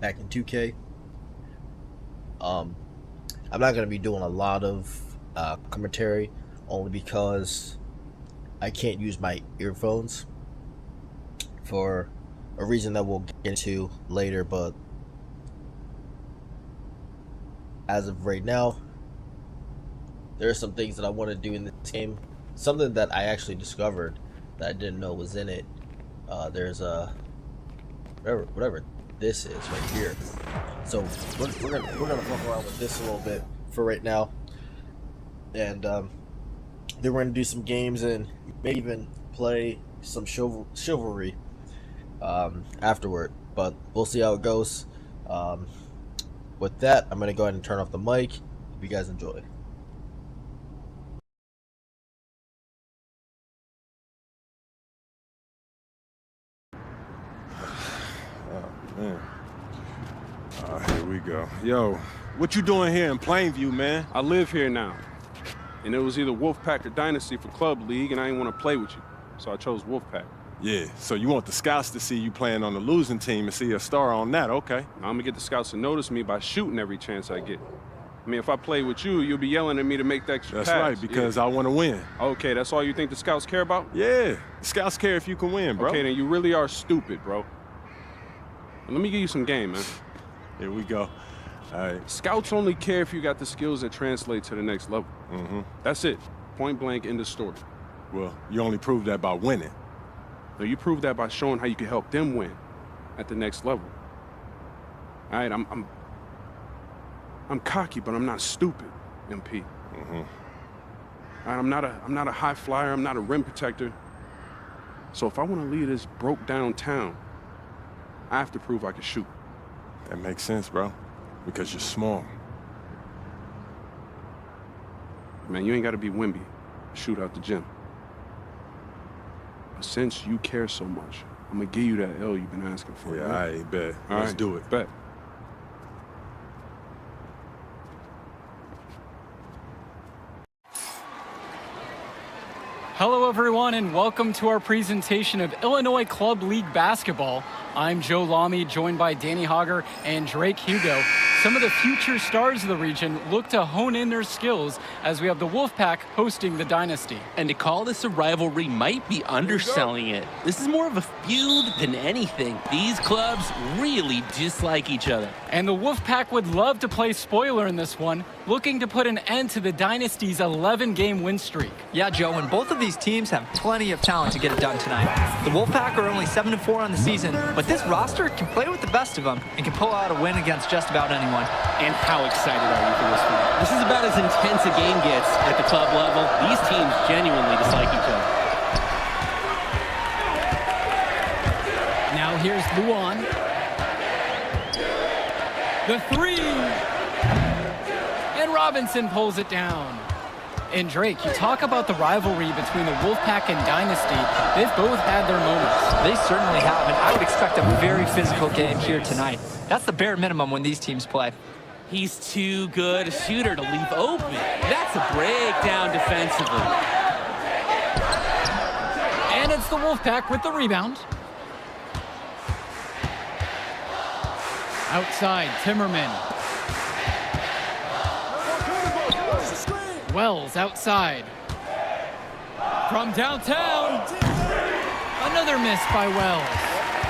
back in 2K. I'm not gonna be doing a lot of commentary, only because I can't use my earphones for a reason that we'll get into later. But as of right now, there are some things that I want to do in this game. Something that I actually discovered that I didn't know was in it. There's a whatever this is right here. So we're gonna fuck around with this a little bit for right now, and then we're gonna do some games and maybe even play some chivalry afterward. But we'll see how it goes. With that, I'm gonna go ahead and turn off the mic. Hope you guys enjoy. Man. Here we go. Yo, what you doing here in Plainview, man? I live here now. And it was either Wolfpack or Dynasty for Club League, and I didn't want to play with you. So I chose Wolfpack. Yeah, so you want the scouts to see you playing on the losing team and see a star on that, okay. Now, I'm going to get the scouts to notice me by shooting every chance I get. I mean, if I play with you, you'll be yelling at me to make the extra That's pass. right, because I want to win. Okay, that's all you think the scouts care about? Yeah, the scouts care if you can win, bro. Okay, then you really are stupid, bro. Let me give you some game, man. Here we go. All right. Scouts only care if you got the skills that translate to the next level. Mm-hmm. That's it. Point blank, end of story. Well, you only prove that by winning. Now, you prove that by showing how you can help them win at the next level. All right, I'm cocky, but I'm not stupid, MP. Mm-hmm. All right, I'm not a high flyer. I'm not a rim protector. So if I want to lead this broke down town, I have to prove I can shoot. That makes sense, bro, because you're small. Man, you ain't got to be Wimby. Shoot out the gym. But since you care so much, I'm going to give you that L you've been asking for. Yeah, right? I bet. All Let's right, do it. Bet. Hello everyone and welcome to our presentation of Illinois Club League Basketball. I'm Joe Lamy, joined by Danny Hogger and Drake Hugo. Some of the future stars of the region look to hone in their skills as we have the Wolfpack hosting the Dynasty. And to call this a rivalry might be underselling it. This is more of a feud than anything. These clubs really dislike each other. And the Wolfpack would love to play spoiler in this one, looking to put an end to the Dynasty's 11-game win streak. Yeah, Joe, and both of these teams have plenty of talent to get it done tonight. The Wolfpack are only 7-4 on the season, but this roster can play with the best of them and can pull out a win against just about anyone. And how excited are you for this one? This is about as intense a game gets at the club level. These teams genuinely dislike each other. Now here's Luan. The three! And Robinson pulls it down. And Drake, you talk about the rivalry between the Wolfpack and Dynasty. They've both had their moments. They certainly have, and I would expect a very physical game here tonight. That's the bare minimum when these teams play. He's too good a shooter to leave open. That's a breakdown defensively. And it's the Wolfpack with the rebound. Outside, Timmerman. Wells outside. From downtown. Another miss by Wells.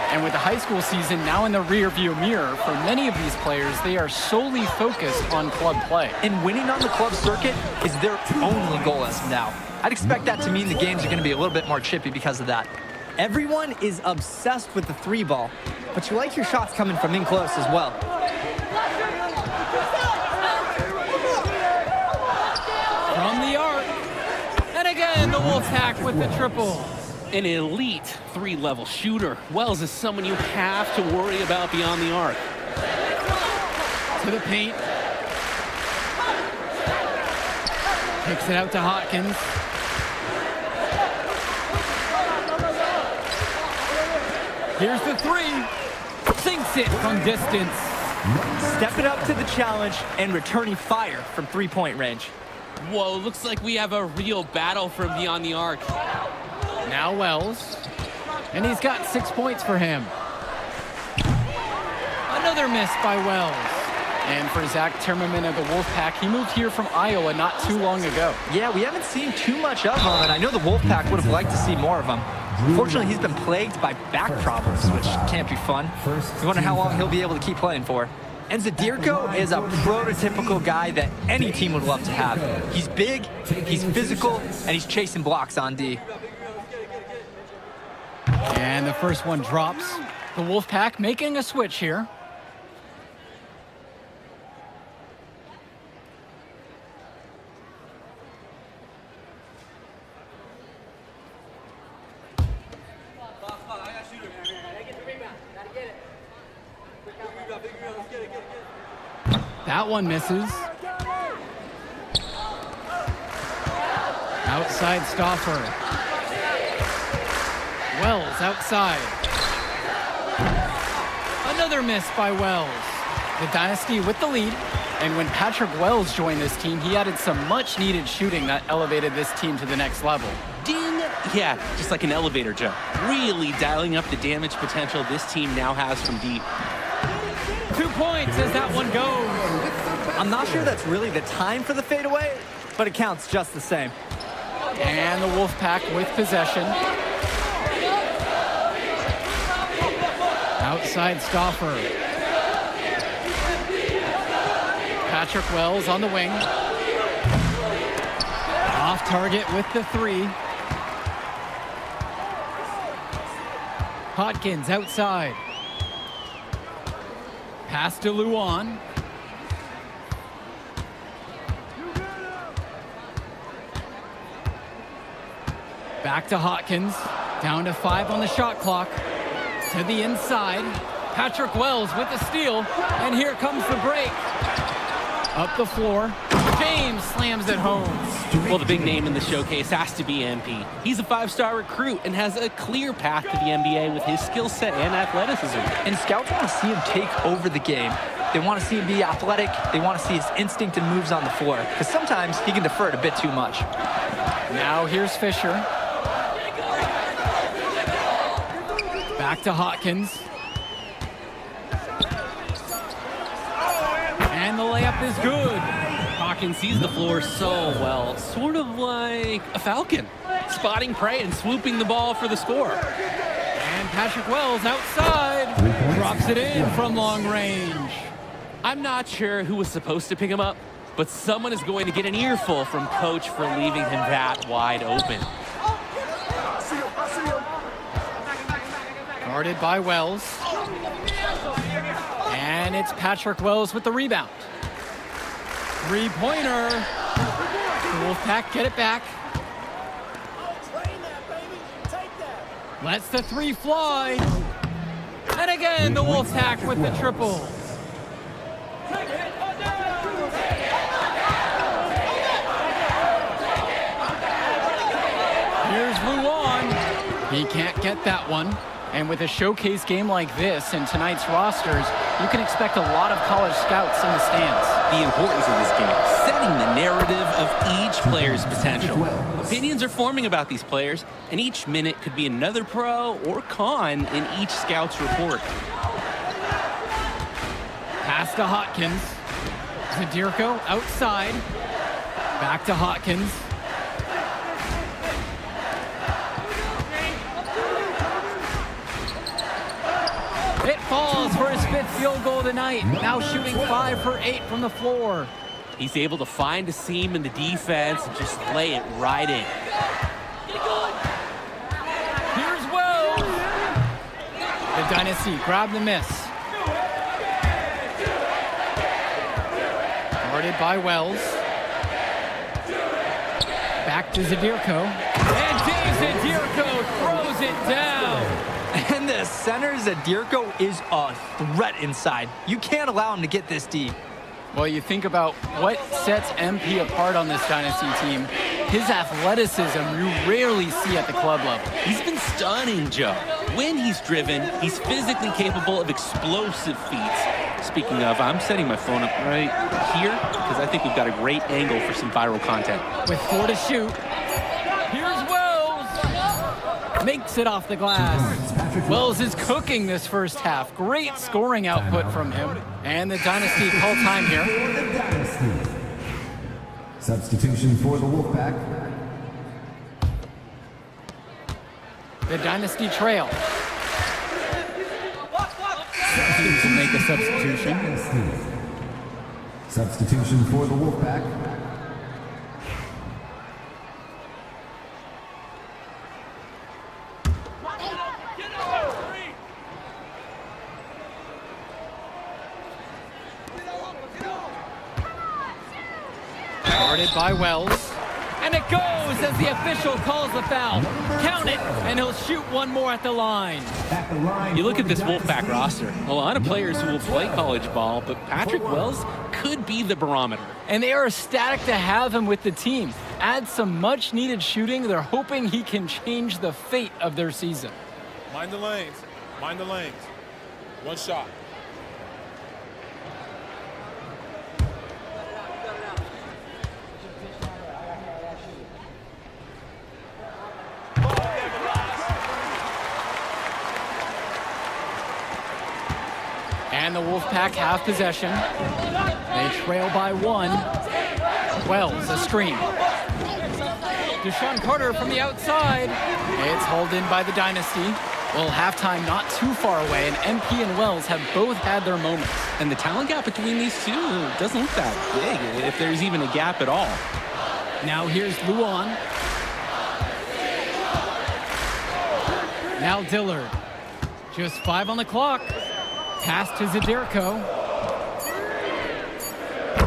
And with the high school season now in the rearview mirror, for many of these players, they are solely focused on club play. And winning on the club circuit is their only goal as of now. I'd expect that to mean the games are going to be a little bit more chippy because of that. Everyone is obsessed with the three ball, but you like your shots coming from in close as well. From the arc. And again, the Wolfpack with the triple. An elite three-level shooter. Wells is someone you have to worry about beyond the arc. To the paint. Kicks it out to Hopkins. Here's the three. Sinks it from distance. Stepping up to the challenge and returning fire from three-point range. Whoa, looks like we have a real battle from beyond the arc. Now Wells. And he's got 6 points for him. Another miss by Wells. And for Zach Timmerman of the Wolfpack, he moved here from Iowa not too long ago. Yeah, we haven't seen too much of him, and I know the Wolfpack would have liked to see more of him. Unfortunately, he's been plagued by back problems, which can't be fun. You wonder how long he'll be able to keep playing for. And Zadirko is a prototypical guy that any team would love to have. He's big, he's physical, and he's chasing blocks on D. And the first one drops. The Wolfpack making a switch here. That one misses. Outside Stauffer. Wells outside. Another miss by Wells. The Dynasty with the lead. And when Patrick Wells joined this team, he added some much needed shooting that elevated this team to the next level. Ding! Yeah, just like an elevator, Joe. Really dialing up the damage potential this team now has from deep. 2 points as that one goes. I'm not sure that's really the time for the fadeaway, but it counts just the same. And the Wolfpack with possession. Outside Stauffer. Patrick Wells on the wing. Off target with the three. Hodkins outside. Pass to Luan. Back to Hodkins. Down to 5 on the shot clock. To the inside. Patrick Wells with the steal. And here comes the break. Up the floor. James slams it home. Well, the big name in the showcase has to be MP. He's a 5-star recruit and has a clear path to the NBA with his skill set and athleticism. And scouts want to see him take over the game. They want to see him be athletic. They want to see his instinct and moves on the floor. Because sometimes he can defer it a bit too much. Now here's Fisher. Back to Hodkins. And the layup is good. Hawkins sees the floor so well, sort of like a falcon, spotting prey and swooping the ball for the score. And Patrick Wells outside, drops it in from long range. I'm not sure who was supposed to pick him up, but someone is going to get an earful from coach for leaving him that wide open. Guarded by Wells. And it's Patrick Wells with the rebound. Three-pointer. The Wolfpack get it back. Lets the three fly. And again, the Wolfpack with the triple. Here's Luan. He can't get that one. And with a showcase game like this in tonight's rosters, you can expect a lot of college scouts in the stands. The importance of this game, setting the narrative of each player's potential. Opinions are forming about these players, and each minute could be another pro or con in each scout's report. Pass to Hodkins. Zadirko outside. Back to Hodkins. It falls for his 5th field goal tonight. Now shooting 5 for 8 from the floor. He's able to find a seam in the defense and just lay it right in. Here's Wells. The Dynasty grab the miss. Guarded by Wells. Back to Zadirko. And Dave Zadirko throws it down. And the center, Zadirko, is a threat inside. You can't allow him to get this deep. Well, you think about what sets MP apart on this Dynasty team. His athleticism you rarely see at the club level. He's been stunning, Joe. When he's driven, he's physically capable of explosive feats. Speaking of, I'm setting my phone up right here because I think we've got a great angle for some viral content. With 4 to shoot. Here's Wells. Makes it off the glass. Wells is cooking this first half. Great scoring output from him. And the Dynasty call time here. Substitution for the Wolfpack. The Dynasty trail. To make a substitution. Substitution for the Wolfpack. Guarded by Wells. And it goes as the official calls the foul. Count it, and he'll shoot one more at the line. You look at this Wolfpack roster, a lot of players who will play college ball, but Patrick Wells could be the barometer. And they are ecstatic to have him with the team. Add some much-needed shooting. They're hoping he can change the fate of their season. Mind the lanes. Mind the lanes. One shot. And the Wolfpack have possession. They trail by 1. Wells, a screen. Deshaun Carter from the outside. It's hauled in by the Dynasty. Well, halftime not too far away, and MP and Wells have both had their moments. And the talent gap between these two doesn't look that big, if there's even a gap at all. Now here's Luan. Now Dillard. Just 5 on the clock. Pass to Zadirko.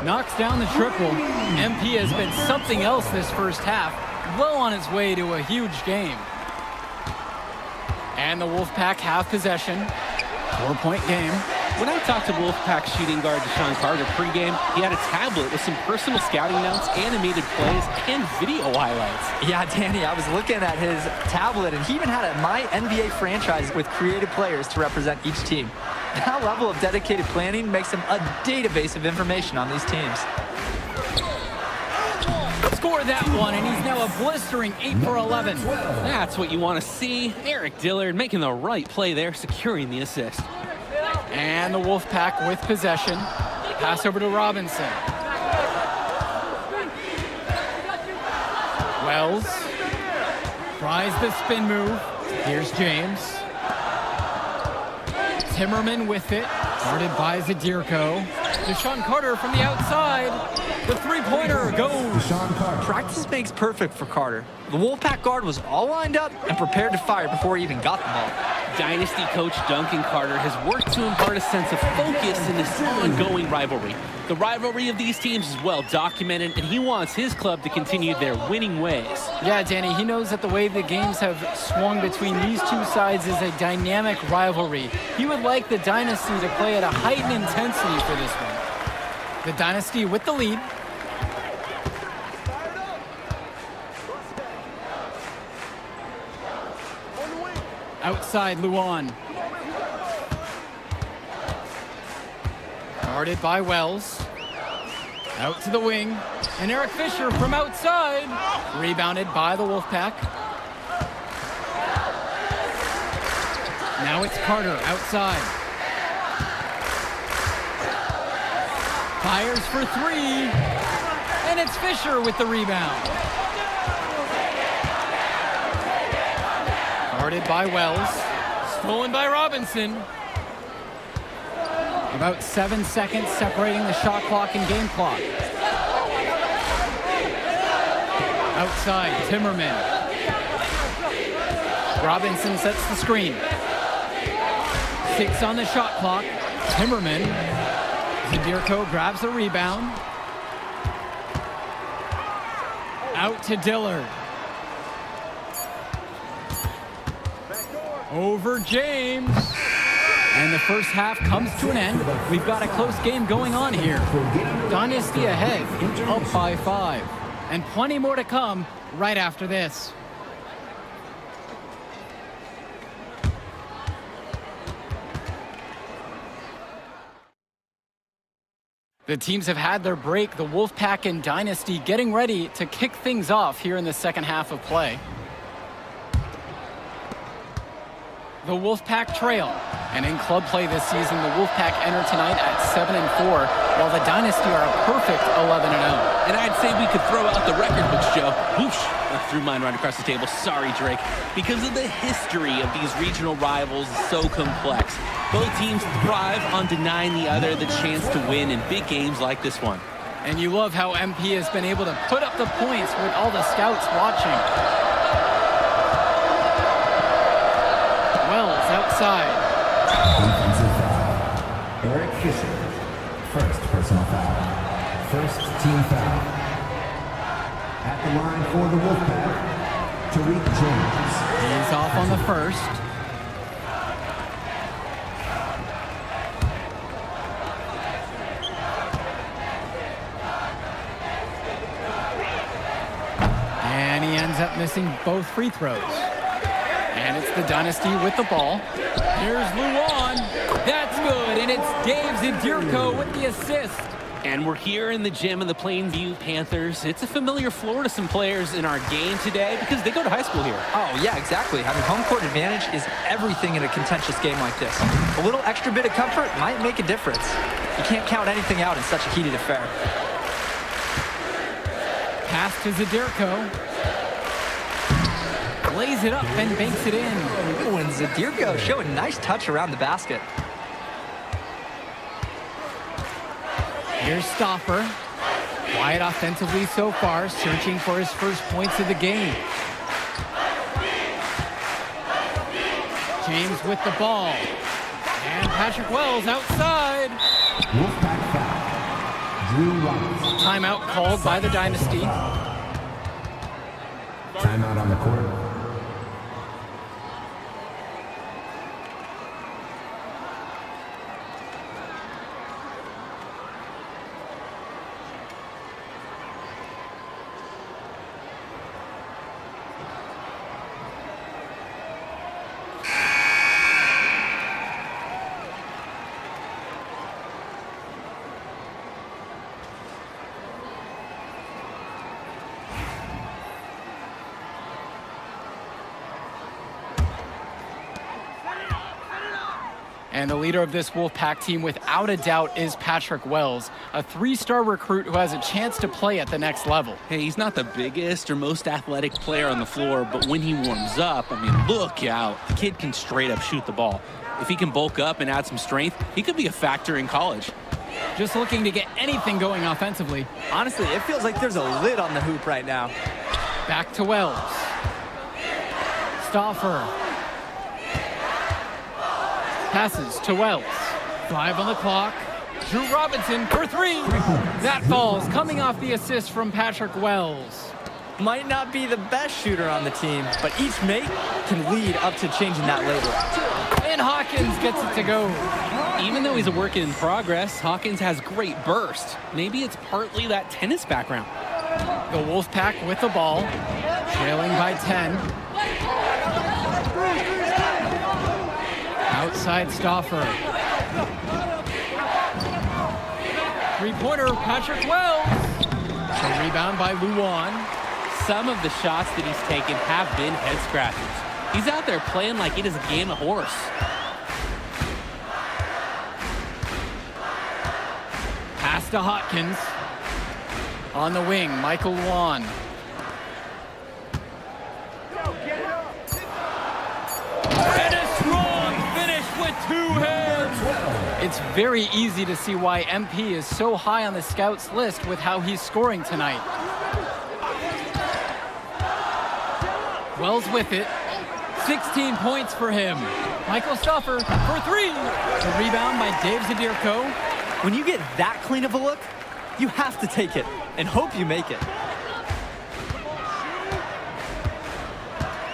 Knocks down the triple. MP has been something else this first half. Well on his way to a huge game. And the Wolfpack have possession. 4-point game. When I talked to Wolfpack shooting guard Deshaun Carter pregame, he had a tablet with some personal scouting notes, animated plays, and video highlights. Yeah, Danny, I was looking at his tablet, and he even had a My NBA franchise with creative players to represent each team. That level of dedicated planning makes him a database of information on these teams. Score that one, and he's now a blistering 8 for 11. That's what you want to see. Eric Dillard making the right play there, securing the assist. And the Wolfpack with possession. Pass over to Robinson. Wells tries the spin move. Here's James. Timmerman with it. Guarded by Zadirko. Deshaun Carter from the outside. The three-pointer goes. Practice makes perfect for Carter. The Wolfpack guard was all lined up and prepared to fire before he even got the ball. Dynasty coach Duncan Carter has worked to impart a sense of focus in this ongoing rivalry. The rivalry of these teams is well documented, and he wants his club to continue their winning ways. Yeah, Danny, he knows that the way the games have swung between these two sides is a dynamic rivalry. He would like the Dynasty to play at a heightened intensity for this one. The Dynasty with the lead. Outside Luan. Guarded by Wells. Out to the wing. And Eric Fisher from outside. Rebounded by the Wolfpack. Now it's Carter outside. Fires for 3. And it's Fisher with the rebound. Guarded by Wells. Stolen by Robinson. About 7 seconds separating the shot clock and game clock. Outside, Timmerman. Robinson sets the screen. 6 on the shot clock. Timmerman. Zadirko grabs the rebound. Out to Dillard. Over James. And the first half comes to an end. We've got a close game going on here. Dynasty ahead, up by 5. And plenty more to come right after this. The teams have had their break. The Wolfpack and Dynasty getting ready to kick things off here in the second half of play. the Wolfpack trail. And in club play this season, the Wolfpack enter tonight at 7-4, while the Dynasty are a perfect 11-0. And I'd say we could throw out the record books, Joe. Whoosh! I threw mine right across the table. Sorry, Drake. Because of the history of these regional rivals is so complex. Both teams thrive on denying the other the chance to win in big games like this one. And you love how MP has been able to put up the points with all the scouts watching. Wells outside. Defensive foul. Eric Fisher. First personal foul. First team foul. At the line for the Wolfpack, Tariq James. He's off on the first. And he ends up missing both free throws. And it's the Dynasty with the ball. Here's Luan. That's good. And it's Dave Zadirko with the assist. And we're here in the gym of the Plainview Panthers. It's a familiar floor to some players in our game today because they go to high school here. Oh, yeah, exactly. Having home court advantage is everything in a contentious game like this. A little extra bit of comfort might make a difference. You can't count anything out in such a heated affair. Pass to Zadirko. Lays it up and banks it in. Ooh, and Zadirko showing a nice touch around the basket. Here's Stoffer. Quiet offensively so far, searching for his first points of the game. James with the ball. And Patrick Wells outside. Wolfpack foul. Drew Roberts. Timeout called by the Dynasty. Timeout on the court. And the leader of this Wolfpack team, without a doubt, is Patrick Wells, a three-star recruit who has a chance to play at the next level. Hey, he's not the biggest or most athletic player on the floor, but when he warms up, I mean, look out. The kid can straight up shoot the ball. If he can bulk up and add some strength, he could be a factor in college. Just looking to get anything going offensively. Honestly, it feels like there's a lid on the hoop right now. Back to Wells. Stoffer. Passes to Wells. 5 on the clock. Drew Robinson for 3. That falls, coming off the assist from Patrick Wells. Might not be the best shooter on the team, but each mate can lead up to changing that label. And Hawkins gets it to go. Even though he's a work in progress, Hawkins has great burst. Maybe it's partly that tennis background. The Wolfpack with the ball, trailing by 10. Outside Stoffer. Three-pointer, Patrick Wells. A rebound by Luan. Some of the shots that he's taken have been head scratchers. He's out there playing like it is a game of horse. Pass to Hawkins. On the wing, Michael Luan. And a strong finish with 2 hands. It's very easy to see why MP is so high on the scouts list with how he's scoring tonight. Wells with it. 16 points for him. Michael Stoffer for 3. The rebound by Dave Zadirko. When you get that clean of a look, you have to take it and hope you make it.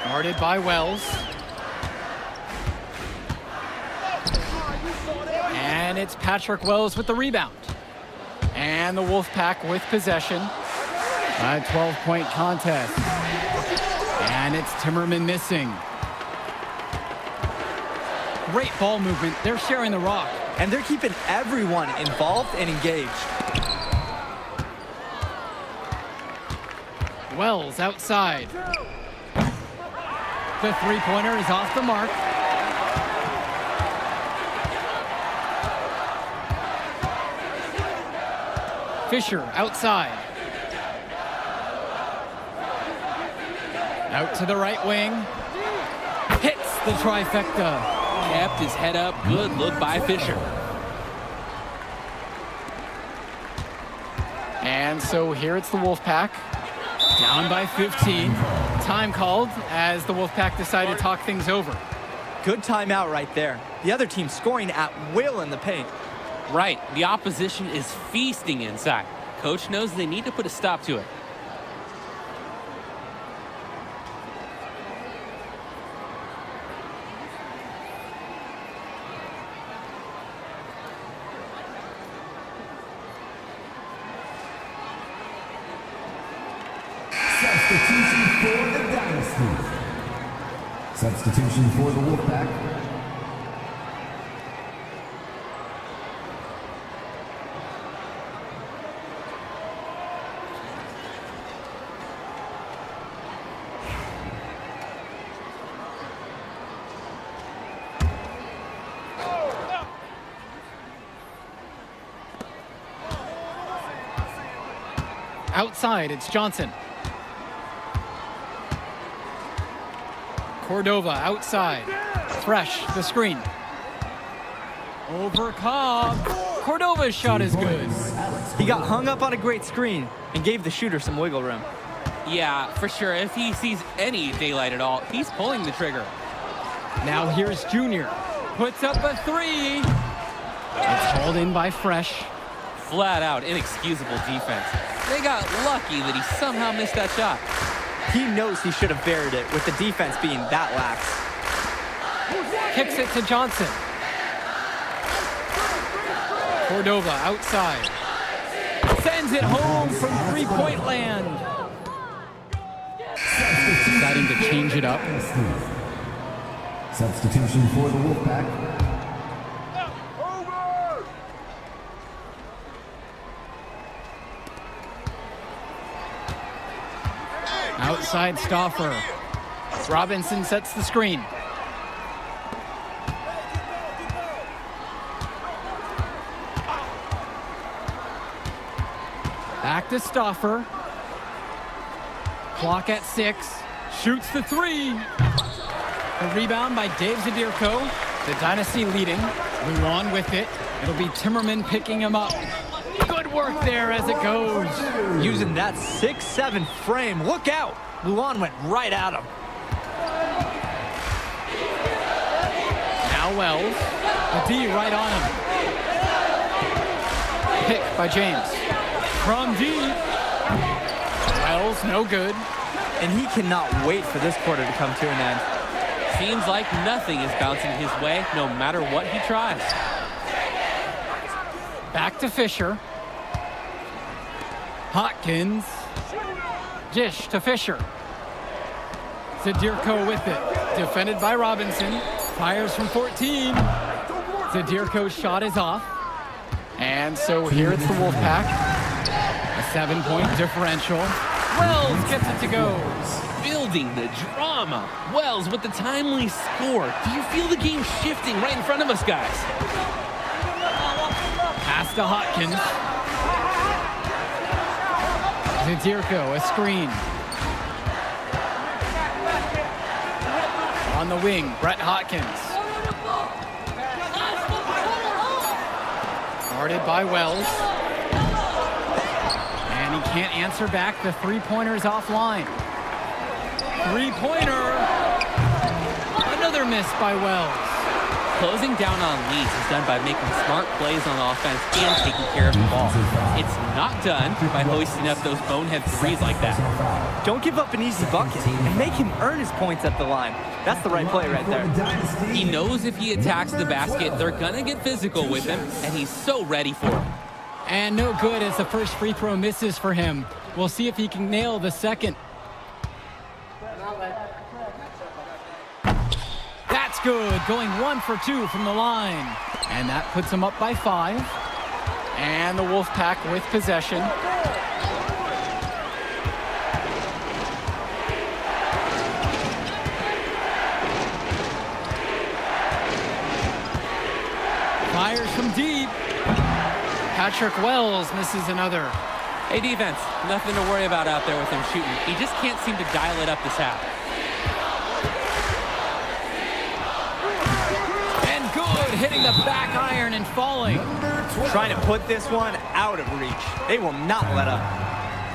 Guarded by Wells. And it's Patrick Wells with the rebound. And the Wolfpack with possession. A 12-point contest. And it's Timmerman missing. Great ball movement. They're sharing the rock. And they're keeping everyone involved and engaged. Wells outside. The three-pointer is off the mark. Fisher outside. Out to the right wing. Hits the trifecta. Kept his head up. Good look by Fisher. And so here it's the Wolfpack. Down by 15. Time called as the Wolfpack decided to talk things over. Good timeout right there. The other team scoring at will in the paint. Right. The opposition is feasting inside. Coach knows they need to put a stop to it. Substitution for the Dynasty. Substitution for the Wolfpack. Outside, it's Johnson. Cordova outside. Fresh, the screen. Over Cobb. Cordova's shot is good. He got hung up on a great screen and gave the shooter some wiggle room. Yeah, for sure. If he sees any daylight at all, he's pulling the trigger. Now here's Junior. Puts up a three. It's hauled in by Fresh. Flat out inexcusable defense. They got lucky that he somehow missed that shot. He knows he should have buried it with the defense being that lax. Kicks it to Johnson. Cordova outside. Sends it home from three-point land. Deciding to change it up. Substitution for the Wolfpack. Outside Stauffer. Robinson sets the screen. Back to Stauffer. Clock at 6. Shoots the three. The rebound by Dave Zadirko. The Dynasty leading. Luan with it. It'll be Timmerman picking him up. Good work there as it goes. Using that 6'7" frame. Look out! Luan went right at him. Now Wells. The D right on him. Pick by James. From deep. Wells, no good. And he cannot wait for this quarter to come to an end. Seems like nothing is bouncing his way, no matter what he tries. Back to Fisher. Hopkins. Dish to Fisher. Zadirko with it. Defended by Robinson. Fires from 14. Zadirko's shot is off. And so here it's the Wolfpack. A 7-point differential. Wells gets it to go. Building the drama. Wells with the timely score. Do you feel the game shifting right in front of us, guys? Pass to Hopkins. Zadirko, a screen. On the wing, Brett Hopkins. Guarded by Wells. And he can't answer back. The three-pointer's offline. Three-pointer. Another miss by Wells. Closing down on leads is done by making smart plays on offense and taking care of the ball. It's not done by hoisting up those bonehead threes like that. Don't give up an easy bucket and make him earn his points at the line. That's the right play right there. He knows if he attacks the basket, they're gonna get physical with him, and he's so ready for it. And no good as the first free throw misses for him. We'll see if he can nail the second. That's good, going 1 for 2 from the line. And that puts him up by 5. And the Wolfpack with possession. Fires from deep. Patrick Wells misses another. Hey, defense, nothing to worry about out there with him shooting. He just can't seem to dial it up this half. And good, hitting the back iron and falling. Trying to put this one out of reach. They will not let up.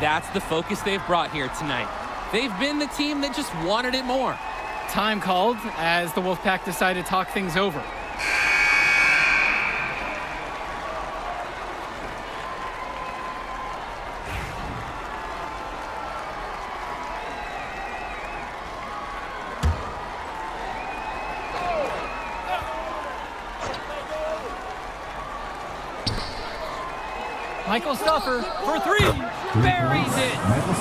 That's the focus they've brought here tonight. They've been the team that just wanted it more. Time called as the Wolfpack decided to talk things over. Michael Stuffer for three, buries it,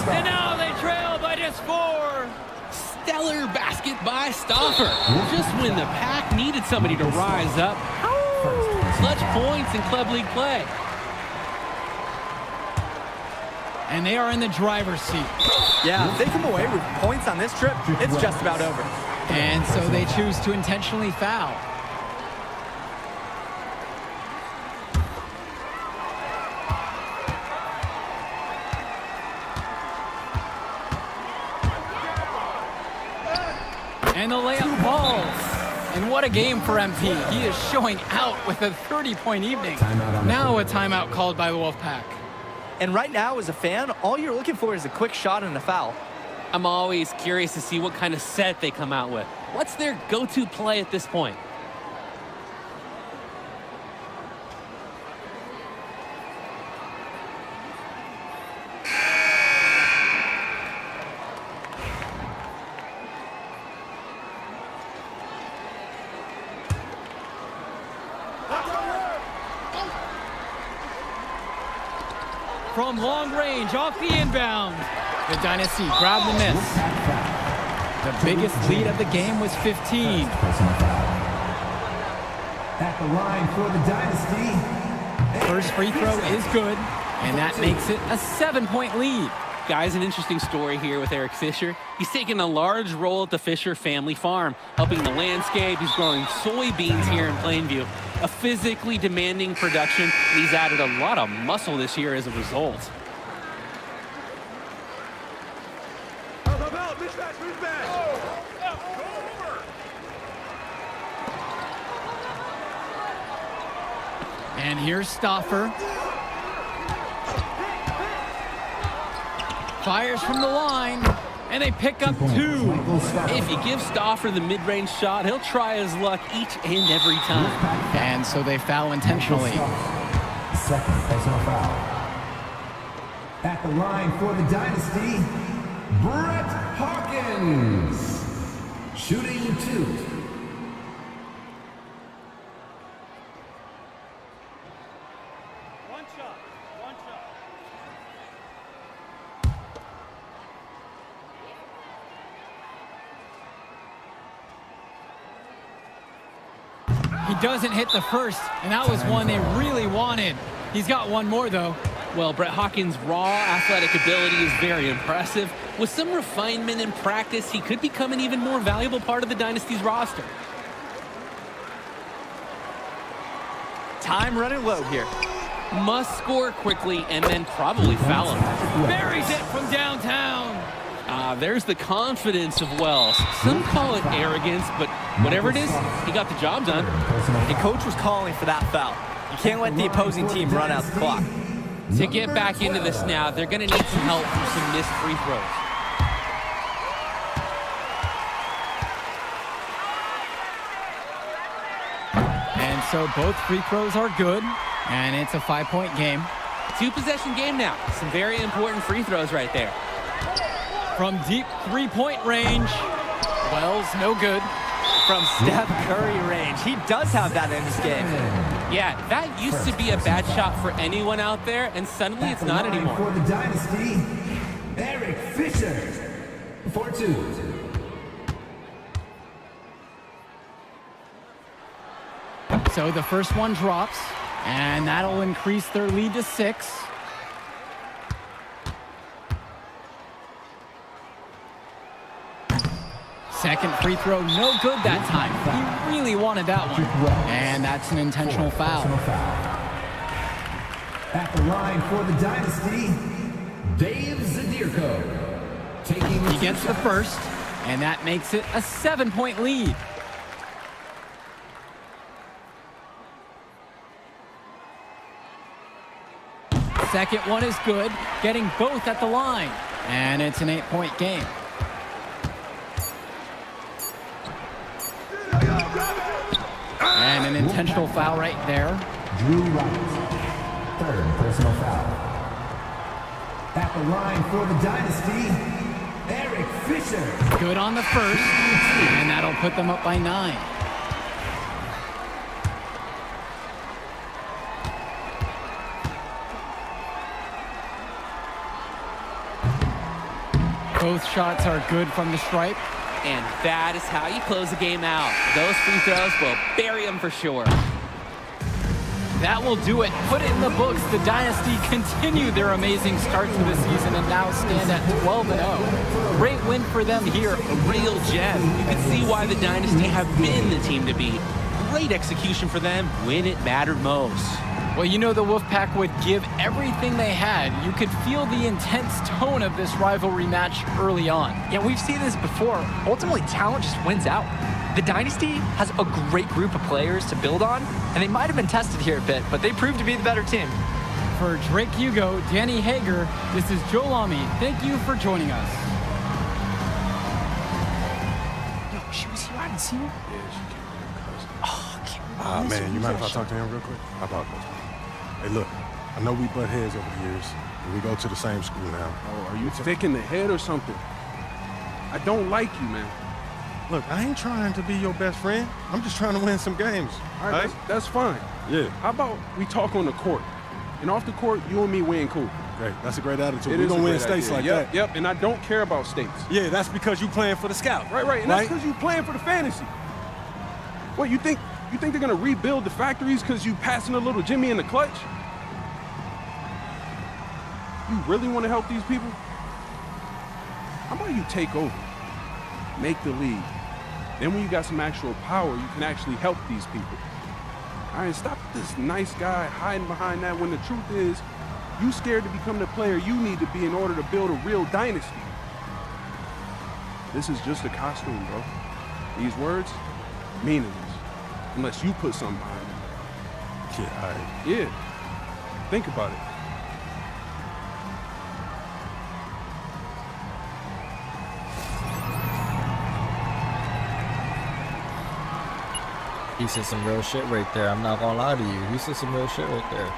and now they trail by just 4. Stellar basket by Stauffer. Just when the Pack needed somebody to rise up. Clutch points in club league play. And they are in the driver's seat. Yeah, if they come away with points on this trip, it's just about over. And so they choose to intentionally foul. And the layup falls. And what a game for MP. He is showing out with a 30-point evening. Now a timeout called by the Wolfpack. And right now, as a fan, all you're looking for is a quick shot and a foul. I'm always curious to see what kind of set they come out with. What's their go-to play at this point? From long range, off the inbound. The Dynasty grabbed the miss. The biggest lead of the game was 15. At the line for the Dynasty. First free throw is good, and that makes it a 7-point lead. Guys, an interesting story here with Eric Fisher. He's taken a large role at the Fisher family farm, helping the landscape. He's growing soybeans here in Plainview. A physically demanding production, and he's added a lot of muscle this year as a result. And here's Stauffer. Fires from the line, and they pick up 2. If you give Stauffer the mid-range shot, he'll try his luck each and every time. And so they foul intentionally. Second personal foul. At the line for the Dynasty, Brett Hawkins. Shooting 2. He doesn't hit the first, and that was one they really wanted. He's got one more, though. Well, Brett Hawkins' raw athletic ability is very impressive. With some refinement and practice, he could become an even more valuable part of the Dynasty's roster. Time running low here. Must score quickly and then probably foul him. Buries it from downtown. There's the confidence of Wells. Some call it arrogance, but whatever it is, he got the job done. The coach was calling for that foul. You can't let the opposing team run out the clock. To get back into this now, they're going to need some help from some missed free throws. And so both free throws are good, and it's a 5-point game. 2-possession game now. Some very important free throws right there. From deep 3-point range, Wells, no good. From Steph Curry range. He does have that in his game. Yeah, that used to be a bad shot for anyone out there, and suddenly it's not anymore. For the Dynasty, Eric Fisher. For 2. So the first one drops, and that'll increase their lead to 6. Second free throw, no good that time. He really wanted that one. And that's an intentional foul. At the line for the Dynasty, Dave Zadirko. Taking He gets the first, and that makes it a 7-point lead. Second one is good, getting both at the line. And it's an 8-point game. And an intentional foul right there. Drew Wright. Third personal foul. At the line for the Dynasty, Eric Fisher. Good on the first, and that'll put them up by 9. Both shots are good from the stripe. And that is how you close the game out. Those free throws will bury them for sure. That will do it. Put it in the books. The Dynasty continue their amazing start to the season and now stand at 12-0. Great win for them here. A real gem. You can see why the Dynasty have been the team to beat. Great execution for them when it mattered most. Well, you know the Wolfpack would give everything they had. You could feel the intense tone of this rivalry match early on. Yeah, we've seen this before. Ultimately, talent just wins out. The Dynasty has a great group of players to build on, and they might have been tested here a bit, but they proved to be the better team. For Drake Hugo, Danny Hager, this is Joe Lamy. Thank you for joining us. Yo, she was here. I didn't see her. Yeah, she came with her cousin. Oh, I can't Man, you mind if I talk to him real quick? I apologize. Hey, look, I know we butt heads over the years, but we go to the same school now. Oh, are you thick in the head or something? I don't like you, man. Look, I ain't trying to be your best friend. I'm just trying to win some games. All right, that's fine. Yeah. How about we talk on the court? And off the court, you and me win cool. Great. That's a great attitude. It We're is going a to win great states idea. like Yep, that. Yep, and I don't care about states. Yeah, that's because you playing for the Scout. Right, and that's because you playing for the fantasy. What, you think they're going to rebuild the factories because you passing a little Jimmy in the clutch? You really want to help these people? How about you take over, make the league? Then when you got some actual power, you can actually help these people. All right, stop this nice guy hiding behind that when the truth is, you scared to become the player you need to be in order to build a real dynasty. This is just a costume, bro. These words, meaningless, unless you put something behind them. Yeah, all right. Yeah, think about it. He said some real shit right there. I'm not gonna lie to you. He said some real shit right there.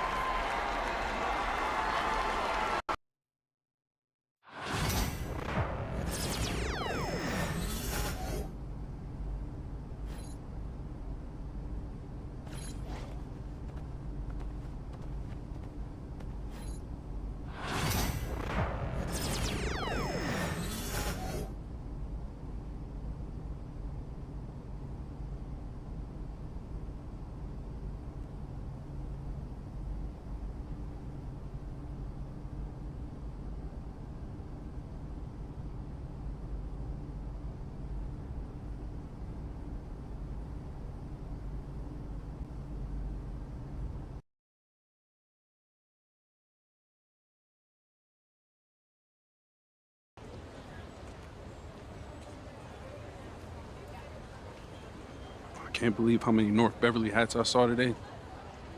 I can't believe how many North Beverly hats I saw today.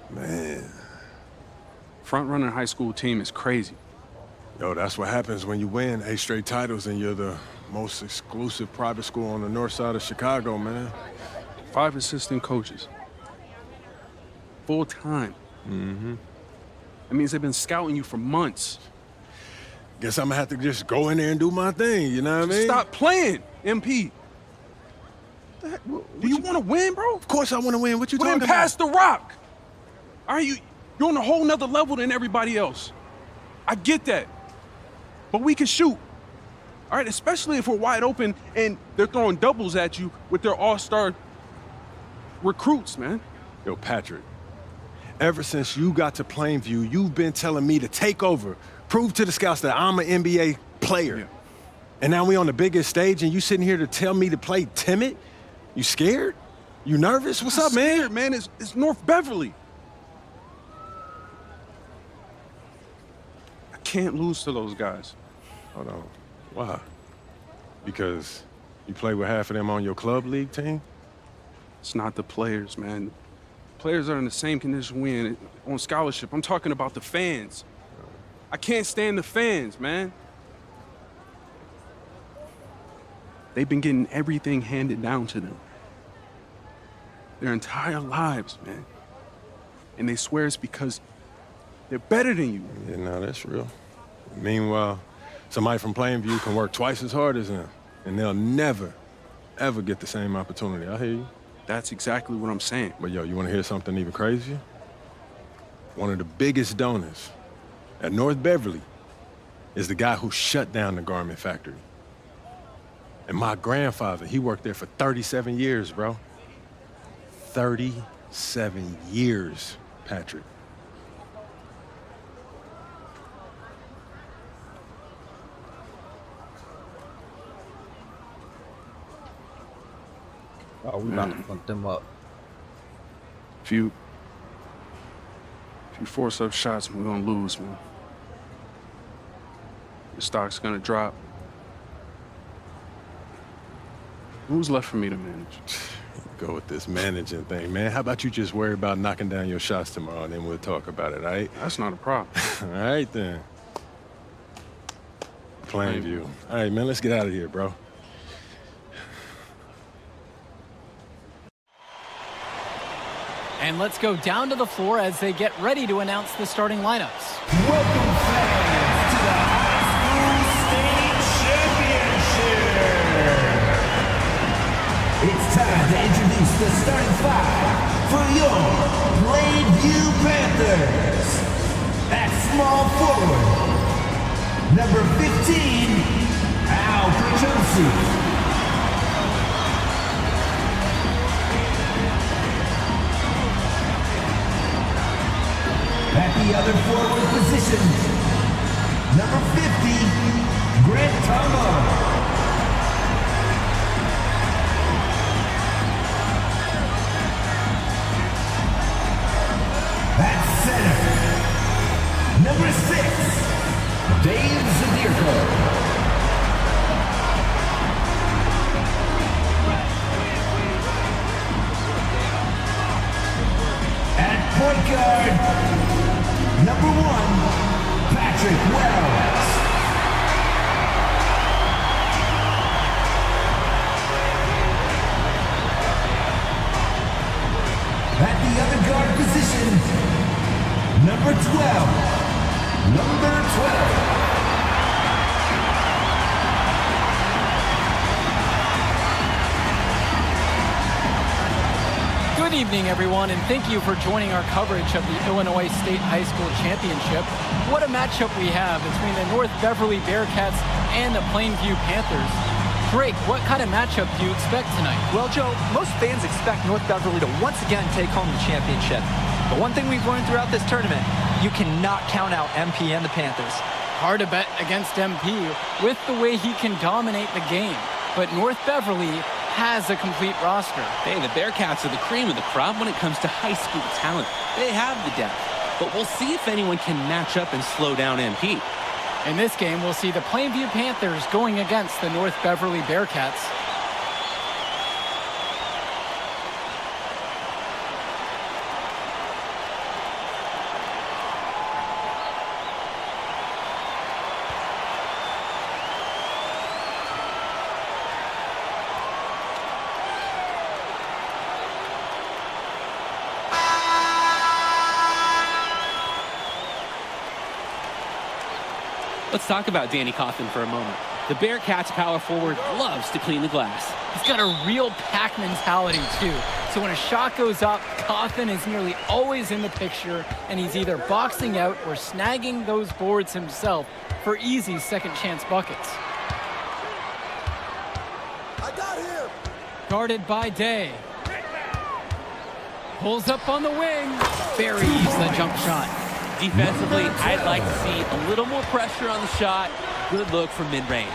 Man. Front runner high school team is crazy. Yo, that's what happens when you win 8 straight titles and you're the most exclusive private school on the north side of Chicago, man. 5 assistant coaches. Full time. Mm-hmm. That means they've been scouting you for months. Guess I'm gonna have to just go in there and do my thing, you know what I mean? Stop playing, MP. Do you want to win, bro? Of course I want to win. What you Well, talking then about? pass the rock. All right, you're on a whole nother level than everybody else. I get that. But we can shoot. All right, especially if we're wide open and they're throwing doubles at you with their all-star recruits, man. Yo, Patrick, ever since you got to Plainview, you've been telling me to take over, prove to the scouts that I'm an NBA player. Yeah. And now we on the biggest stage and you sitting here to tell me to play timid? You scared? You nervous? What's up, man? Scared, man. It's North Beverly. can't lose to those guys. Hold on. Why? Because you play with half of them on your club league team? It's not the players, man. Players are in the same condition we in on scholarship. I'm talking about the fans. I can't stand the fans, man. They've been getting everything handed down to them their entire lives, man. And they swear it's because they're better than you. Yeah, no, that's real. Meanwhile, somebody from Plainview can work twice as hard as them, and they'll never, ever get the same opportunity. I hear you. That's exactly what I'm saying. But yo, you want to hear something even crazier? One of the biggest donors at North Beverly is the guy who shut down the garment factory. And my grandfather, he worked there for 37 years, bro. 37 years, Patrick. Oh, we about to fuck them up. If you force up shots, we're gonna lose, man. The stock's gonna drop. Who's left for me to manage? Go with this managing thing, man. How about you just worry about knocking down your shots tomorrow, and then we'll talk about it, all right? That's not a problem. All right, then. Plainview. All right, man, let's get out of here, bro. And let's go down to the floor as they get ready to announce the starting lineups. Welcome, fans, to the High School State Championship. It's time to introduce the starting five for your Plainview Panthers. At small forward, number 15, Al Petrucci. At the other forward position, number 50, Grant Tombo. At center, number 6, Dave Zadirko. At point guard, number 1, Patrick Wells. At the other guard position, number 12. Good evening, everyone, and thank you for joining our coverage of the Illinois State High School Championship. What a matchup we have between the North Beverly Bearcats and the Plainview Panthers. Drake, what kind of matchup do you expect tonight? Well, Joe, most fans expect North Beverly to once again take home the championship. But one thing we've learned throughout this tournament, you cannot count out MP and the Panthers. Hard to bet against MP with the way he can dominate the game. But North Beverly has a complete roster. Hey, the Bearcats are the cream of the crop when it comes to high school talent. They have the depth, but we'll see if anyone can match up and slow down MP. In this game, we'll see the Plainview Panthers going against the North Beverly Bearcats. Let's talk about Danny Coffin for a moment. The Bearcats power forward loves to clean the glass. He's got a real pack mentality, too. So when a shot goes up, Coffin is nearly always in the picture, and he's either boxing out or snagging those boards himself for easy second-chance buckets. I got him. Guarded by Day. Pulls up on the wing. Buries the jump shot. Defensively, I'd like to see a little more pressure on the shot. Good look from mid-range.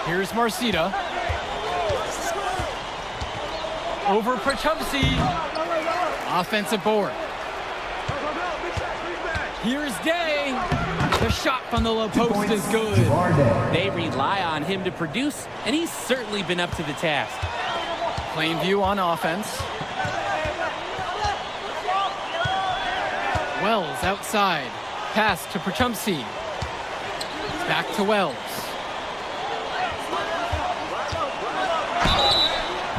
Here's Marcita. Over Petrucci. Offensive board. Here's Day. The shot from the low post is good. They rely on him to produce, and he's certainly been up to the task. Plainview on offense. Wells outside. Pass to Perchumsey. Back to Wells.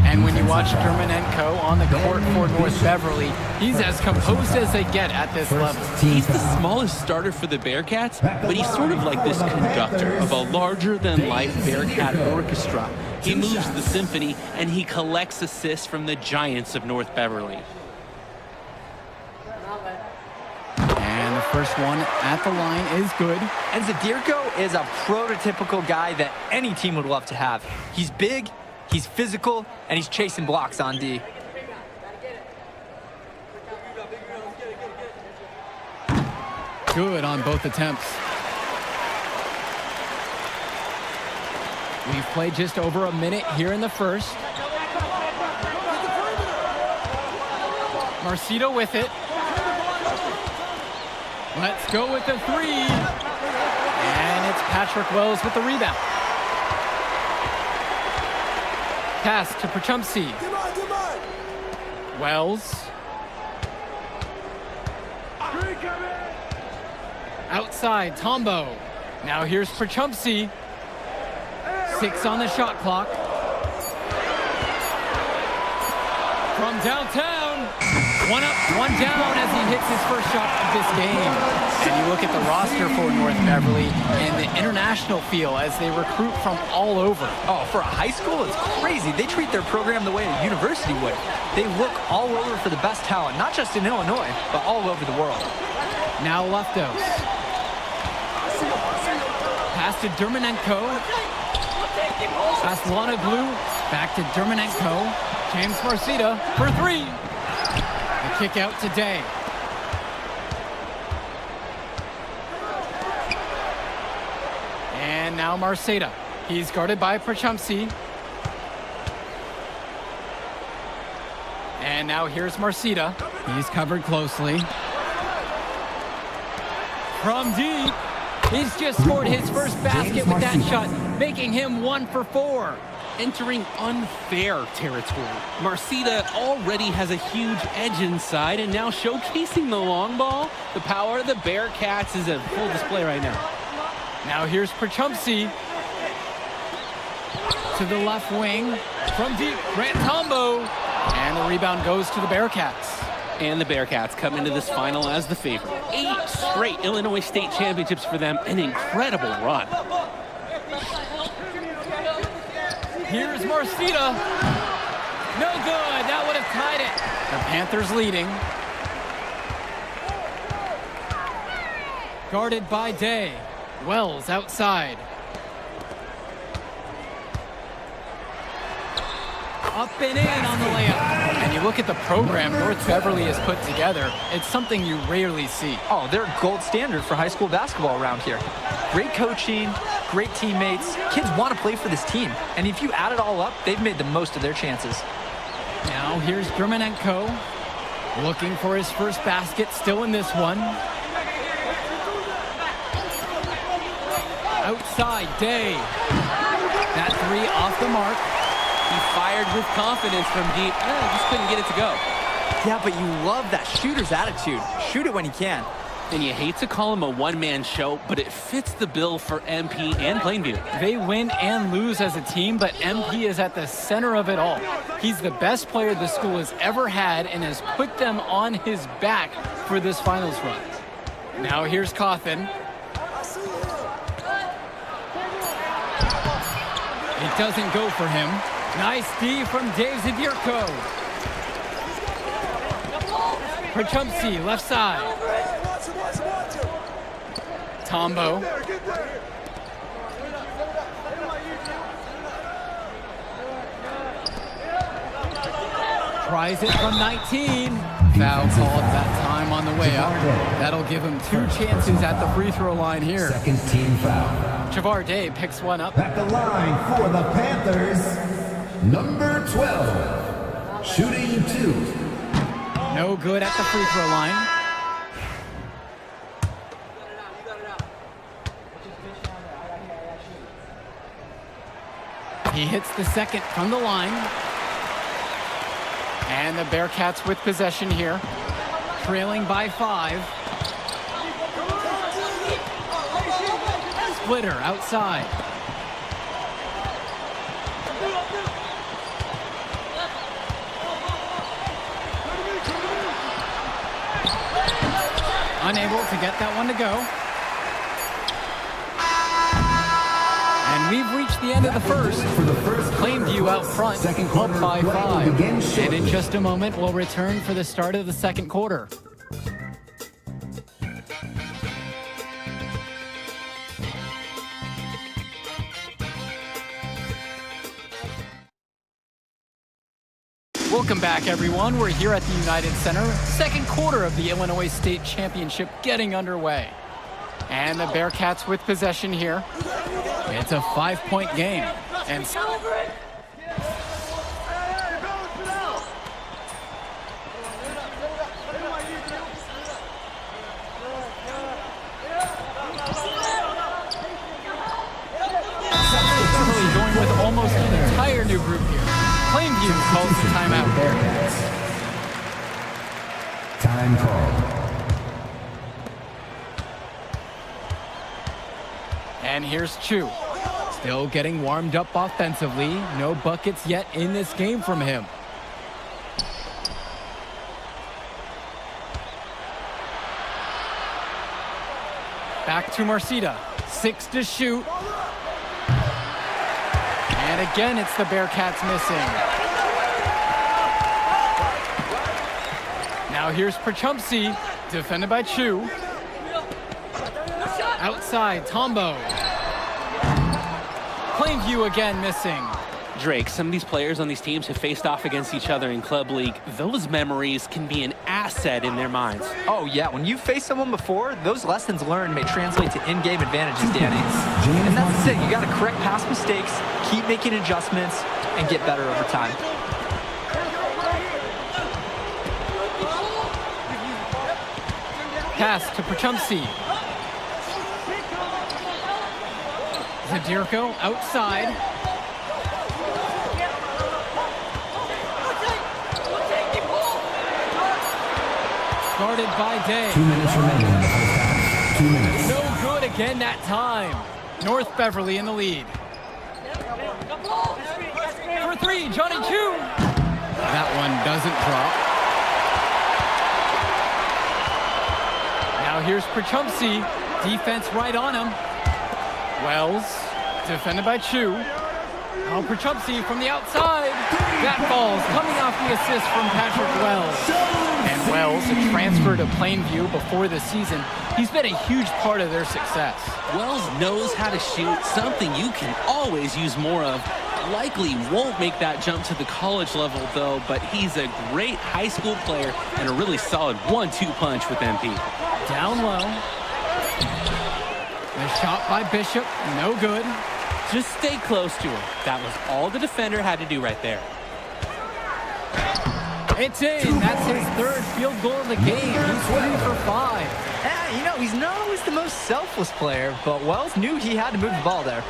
And when you watch Dermanenko on the court for North Beverly, he's as composed as they get at this level. He's the smallest starter for the Bearcats, but he's sort of like this conductor of a larger-than-life Bearcat orchestra. He moves the symphony, and he collects assists from the giants of North Beverly. And the first one at the line is good. And Zadirko is a prototypical guy that any team would love to have. He's big, he's physical, and he's chasing blocks on D. Good on both attempts. We've played just over a minute here in the first. Marcito with it. Let's go with the three. And it's Patrick Wells with the rebound. Pass to Perchumsey. Wells. Outside, Tombo. Now here's Perchumsey. 6 on the shot clock. From downtown. 1 up, 1 down as he hits his first shot of this game. And you look at the roster for North Beverly and the international feel as they recruit from all over. Oh, for a high school, it's crazy. They treat their program the way a university would. They look all over for the best talent, not just in Illinois, but all over the world. Now Leftos. Pass to Dermanenko. Aslanoglu. Back to Dermanenko. James Marcita for 3. The kick out today. And now Marcita. He's guarded by Perchumsey. And now here's Marcita. He's covered closely. From deep. He's just scored his first basket with that shot, making him 1 for 4. Entering unfair territory. Marcita already has a huge edge inside, and now showcasing the long ball. The power of the Bearcats is a full display right now. Now here's Perchumsey. To the left wing. From deep, Grant Tombo. And the rebound goes to the Bearcats. And the Bearcats come into this final as the favorite. 8 straight Illinois State championships for them. An incredible run. Here's Marcita. No good. That would have tied it. The Panthers leading. Guarded by Day. Wells outside. Up and in on the layup. And you look at the program North Beverly has put together, it's something you rarely see. Oh, they're gold standard for high school basketball around here. Great coaching, great teammates. Kids want to play for this team. And if you add it all up, they've made the most of their chances. Now here's Dermanenko. Looking for his first basket, still in this one. Outside, Day. That 3 off the mark. He fired with confidence from deep. Just couldn't get it to go. Yeah, but you love that shooter's attitude. Shoot it when he can. And you hate to call him a one-man show, but it fits the bill for MP and Plainview. They win and lose as a team, but MP is at the center of it all. He's the best player the school has ever had and has put them on his back for this finals run. Now here's Cawthon. It doesn't go for him. Nice D from Dave Zadirko. Perchumsey, left side. Tombo. Tries it from 19. Foul called that time on the way up. That'll give him 2 chances at the free throw line here. Second team foul. Javar Day picks one up. At the line for the Panthers, number 12, shooting 2. No good at the free throw line. He hits the second from the line. And the Bearcats with possession here, trailing by 5. Splitter outside. Unable to get that one to go. And we've reached the end of the first. Plainview out front, up by 5. And in just a moment, we'll return for the start of the second quarter. Welcome back, everyone. We're here at the United Center. Second quarter of the Illinois State Championship getting underway. And the Bearcats with possession here. It's a 5-point game. And going with almost an entire new group here. Plainview calls the timeout. Time call. And here's Chu. Still getting warmed up offensively. No buckets yet in this game from him. Back to Marcita. 6 to shoot. And again, it's the Bearcats missing. Now here's Perchumsey, defended by Chu. Outside, Tombo. Plainview again missing. Drake, some of these players on these teams have faced off against each other in Club League. Those memories can be an asset in their minds. Oh, yeah. When you've faced someone before, those lessons learned may translate to in-game advantages, Danny. And that's the thing. You got to correct past mistakes, keep making adjustments, and get better over time. Pass to Perchumsey. Zadirko outside. Guarded by Day. 2 minutes remaining in the first half. 2 minutes. No good again that time. North Beverly in the lead. For 3, Johnny Chu. That one doesn't drop. Now here's Perchumsey. Defense right on him. Wells, defended by Chu. Now Perchumsey from the outside. That falls, coming off the assist from Patrick Wells. And Wells, a transfer to Plainview before the season, he's been a huge part of their success. Wells knows how to shoot, something you can always use more of. Likely won't make that jump to the college level, though, but he's a great high school player and a really solid 1-2 punch with MP. Down low. The shot by Bishop, no good. Just stay close to him. That was all the defender had to do right there. It's in. That's his 3rd field goal of the game. He's 3 for 5. Yeah, you know, he's not always the most selfless player, but Wells knew he had to move the ball there.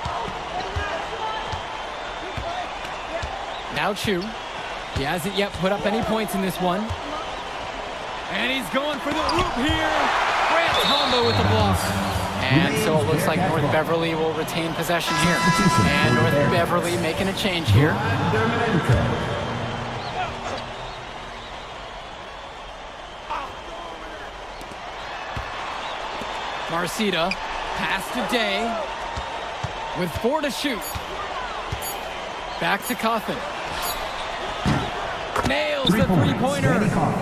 Now Chu. He hasn't yet put up any points in this one. And he's going for the loop here. Grant Tombo with the block. And so it looks like North Beverly will retain possession here. And North Beverly making a change here. Marcita, pass to Day, with 4 to shoot. Back to Cawthon. Nails the three-pointer.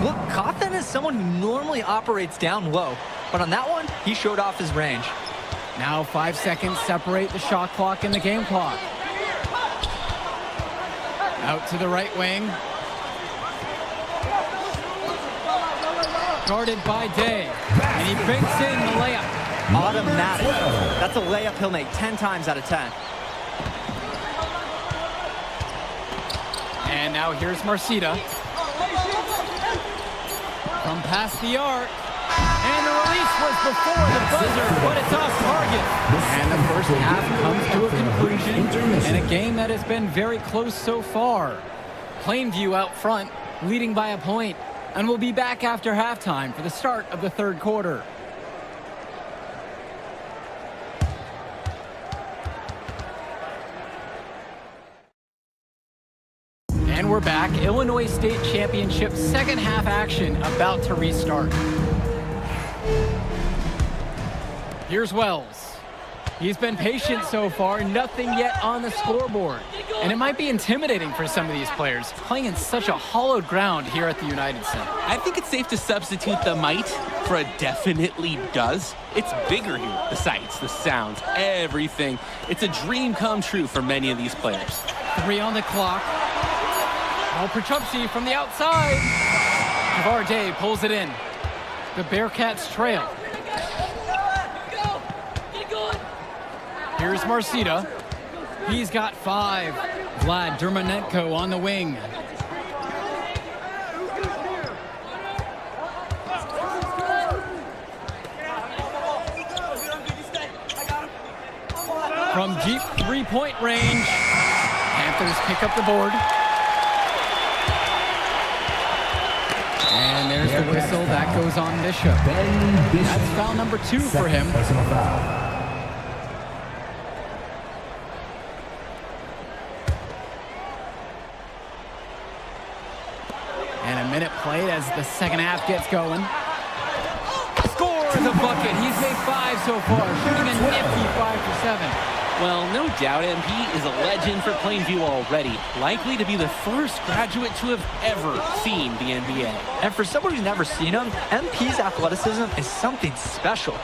Look, Cawthon is someone who normally operates down low, but on that one, he showed off his range. Now 5 seconds separate the shot clock and the game clock. Out to the right wing. Guarded by Day. And he banks in the layup. Automatic. That's a layup he'll make 10 times out of 10. And now here's Marcita. From past the arc. And the release was before the buzzer, but it's off target. And the first half comes to a conclusion in a game that has been very close so far. Plainview out front, leading by a point, and we'll be back after halftime for the start of the third quarter. And we're back. Illinois State Championship second half action about to restart. Here's Wells. He's been patient so far, nothing yet on the scoreboard. And it might be intimidating for some of these players, playing in such a hollowed ground here at the United Center. I think it's safe to substitute the might for a definitely does. It's bigger here. The sights, the sounds, everything. It's a dream come true for many of these players. 3 on the clock. Oh, Prochupsi from the outside. Javar Day pulls it in. The Bearcats trail. Here's Marcita. He's got 5. Vlad Dermonenko on the wing. From deep three-point range, Panthers pick up the board. And there's the whistle. That goes on Bishop. That's foul number 2 for him. Personal foul. And a minute played as the second half gets going. Scores a bucket. He's made 5 so far, shooting a nifty 5 for 7. Well, no doubt MP is a legend for Plainview already. Likely to be the first graduate to have ever seen the NBA. And for someone who's never seen him, MP's athleticism is something special.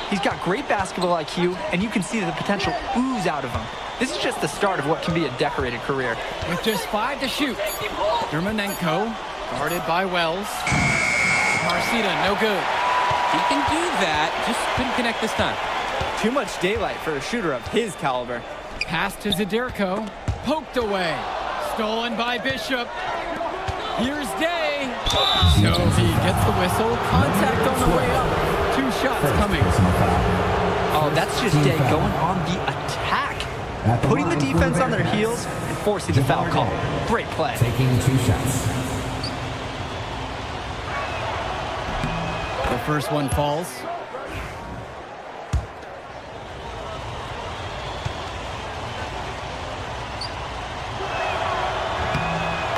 He's got great basketball IQ, and you can see the potential ooze out of him. This is just the start of what can be a decorated career. With just 5 to shoot. Dermonenko, guarded by Wells. Marcita, no good. He can do that, just couldn't connect this time. Too much daylight for a shooter of his caliber. Pass to Zadirko, poked away. Stolen by Bishop. Here's Day. So he gets the whistle. Contact on the way up. 2 shots coming. Oh, that's just Day going on the attack. Putting the defense on their heels and forcing the foul call. Great play. Taking 2 shots. The first one falls.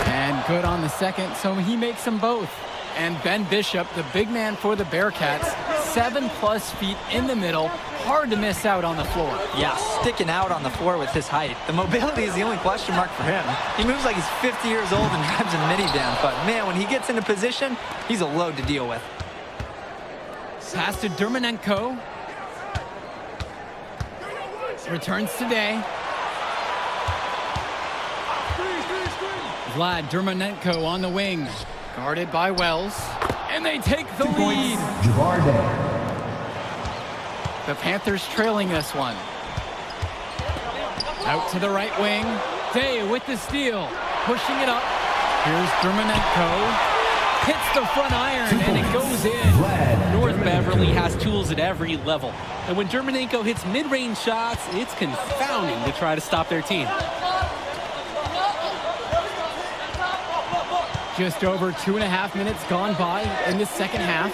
And good on the second, so he makes them both. And Ben Bishop, the big man for the Bearcats, 7+ feet in the middle, hard to miss out on the floor. Yeah, sticking out on the floor with his height. The mobility is the only question mark for him. He moves like he's 50 years old and drives a minivan, but man, when he gets into position, he's a load to deal with. Pass to Dermonenko. Returns today. Vlad Dermonenko on the wing. Guarded by Wells. And they take the lead. Javar Day. The Panthers trailing this one. Out to the right wing. Day with the steal. Pushing it up. Here's Dermonenko. Hits the front iron and it goes in. North Beverly has tools at every level. And when Dermonenko hits mid-range shots, it's confounding to try to stop their team. Just over 2.5 minutes gone by in the second half.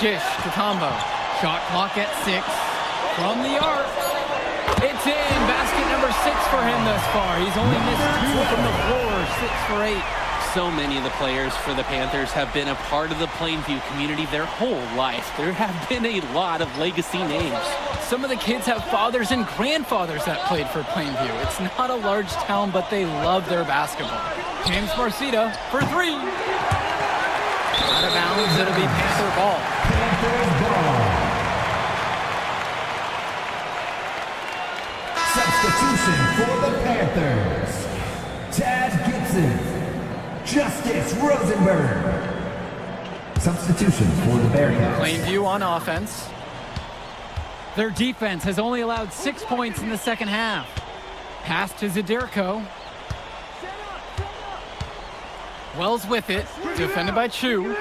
Gish to Tombo. Shot clock at 6. From the arc. It's in. Basket number 6 for him thus far. He's only missed 2 from the floor. 6 for 8. So many of the players for the Panthers have been a part of the Plainview community their whole life. There have been a lot of legacy names. Some of the kids have fathers and grandfathers that played for Plainview. It's not a large town, but they love their basketball. James Marcita for 3. Out of bounds, it'll be Panther ball. Substitution for the Panthers. Tad Gibson. Justice Rosenberg. Substitution for the Bearcats. Plainview on offense. Their defense has only allowed 6 points in the second half. Pass to Zadirko. Wells with it, defended by Chu.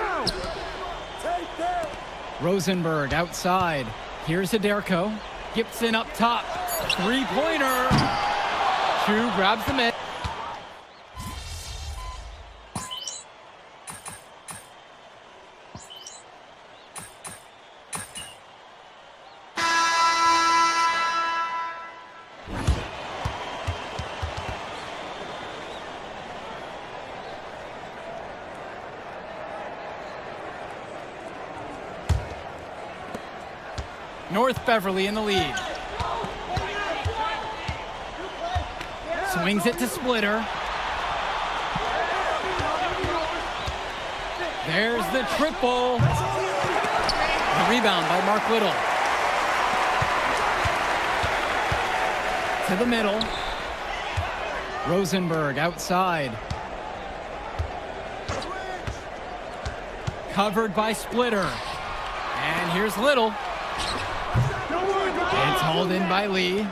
Rosenberg outside. Here's Aderko. Gibson up top. Three-pointer. Chu grabs the miss. North Beverly in the lead. Swings it to Splitter. There's the triple. The rebound by Mark Little. To the middle. Rosenberg outside. Covered by Splitter. And here's Little. It's hauled in by Lee.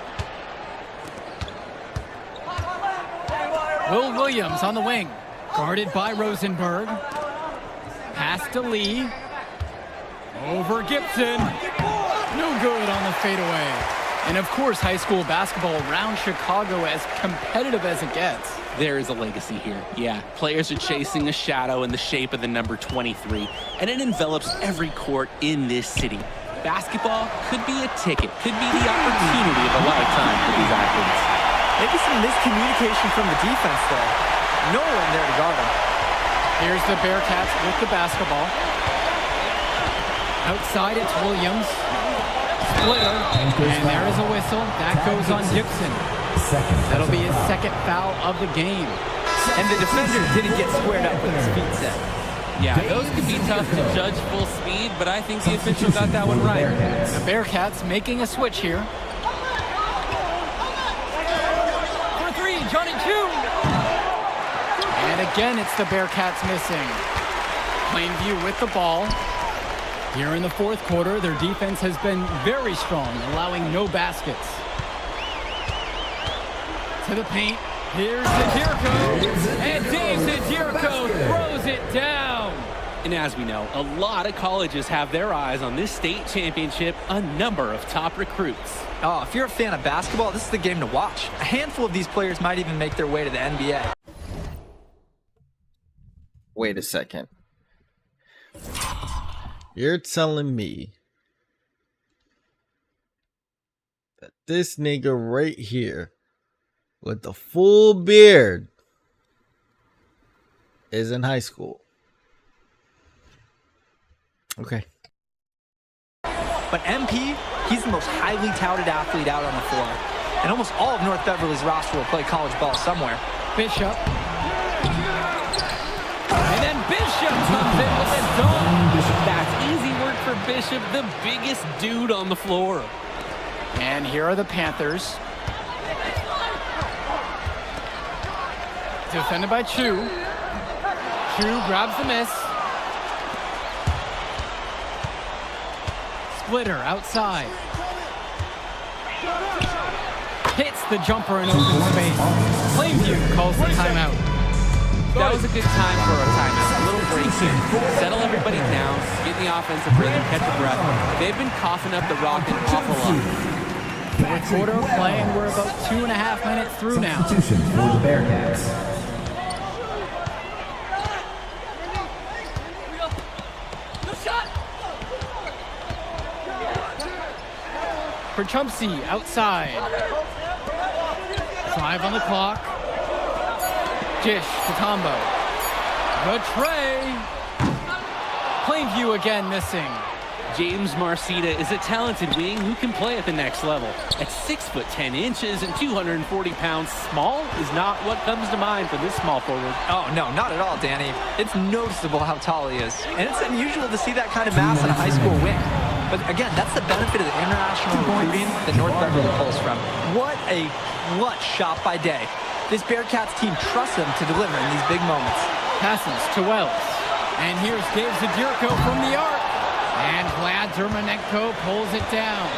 Will Williams on the wing. Guarded by Rosenberg. Pass to Lee. Over Gibson. No good on the fadeaway. And of course, high school basketball around Chicago as competitive as it gets. There is a legacy here. Yeah, players are chasing a shadow in the shape of the number 23, and it envelops every court in this city. Basketball could be a ticket, could be the opportunity of a lifetime for these athletes. Maybe some miscommunication from the defense there. No one there to guard him. Here's the Bearcats with the basketball. Outside it's Williams. Splitter. And there is a whistle. That goes on Gibson. That'll be his second foul of the game. And the defender didn't get squared up with his feet set. Yeah, those could be tough to judge full speed, but I think the official got that one right. The Bearcats making a switch here. For three, Johnny Chu. And again, it's the Bearcats missing. Plainview with the ball. Here in the fourth quarter, their defense has been very strong, allowing no baskets. To the paint. Here's Aderko. And Dave Aderko throws it down. And as we know, a lot of colleges have their eyes on this state championship, a number of top recruits. Oh, if you're a fan of basketball, this is the game to watch. A handful of these players might even make their way to the NBA. Wait a second. You're telling me that this nigga right here with the full beard is in high school? Okay. But MP, he's the most highly touted athlete out on the floor. And almost all of North Beverly's roster will play college ball somewhere. Bishop. And then Bishop comes in with a dunk. That's easy work for Bishop, the biggest dude on the floor. And here are the Panthers. Defended by Chu. Chu grabs the miss. Splitter outside. Hits the jumper in open space. Plainview calls the timeout. That was a good time for a timeout. A little break here. Settle everybody down, get in the offensive rhythm, catch a breath. They've been coughing up the rock an awful lot. Fourth quarter of play, and we're about 2.5 minutes through now. Substitution for the Bearcats. For Chumpsy, outside. 5 on the clock. Dish to Tombo. The tray. Plainview again missing. James Marcita is a talented wing who can play at the next level. At 6'10" and 240 pounds, small is not what comes to mind for this small forward. Oh, no, not at all, Danny. It's noticeable how tall he is. And it's unusual to see that kind of mass on a high school wing. But again, that's the benefit of the international recruiting that North Beverly pulls from. What a clutch shot by Day. This Bearcats team trusts him to deliver in these big moments. Passes to Wells. And here's Dave Zadirko from the arc. And Vlad Zermanenko pulls it down.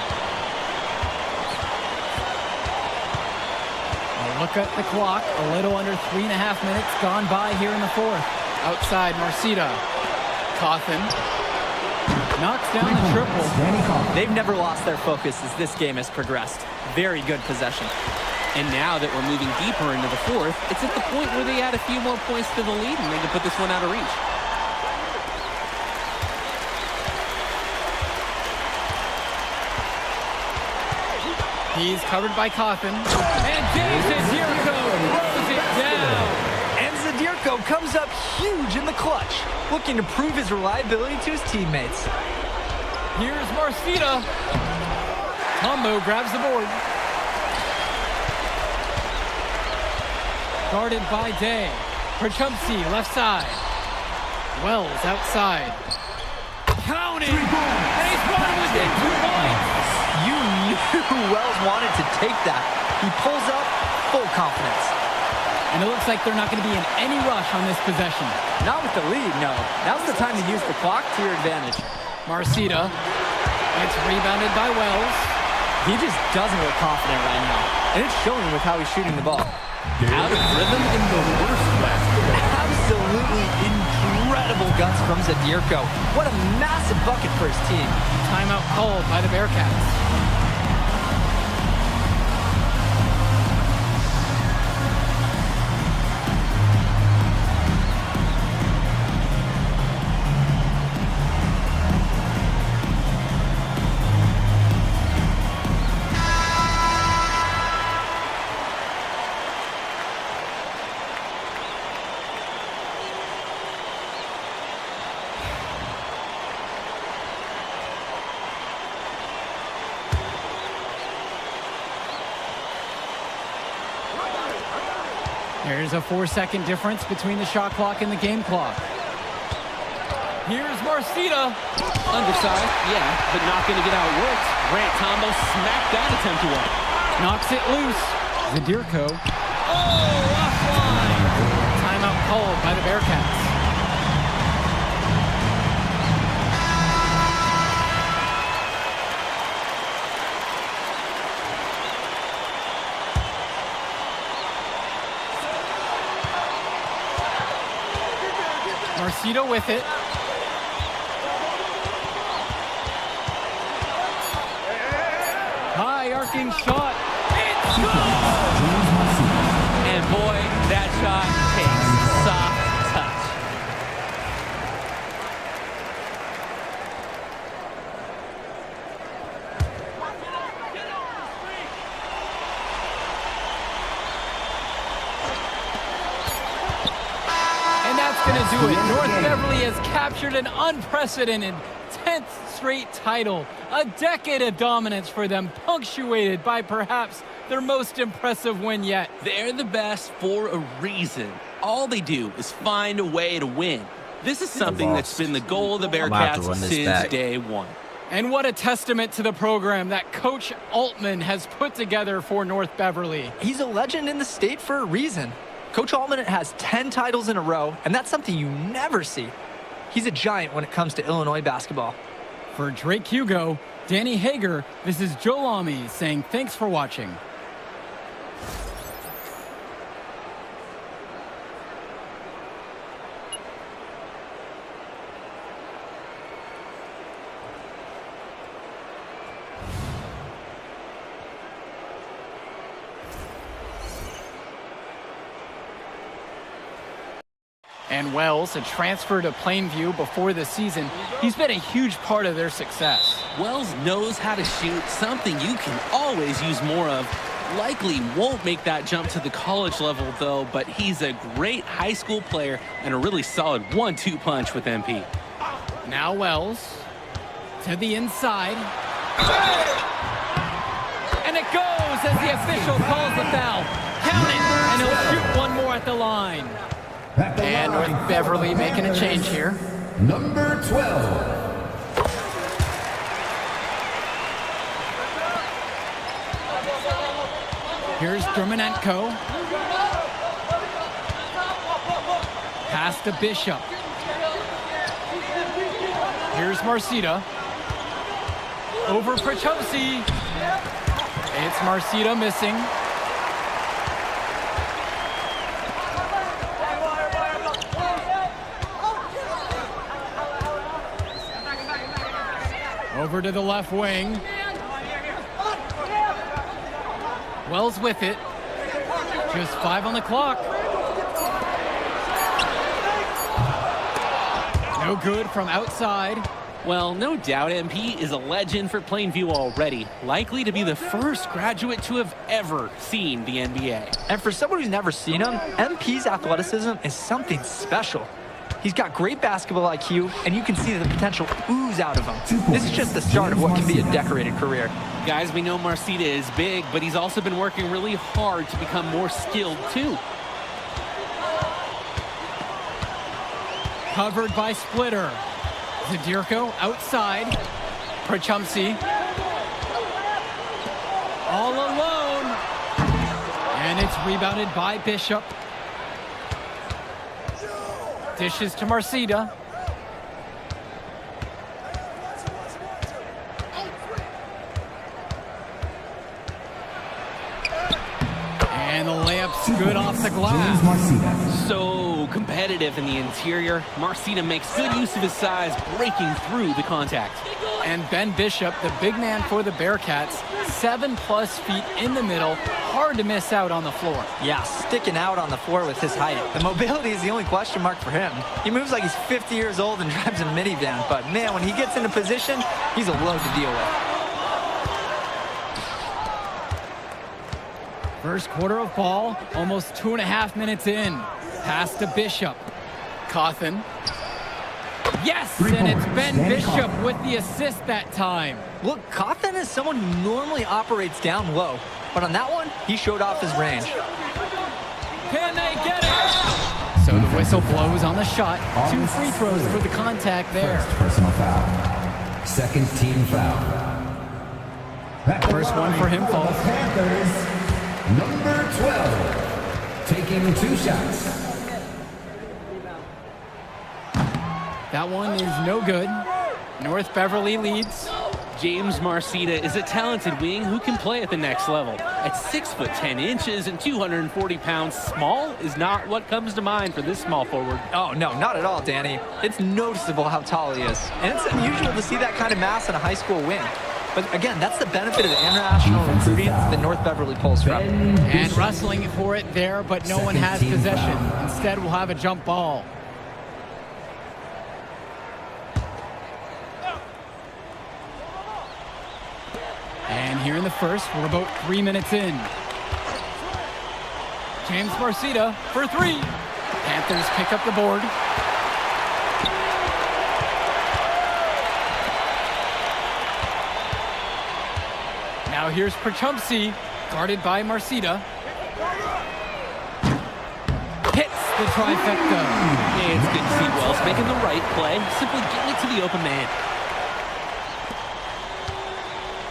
A look at the clock. A little under 3.5 minutes gone by here in the fourth. Outside, Marcita. Cawthon knocks down the triple. They've never lost their focus as this game has progressed. Very good possession. And now that we're moving deeper into the fourth, it's at the point where they add a few more points to the lead and they can put this one out of reach. He's covered by Cawthon. And James Zadirko throws it down. And Zadirko comes up huge in the clutch, looking to prove his reliability to his teammates. Here's Marcita. Tombo grabs the board. Guarded by Day. Perchumsey left side. Wells outside. Counting. And he's brought within 2 points. You knew Wells wanted to take that. He pulls up, full confidence. And it looks like they're not going to be in any rush on this possession. Not with the lead, no. Now's the time to use the clock to your advantage. Marcita. It's rebounded by Wells. He just doesn't look confident right now. And it's showing with how he's shooting the ball. Out of rhythm in the worst way. Absolutely incredible guts from Zadirko. What a massive bucket for his team. Timeout called by the Bearcats. There's a 4-second difference between the shot clock and the game clock. Here's Marcita. Undersized, yeah, but not going to get outworked. Grant Tombo smacked that attempt away. Knocks it loose. Zadirko. Oh, offline. Timeout called by the Bearcats. Marcita with it. High arcing shot. It's good! And boy, that shot takes soft touch. And that's going to do it. North Beverly has captured an unprecedented 10th straight title. A decade of dominance for them, punctuated by perhaps their most impressive win yet. They're the best for a reason. All they do is find a way to win. This is something that's been the goal of the Bearcats since day one. And what a testament to the program that Coach Altman has put together for North Beverly. He's a legend in the state for a reason. Coach Altman has 10 titles in a row, and that's something you never see. He's a giant when it comes to Illinois basketball. For Drake Hugo, Danny Hager, this is Joe Lamy saying thanks for watching. And Wells, a transfer to Plainview before the season, he's been a huge part of their success. Wells knows how to shoot, something you can always use more of. Likely won't make that jump to the college level, though, but he's a great high school player and a really solid 1-2 punch with MP. Now Wells to the inside. And it goes as the official calls the foul. Count it, and he'll shoot one more at the line. And North Beverly making a change here. Number 12. Here's Drumanenko. Pass to Bishop. Here's Marcita. Over Perchumsey. It's Marcita missing. Over to the left wing. Wells with it. Just 5 on the clock. No good from outside. Well, no doubt MP is a legend for Plainview already. Likely to be the first graduate to have ever seen the NBA. And for someone who's never seen him, MP's athleticism is something special. He's got great basketball IQ, and you can see the potential ooze out of him. This is just the start of what can be a decorated career. Guys, we know Marcita is big, but he's also been working really hard to become more skilled, too. Covered by Splitter. Zadirko outside. Prachumsi. All alone. And it's rebounded by Bishop. Dishes to Marcita. And the layup's good off the glass. So competitive in the interior. Marcita makes good use of his size, breaking through the contact. And Ben Bishop, the big man for the Bearcats, 7+ feet in the middle, hard to miss out on the floor. Yeah, sticking out on the floor with his height. The mobility is the only question mark for him. He moves like he's 50 years old and drives a minivan, but man, when he gets into position, he's a load to deal with. First quarter of ball, almost 2.5 minutes in. Pass to Bishop. Cawthon. Yes, and it's Ben Bishop with the assist that time. Look, Cawthon is someone who normally operates down low, but on that one, he showed off his range. Can they get it? So the whistle blows on the shot. 2 free throws for the contact there. First personal foul. Second team foul. First one for him, Paul. Panthers, number 12, taking 2 shots. That one is no good. North Beverly leads. James Marcita is a talented wing who can play at the next level. At 6 foot 10 inches and 240 pounds, small is not what comes to mind for this small forward. Oh, no, not at all, Danny. It's noticeable how tall he is. And it's unusual to see that kind of mass in a high school wing. But again, that's the benefit of the international recruiting that North Beverly pulls from. And wrestling for it there, but no one has possession. Instead, we'll have a jump ball. And here in the first, we're about 3 minutes in. James Marcita for 3. Panthers pick up the board. Now here's Prachumsi, guarded by Marcita. Hits the trifecta. Yeah, it's good to see Wells making the right play, simply getting it to the open man.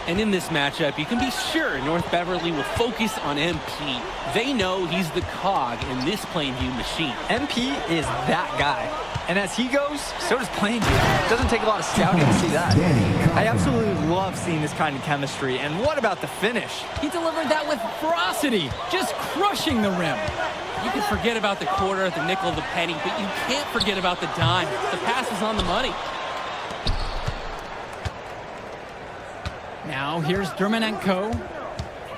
And in this matchup, you can be sure North Beverly will focus on MP. They know he's the cog in this Plainview machine. MP is that guy. And as he goes, so does Plainview. It doesn't take a lot of scouting to see that. I absolutely love seeing this kind of chemistry. And what about the finish? He delivered that with ferocity, just crushing the rim. You can forget about the quarter, the nickel, the penny, but you can't forget about the dime. The pass is on the money. Now here's Dermanenko.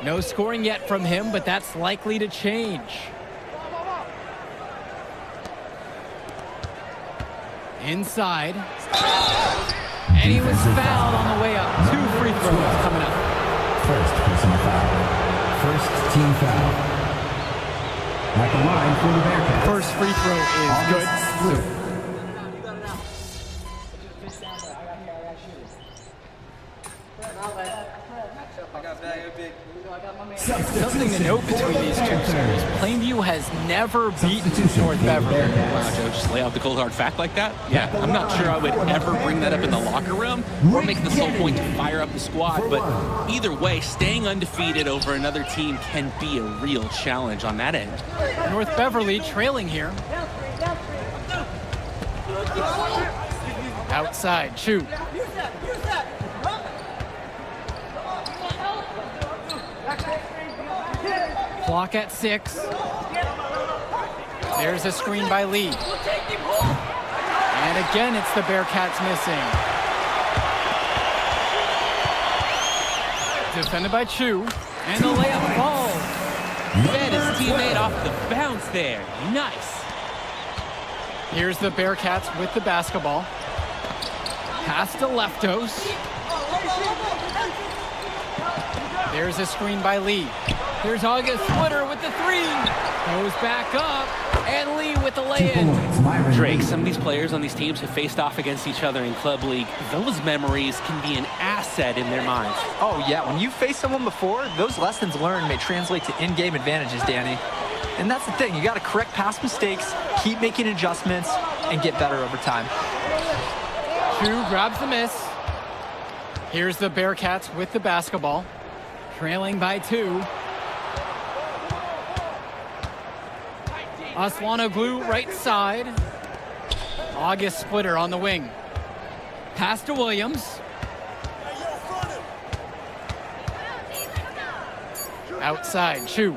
No scoring yet from him, but that's likely to change. Inside. And he was fouled on the way up. 2 free throws coming up. First personal foul. First team foul. At the line for the Bearcats. First free throw is good. Split. Something to note between these two teams. Plainview has never beaten North Beverly. Wow, Joe, just lay out the cold hard fact like that? Yeah, I'm not sure I would ever bring that up in the locker room or make the sole point to fire up the squad, but either way, staying undefeated over another team can be a real challenge on that end. North Beverly trailing here. Outside, Chu. Clock at 6. There's a screen by Lee. And again, it's the Bearcats missing. Defended by Chu, and the layup falls. Fed his teammate off the bounce there. Nice. Here's the Bearcats with the basketball. Pass to Leftos. There's a screen by Lee. Here's August Splitter with the three. Goes back up, and Lee with the lay-in. Drake, some of these players on these teams have faced off against each other in Club League. Those memories can be an asset in their minds. Oh, yeah. When you've faced someone before, those lessons learned may translate to in-game advantages, Danny. And that's the thing. You got to correct past mistakes, keep making adjustments, and get better over time. Chu grabs the miss. Here's the Bearcats with the basketball. Trailing by 2. Aslanoglu right side. August Splitter on the wing. Pass to Williams. Outside, Chu.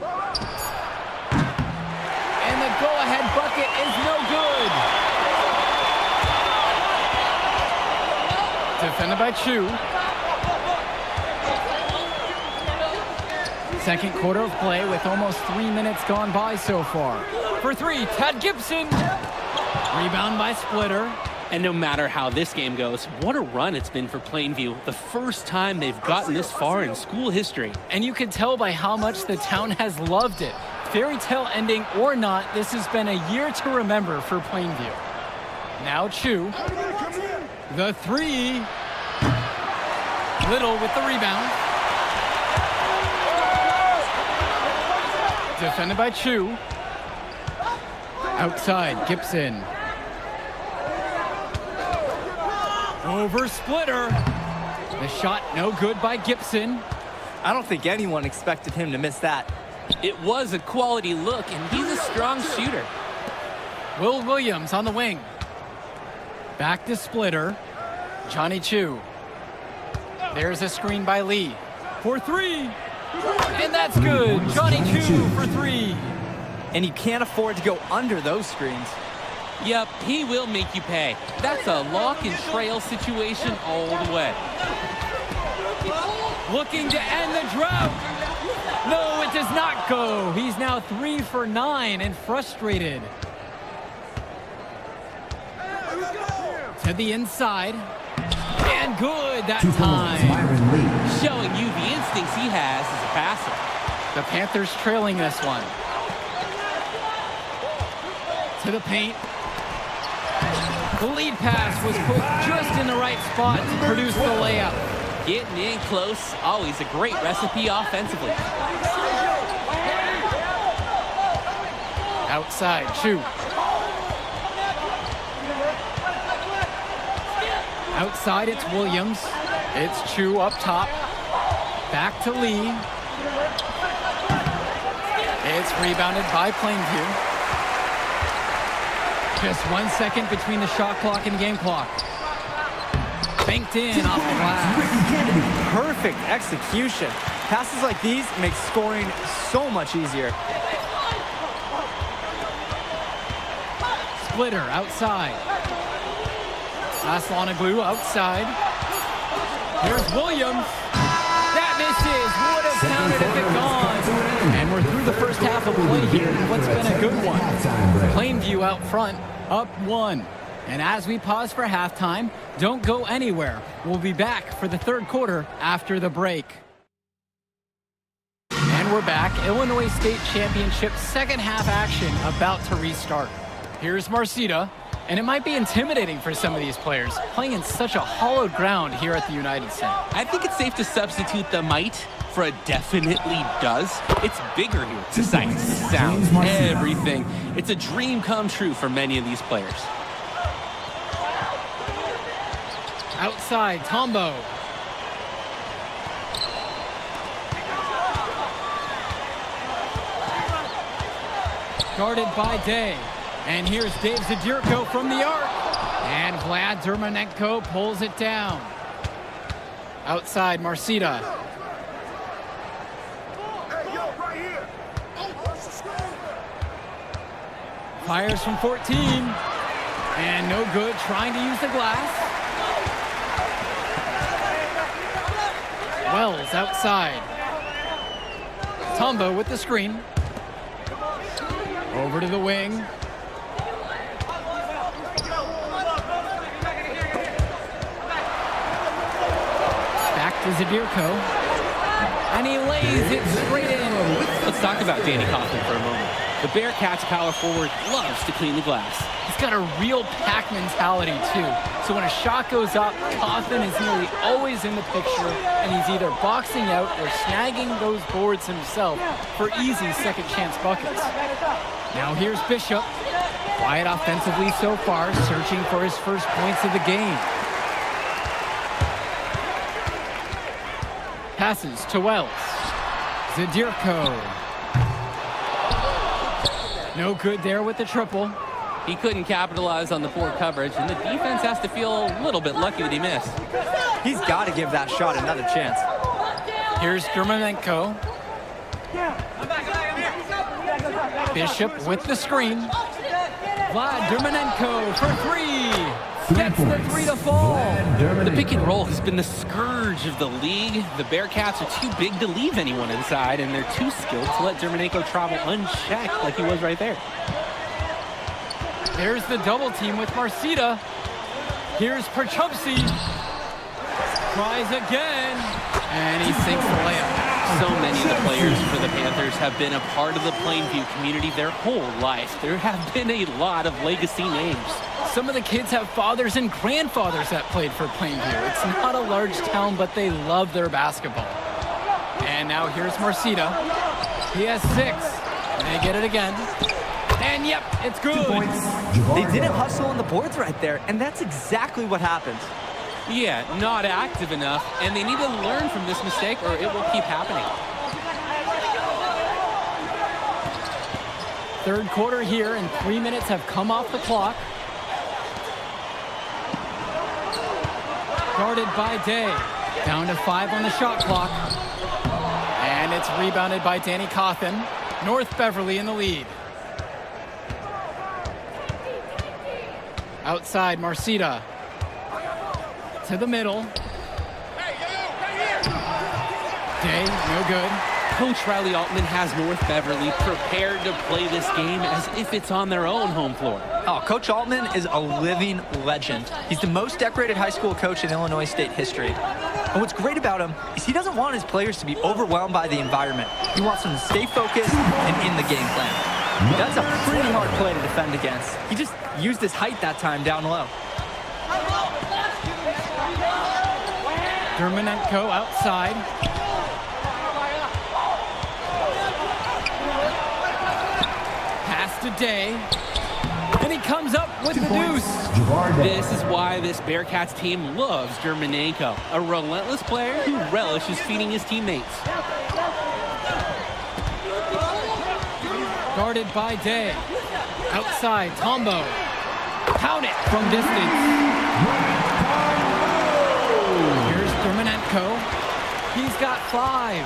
And the go-ahead bucket is no good. Defended by Chu. Second quarter of play with almost 3 minutes gone by so far. For 3, Tad Gibson. Rebound by Splitter. And no matter how this game goes, what a run it's been for Plainview. The first time they've gotten this far in school history. And you can tell by how much the town has loved it. Fairy tale ending or not, this has been a year to remember for Plainview. Now Chu. The 3. Little with the rebound. Defended by Chu. Outside, Gibson. Over Splitter. The shot no good by Gibson. I don't think anyone expected him to miss that. It was a quality look, and he's a strong shooter. Will Williams on the wing. Back to Splitter. Johnny Chu. There's a screen by Lee. For 3. And that's good. Johnny Chu for 3. And you can't afford to go under those screens. Yep, he will make you pay. That's a lock and trail situation all the way. Looking to end the drought. No, it does not go. He's now 3 for 9 and frustrated. To the inside. And good that time. Showing you the instincts he has as a passer. The Panthers trailing this one. To the paint. The lead pass was put just in the right spot to produce the layup. Getting in close, always a great recipe offensively. Outside, Chu. Outside, it's Williams. It's Chu up top. Back to Lee. It's rebounded by Plainview. Just 1 second between the shot clock and game clock. Banked in off the glass. Perfect execution. Passes like these make scoring so much easier. Splitter outside. Aslanoglu outside. Here's Williams. That misses. Would have counted if it gone. And we're through the first half of play here. What's been a good one. Plainview out front, up 1. And as we pause for halftime, don't go anywhere. We'll be back for the third quarter after the break. And we're back. Illinois State Championship second half action about to restart. Here's Marcita. And it might be intimidating for some of these players, playing in such a hollowed ground here at the United Center. I think it's safe to substitute the might for a definitely does. It's bigger here. The sights, sounds, everything. It's a dream come true for many of these players. Outside, Tombo. Guarded by Day. And here's Dave Zadirko from the arc. And Vlad Dermanenko pulls it down. Outside, Marcita. Fires from 14. And no good, trying to use the glass. Wells outside. Tombo with the screen. Over to the wing. Back to Zadirko. And he lays it straight in. Let's talk about Danny Kaufman for a moment. The Bearcats power forward loves to clean the glass. He's got a real pack mentality, too. So when a shot goes up, Kaufman is nearly always in the picture, and he's either boxing out or snagging those boards himself for easy second-chance buckets. Now here's Bishop. Quiet offensively so far, searching for his first points of the game. Passes to Wells. Zadirko. No good there with the triple. He couldn't capitalize on the poor coverage, and the defense has to feel a little bit lucky that he missed. He's got to give that shot another chance. Here's Dermonenko. Bishop with the screen. Vlad Dermonenko for three. Gets the three to fall. The pick and roll has been the scourge of the league. The Bearcats are too big to leave anyone inside, and they're too skilled to let Dermonenko travel unchecked like he was right there. There's the double team with Marcita. Here's Perchupsi. Tries again. And he sinks the layup. So many of the players for the Panthers have been a part of the Plainview community their whole life. There have been a lot of legacy names. Some of the kids have fathers and grandfathers that played for Plainview. It's not a large town, but they love their basketball. And now here's Marcita. He has 6. And they get it again. And yep, it's good. They didn't hustle on the boards right there, and that's exactly what happened. Yeah, not active enough, and they need to learn from this mistake or it will keep happening. Third quarter here, and 3 minutes have come off the clock. Guarded by Day. Down to 5 on the shot clock. And it's rebounded by Danny Kaufman. North Beverly in the lead. Outside, Marcita. To the middle. Day, no good. Coach Riley Altman has North Beverly prepared to play this game as if it's on their own home floor. Oh, Coach Altman is a living legend. He's the most decorated high school coach in Illinois state history. And what's great about him is he doesn't want his players to be overwhelmed by the environment. He wants them to stay focused and in the game plan. That's a pretty hard play to defend against. He just used his height that time down low. Dermonenko outside. Pass to Day. And he comes up with the deuce. This is why this Bearcats team loves Dermonenko, a relentless player who relishes feeding his teammates. Guarded by Day. Outside, Tombo. Count it from distance. Here's Dermonenko. He's got 5.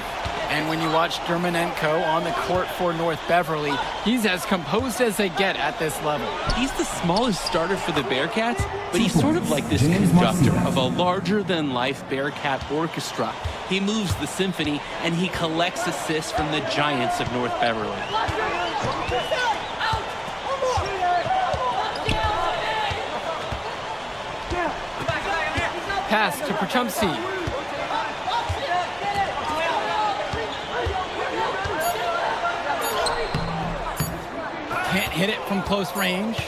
And when you watch Dermonenko on the court for North Beverly, he's as composed as they get at this level. He's the smallest starter for the Bearcats, but he's sort of like this conductor of a larger-than-life Bearcat orchestra. He moves the symphony, and he collects assists from the giants of North Beverly. Pass to Perchupsi. Can't hit it from close range.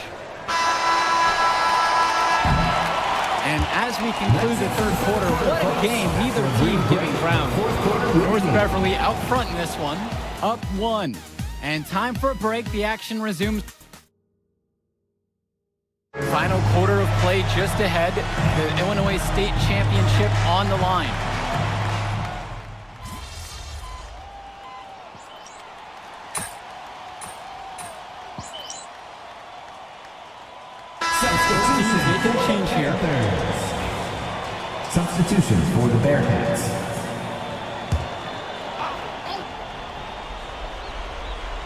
And as we conclude the third quarter, what a game, neither team giving ground. North Beverly out front in this one, up 1. And time for a break, the action resumes. Final quarter of play just ahead, the Illinois State Championship on the line. Change here. Substitutions for the Bearcats.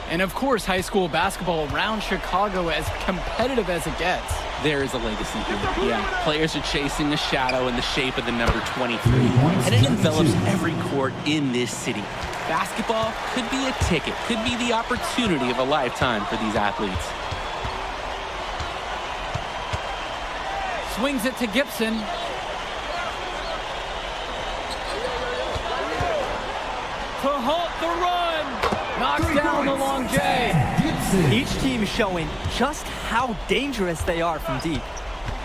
And of course, high school basketball around Chicago as competitive as it gets. There is a legacy here. Yeah, players are chasing a shadow in the shape of the number 23, and it envelops every court in this city. Basketball could be a ticket, could be the opportunity of a lifetime for these athletes. Swings it to Gibson. To halt the run. Knocks down the long J. Each team showing just how dangerous they are from deep.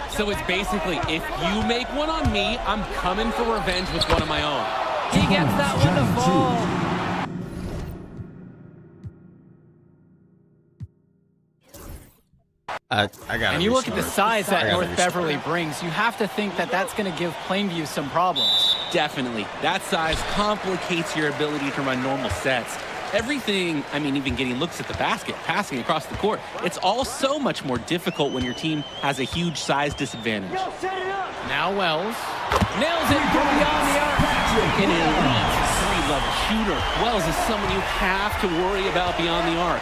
So it's basically, if you make one on me, I'm coming for revenge with one of my own. He gets that one to fall. I got. And you look at the size that North Beverly brings, you have to think that that's going to give Plainview some problems. Definitely. That size complicates your ability to run normal sets. Everything, I mean, even getting looks at the basket, passing across the court, it's all so much more difficult when your team has a huge size disadvantage. Now Wells nails it from beyond the arc. An elite three-level shooter. Wells is someone you have to worry about beyond the arc.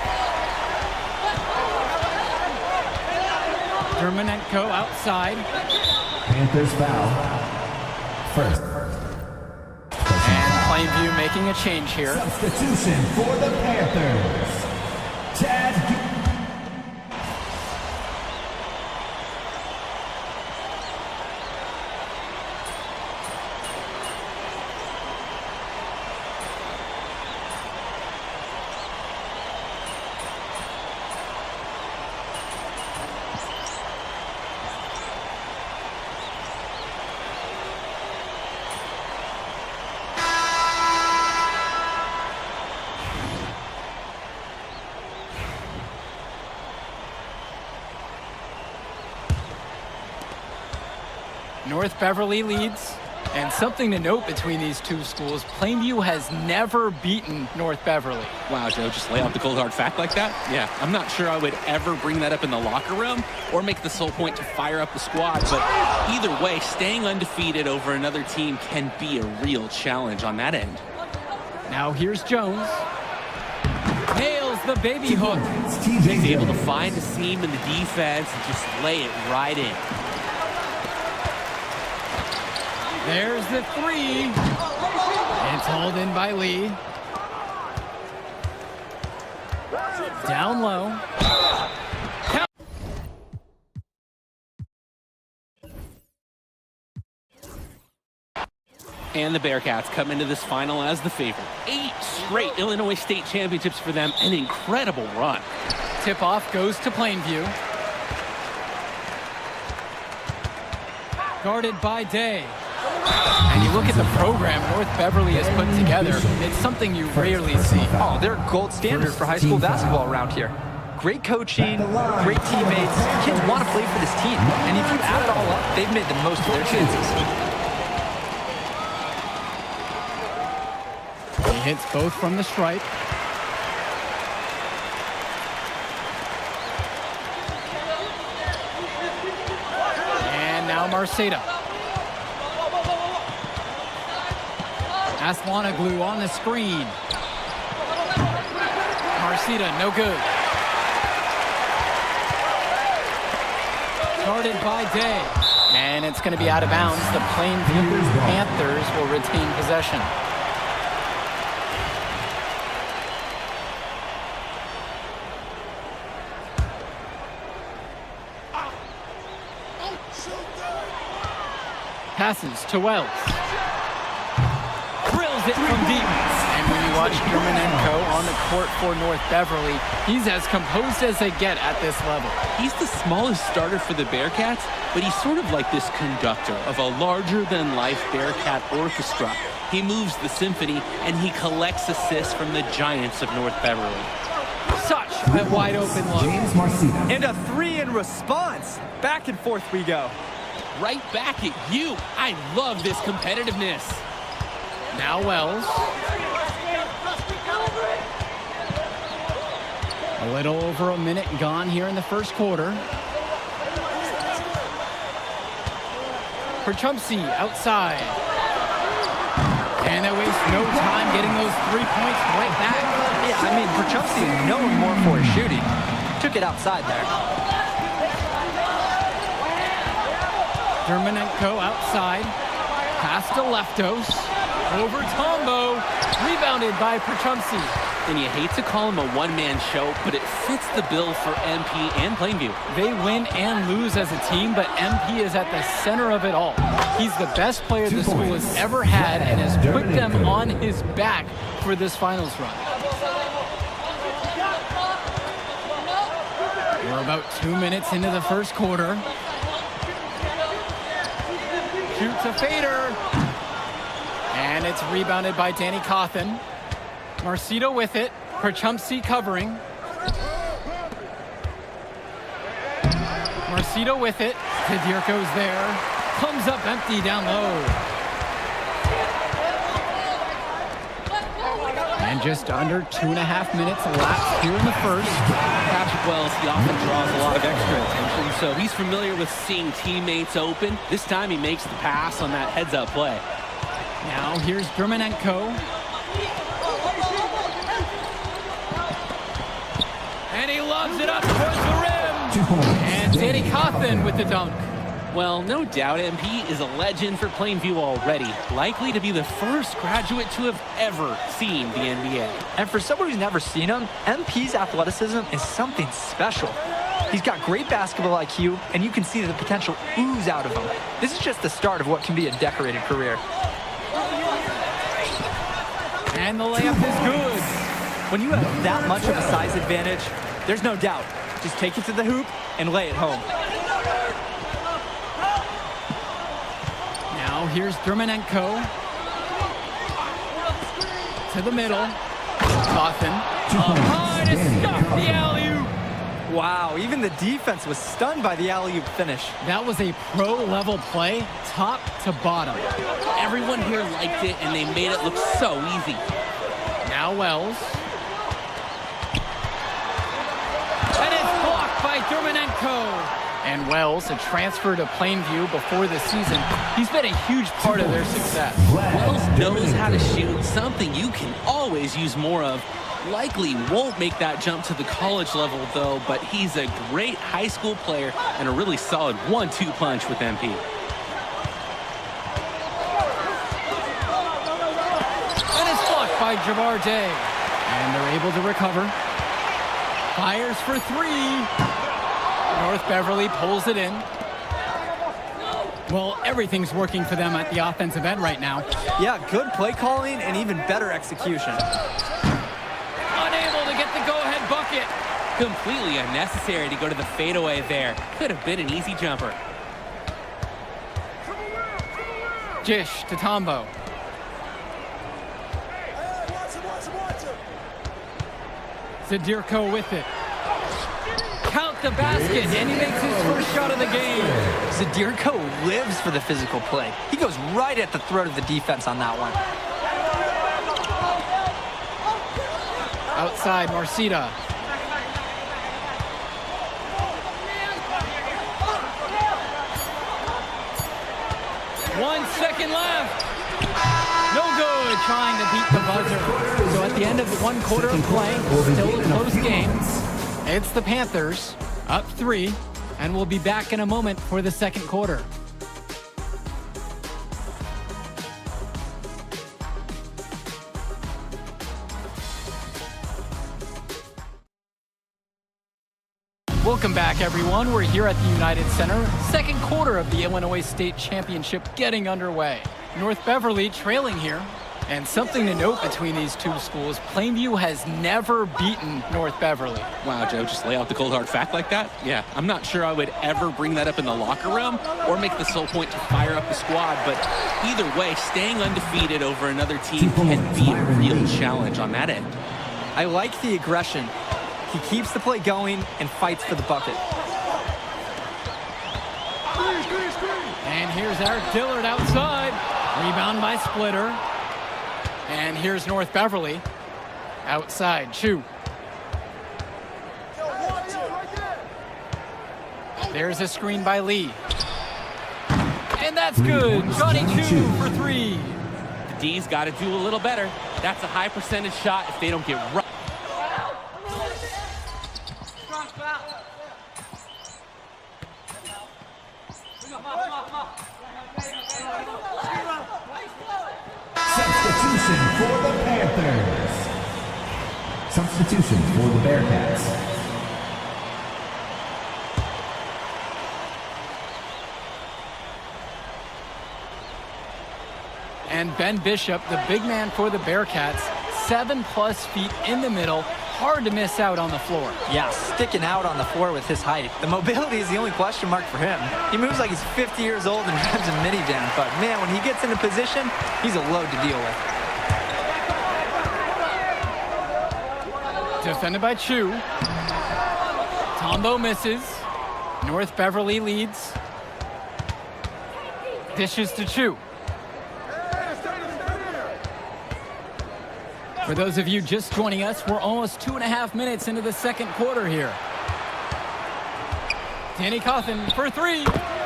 Dermonenko outside. Panthers foul. First. And Plainview making a change here. Substitution for the Panthers. Chad. North Beverly leads. And something to note between these two schools, Plainview has never beaten North Beverly. Wow, Joe, just lay out the cold hard fact like that? Yeah, I'm not sure I would ever bring that up in the locker room or make the sole point to fire up the squad, but either way, staying undefeated over another team can be a real challenge on that end. Now here's Jones. Nails the baby hook. He's able to find a seam in the defense and just lay it right in. There's the three. It's hauled in by Lee. Down low. And the Bearcats come into this final as the favorite. 8 straight Illinois State championships for them, an incredible run. Tip-off goes to Plainview. Guarded by Day. And you look at the program North Beverly has put together, it's something you rarely see. Oh, they're gold standard for high school basketball around here. Great coaching, great teammates. Kids want to play for this team. And if you add it all up, they've made the most of their chances. He hits both from the stripe. And now Marceta. Aslanoglu on the screen. Marceta, no good. Guarded by Day. And it's going to be out of bounds. The Plainview Panthers will retain possession. Passes to Wells. Drills it from deep. And when you watch Dermonenko on the court for North Beverly, he's as composed as they get at this level. He's the smallest starter for the Bearcats, but he's sort of like this conductor of a larger-than-life Bearcat orchestra. He moves the symphony, and he collects assists from the giants of North Beverly. Such a wide-open look. James Marceta. And a three in response. Back and forth we go. Right back at you. I love this competitiveness. Now Wells. A little over a minute gone here in the first quarter. For Chumsey outside. And they waste no time getting those 3 points right back. Yeah, I mean, Perchowski is known more for his shooting. Took it outside there. Dermonenko outside. Pass to Leftos. Over Tombo. Rebounded by Perchowski. And you hate to call him a one-man show, but it fits the bill for MP and Plainview. They win and lose as a team, but MP is at the center of it all. He's the best player the school has ever had and has put them on his back for this finals run. We're about 2 minutes into the first quarter. Shoots a fader. And it's rebounded by Danny Cawthon. Marcito with it. Perchowski covering. Marcito with it. Kadirko's there. Comes up empty down low. And just under 2.5 minutes elapsed here in the first. Patrick Wells, he often draws a lot of extra attention, so he's familiar with seeing teammates open. This time he makes the pass on that heads-up play. Now here's Dermonenko. And he lobs it up towards the rim. And Danny Cawthon with the dunk. Well, no doubt MP is a legend for Plainview already. Likely to be the first graduate to have ever seen the NBA. And for someone who's never seen him, MP's athleticism is something special. He's got great basketball IQ, and you can see the potential ooze out of him. This is just the start of what can be a decorated career. And the layup is good. When you have that much of a size advantage, there's no doubt. Just take it to the hoop and lay it home. Now here's Dermonenko. To the middle. Cawthon. Up high to stop the alley-oop. Wow, even the defense was stunned by the alley-oop finish. That was a pro-level play, top to bottom. Everyone here liked it, and they made it look so easy. Now Wells. And it's blocked by Dermonenko. And Wells, a transfer to Plainview before the season, he's been a huge part of their success. Wells knows how to shoot, something you can always use more of. Likely won't make that jump to the college level, though, but he's a great high school player and a really solid 1-2 punch with MP. And it's blocked by Javar Day. And they're able to recover. Fires for three. North Beverly pulls it in. Well, everything's working for them at the offensive end right now. Yeah, good play calling and even better execution. Unable to get the go-ahead bucket. Completely unnecessary to go to the fadeaway there. Could have been an easy jumper. Jish to Tombo. Zadirko with it. Count the basket, and he makes his first shot of the game. Zadirko lives for the physical play. He goes right at the throat of the defense on that one. Outside, Marcita. One second left. No good, trying to beat the buzzer. So at the end of one quarter of play, still a close game. It's the Panthers, up 3, and we'll be back in a moment for the second quarter. Welcome back, everyone. We're here at the United Center. Second quarter of the Illinois State Championship getting underway. North Beverly trailing here. And something to note between these two schools, Plainview has never beaten North Beverly. Wow, Joe, just lay out the cold hard fact like that? Yeah, I'm not sure I would ever bring that up in the locker room or make the sole point to fire up the squad, but either way, staying undefeated over another team can be a real challenge on that end. I like the aggression. He keeps the play going and fights for the bucket. And here's Eric Dillard outside. Rebound by Splitter. And here's North Beverly. Outside, Chu. There's a screen by Lee. And that's good. Johnny Chu for 3. The D's got to do a little better. That's a high percentage shot if they don't get right. Substitution for the Panthers. Substitution for the Bearcats. And Ben Bishop, the big man for the Bearcats, 7+ feet in the middle. Hard to miss out on the floor. Yeah, sticking out on the floor with his height. The mobility is the only question mark for him. He moves like he's 50 years old and drives a minivan, but man, when he gets into position, he's a load to deal with. Defended by Chu. Tombo misses. North Beverly leads. Dishes to Chu. For those of you just joining us, we're almost 2.5 minutes into the second quarter here. Danny Cawthon for three.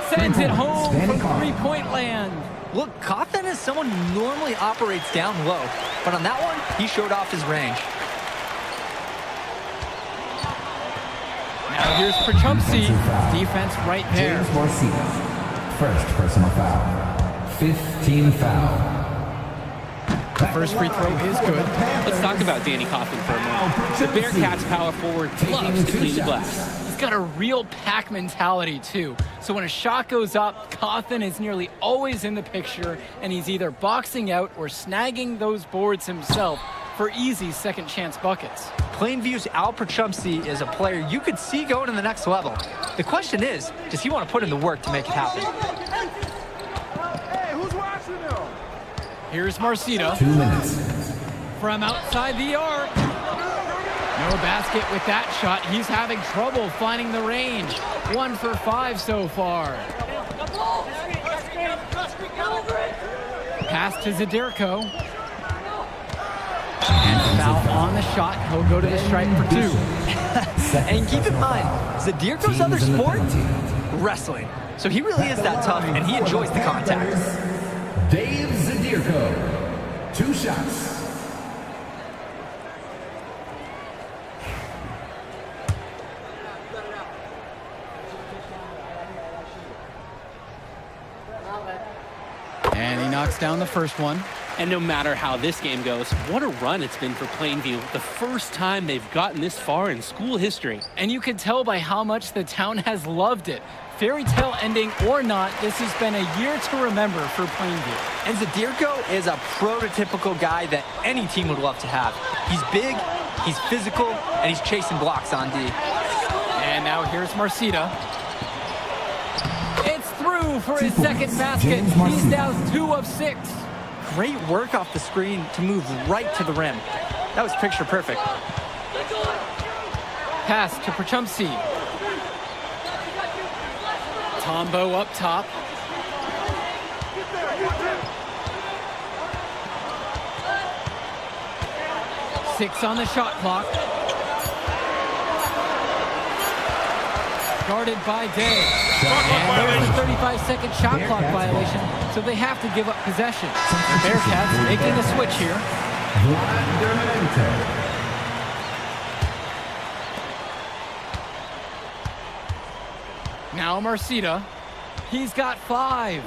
Sends it home from three-point land. Look, Cawthon is someone who normally operates down low, but on that one, he showed off his range. Now here's Prochumsey. Defense right there. James Marcita. First personal foul. 15 foul. First free throw is good. Let's talk about Danny Cawthon for a moment. The Bearcats power forward loves to clean the glass. He's got a real pack mentality, too. So when a shot goes up, Cawthon is nearly always in the picture, and he's either boxing out or snagging those boards himself for easy second chance buckets. Plainview's Al Prochumsey is a player you could see going to the next level. The question is, does he want to put in the work to make it happen? Here's Marcita. 2 minutes. From outside the arc. No basket with that shot. He's having trouble finding the range. 1 for 5 so far. Pass to Zadirko. And foul on the shot. He'll go to the stripe for 2. And keep in mind, Zadirko's other sport? Wrestling. So he really is that tough, and he enjoys the contact. Dave Zadirko. 2 shots. And he knocks down the first one. And no matter how this game goes, what a run it's been for Plainview. The first time they've gotten this far in school history. And you can tell by how much the town has loved it. Fairy tale ending or not, this has been a year to remember for Plainview. And Zadirko is a prototypical guy that any team would love to have. He's big, he's physical, and he's chasing blocks on D. And now here's Marcita. It's through for his second basket. He's now 2 of 6. Great work off the screen to move right to the rim. That was picture perfect. Pass to Prochumsey. Tombo up top. Six on the shot clock. Guarded by Day. And there's a 35-second shot clock violation, so they have to give up possession. The Bearcats making a switch here. Now Marcita. He's got 5.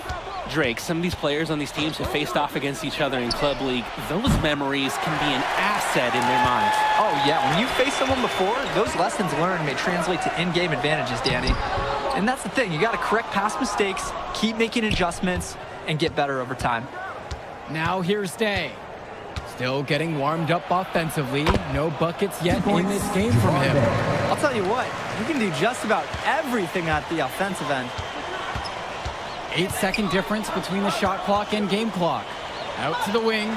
Drake, some of these players on these teams have faced off against each other in Club League. Those memories can be an asset in their minds. Oh, yeah. When you face someone before, those lessons learned may translate to in-game advantages, Danny. And that's the thing. You got to correct past mistakes, keep making adjustments, and get better over time. Now here's Day. Still getting warmed up offensively. No buckets yet in this game from him. I'll tell you what, you can do just about everything at the offensive end. 8-second difference between the shot clock and game clock. Out to the wing.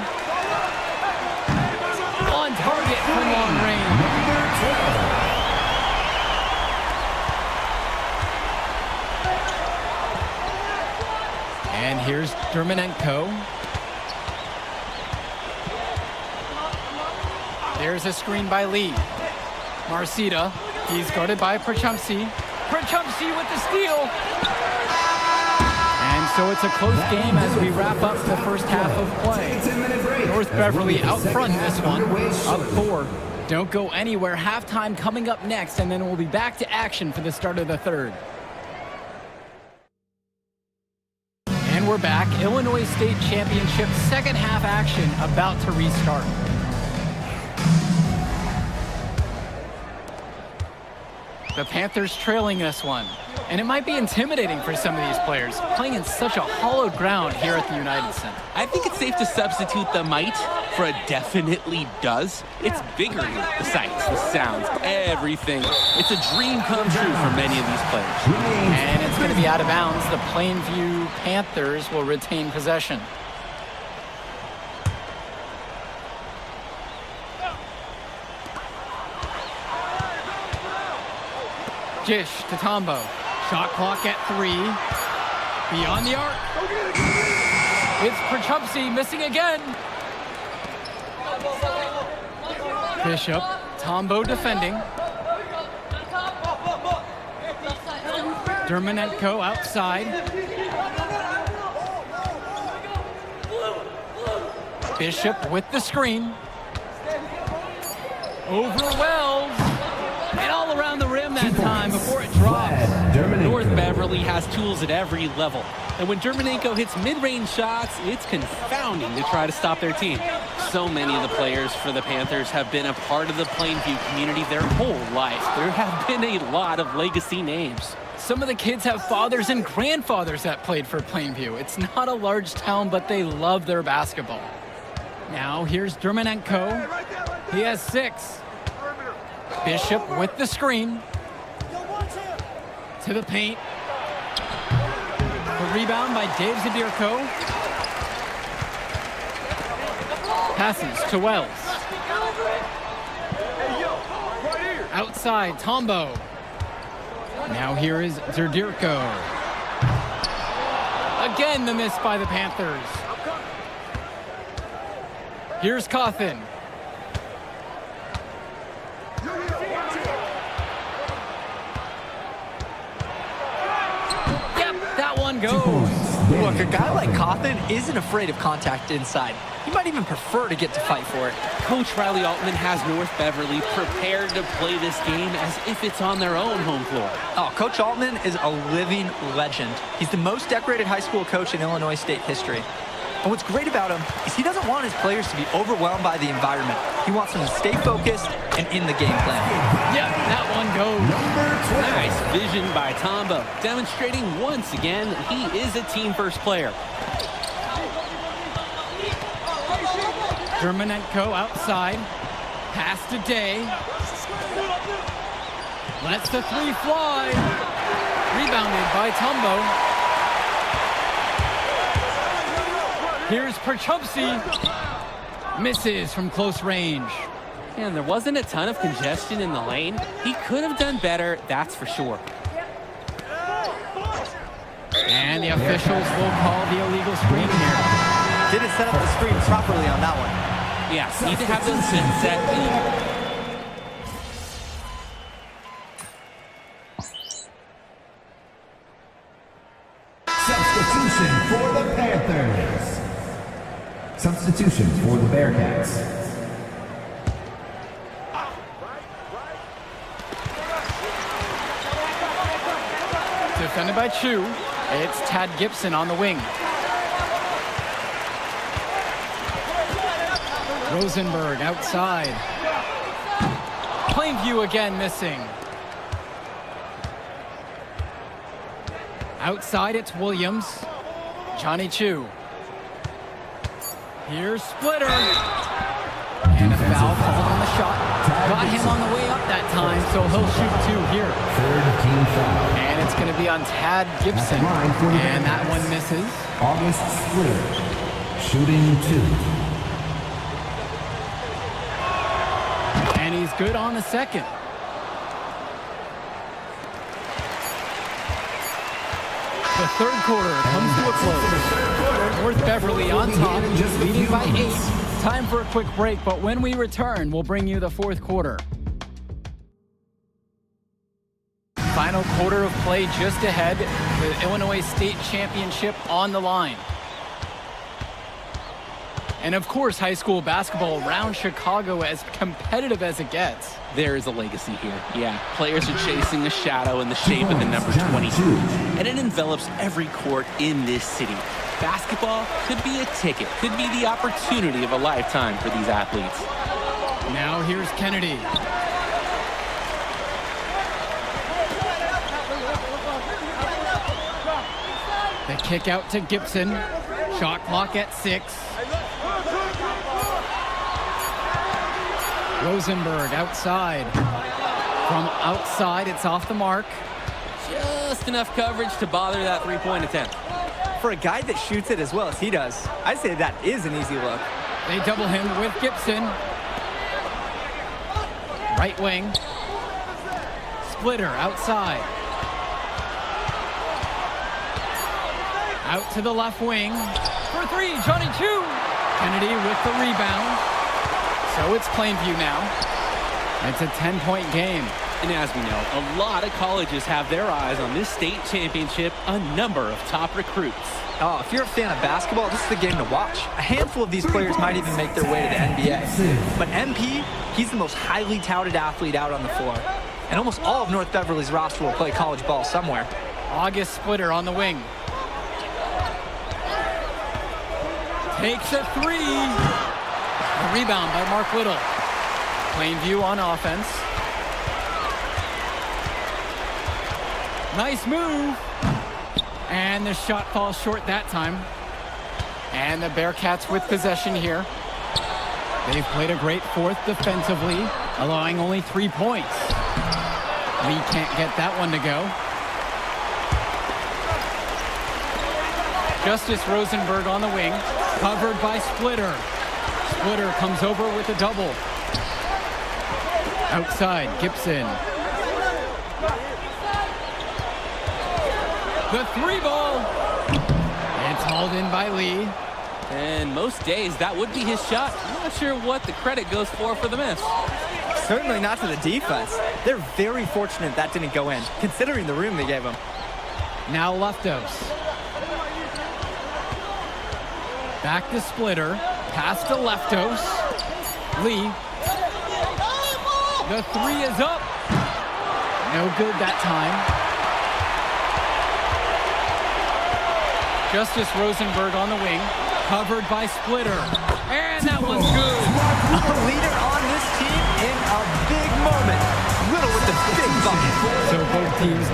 On target from long range. And here's Dermonenko. There's a screen by Lee. Marcita. He's guarded by Prochumsey. Prochumsey with the steal. And so it's a close game as we wrap up the first half of play. North Beverly out front in this one, up 4. Don't go anywhere. Halftime coming up next, and then we'll be back to action for the start of the third. And we're back. Illinois State Championship second half action about to restart. The Panthers trailing this one. And it might be intimidating for some of these players, playing in such a hollowed ground here at the United Center. I think it's safe to substitute the might for a definitely does. It's bigger here. The sights, the sounds, everything. It's a dream come true for many of these players. And it's going to be out of bounds. The Plainview Panthers will retain possession. Gish to Tombo. Shot clock at 3. Beyond the arc. It's Perchupsey missing again. Bishop. Tombo defending. Dermonenko outside. Bishop with the screen. Over Wells. And all around the rim that time before it drops. North Beverly has tools at every level. And when Dermonenko hits mid-range shots, it's confounding to try to stop their team. So many of the players for the Panthers have been a part of the Plainview community their whole life. There have been a lot of legacy names. Some of the kids have fathers and grandfathers that played for Plainview. It's not a large town, but they love their basketball. Now here's Dermonenko. He has 6. Bishop with the screen. To the paint. The rebound by Dave Zadirko. Passes to Wells. Outside, Tombo. Now here is Zadirko. Again, the miss by the Panthers. Here's Cawthon. Goes. Look, a guy like Cawthon isn't afraid of contact inside. He might even prefer to get to fight for it. Coach Riley Altman has North Beverly prepared to play this game as if it's on their own home floor. Oh, Coach Altman is a living legend. He's the most decorated high school coach in Illinois State history. And what's great about him is he doesn't want his players to be overwhelmed by the environment. He wants them to stay focused and in the game plan. Yep, that one goes. Nice vision by Tombo, demonstrating once again that he is a team-first player. Dermonenko outside. Pass to Day. Lets the 3 fly. Rebounded by Tombo. Here's Perchupsey. Misses from close range. And there wasn't a ton of congestion in the lane. He could have done better, that's for sure. And the officials will call the illegal screen here. Didn't set up the screen properly on that one. Yeah, need to have those set. Substitution for the Panthers. Substitution for the Bearcats. Defended by Chu. It's Tad Gibson on the wing. Rosenberg outside. Plainview again missing. Outside it's Williams. Johnny Chu. Here's Splitter. And a foul called on the shot. Got him on the way up that time, so he'll shoot 2 here. Third team foul. And it's going to be on Tad Gibson. And that one misses. August Splitter, shooting 2. And he's good on the second. The third quarter comes to a close. North Beverly on top, leading by 8. Time for a quick break, but when we return, we'll bring you the fourth quarter. Final quarter of play just ahead. The Illinois State Championship on the line. And of course, high school basketball around Chicago as competitive as it gets. There is a legacy here. Yeah, players are chasing a shadow in the shape of the number 22. And it envelops every court in this city. Basketball could be a ticket, could be the opportunity of a lifetime for these athletes. Now here's Kennedy. The kick out to Gibson. Shot clock at 6. Rosenberg outside. From outside, it's off the mark. Just enough coverage to bother that three-point attempt. For a guy that shoots it as well as he does, I'd say that is an easy look. They double him with Gibson. Right wing. Splitter outside. Out to the left wing. For 3, Johnny Chu. Kennedy with the rebound. So it's Plainview now. It's a 10-point game. And as we know, a lot of colleges have their eyes on this state championship, a number of top recruits. Oh, if you're a fan of basketball, this is the game to watch. A handful of these players might even make their way to the NBA. But MP, he's the most highly touted athlete out on the floor. And almost all of North Beverly's roster will play college ball somewhere. August Splitter on the wing. Takes a 3. A rebound by Mark Little. Plainview on offense. Nice move. And the shot falls short that time. And the Bearcats with possession here. They've played a great fourth defensively, allowing only 3 points. Lee can't get that one to go. Justice Rosenberg on the wing, covered by Splitter. Splitter comes over with a double. Outside, Gibson. The 3 ball. It's hauled in by Lee. And most days, that would be his shot. I'm not sure what the credit goes for the miss. Certainly not to the defense. They're very fortunate that didn't go in, considering the room they gave him. Now Leftos. Back to Splitter. Pass to Leftos. Lee. The 3 is up. No good that time. Justice Rosenberg on the wing. Covered by Splitter. And that one's good. A leader on this team in a big moment. Little with the big bucket. So both teams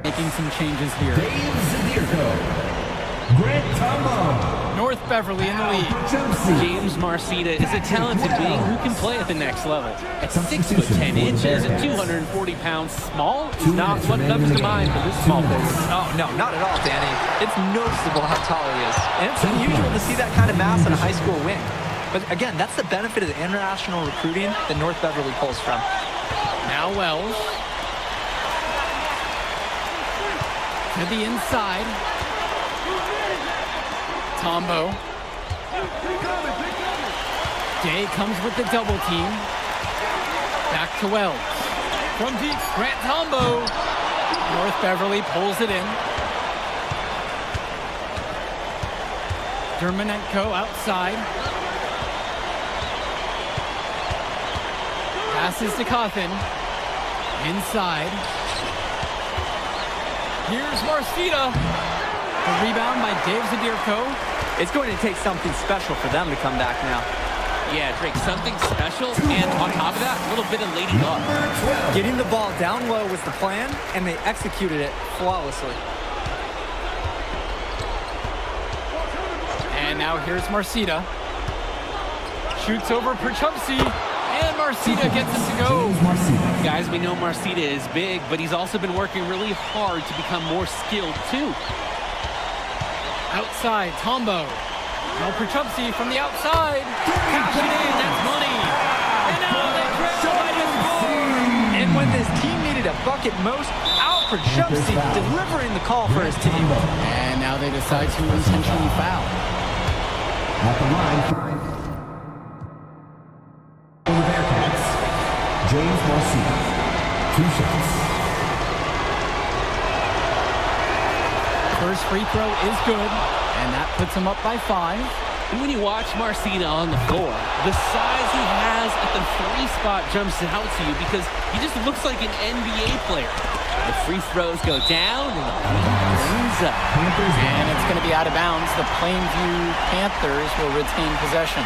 making some changes here. Dave Zadirko. Grant Tombo. North Beverly in the lead. James Marcita is a talented wing who can play at the next level. At 6 foot 10 inches and 240 pounds, small is not what comes to mind for this small forward. Oh, no, not at all, Danny. It's noticeable how tall he is. And it's unusual to see that kind of mass on a high school wing. But again, that's the benefit of the international recruiting that North Beverly pulls from. Now Wells. To the inside. Tombo. Day comes with the double team. Back to Wells. From deep, Grant Tombo. North Beverly pulls it in. Dermonenko outside. Passes to Cawthon. Inside. Here's Marcita. The rebound by Dave Zadirko. It's going to take something special for them to come back now. Yeah, Drake, something special. And on top of that, a little bit of lady luck. Getting the ball down low was the plan, and they executed it flawlessly. And now here's Marcita. Shoots over Perchupsi. And Marcita gets it to go. Guys, we know Marcita is big, but he's also been working really hard to become more skilled, too. Outside, Tombo. Now Perchupsi from the outside. Cash it in, that's money. And now they trail by the score. And when this team needed a bucket most, Al Perchupsi delivering the call for his team. And now they decide to intentionally foul. At the line for the Bearcats, James Marcita. 2 shots. First free throw is good, and that puts him up by 5. And when you watch Marcita on the floor, the size he has at the 3 spot jumps out to you because he just looks like an NBA player. The free throws go down, and the lead brings up. And it's going to be out of bounds. The Plainview Panthers will retain possession.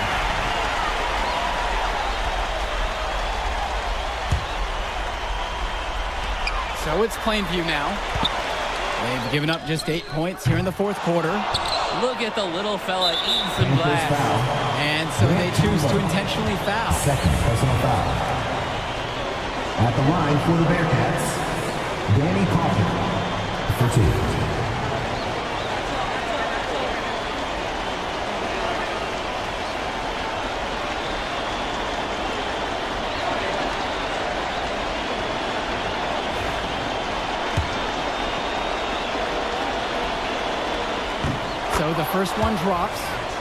So it's Plainview now. They've given up just 8 points here in the fourth quarter. Look at the little fella eating some glass. And so they choose to intentionally foul. Second personal foul. At the line for the Bearcats, Danny Coffin for 2. So the first one drops,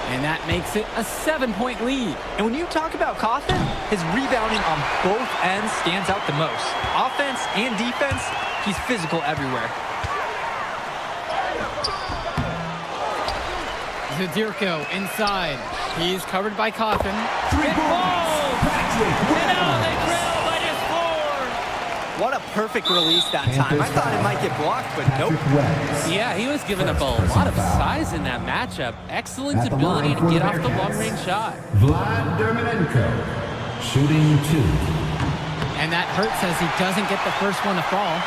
and that makes it a 7-point lead. And when you talk about Coffin, his rebounding on both ends stands out the most. Offense and defense, he's physical everywhere. Zadirko inside. He's covered by Coffin. Three balls. What a perfect release that time. I thought it might get blocked, but nope. Yeah, he was giving up a lot of size in that matchup. Excellent ability to get off the long-range shot. Vlad Dermenenko, shooting 2. And that hurts as he doesn't get the first one to fall.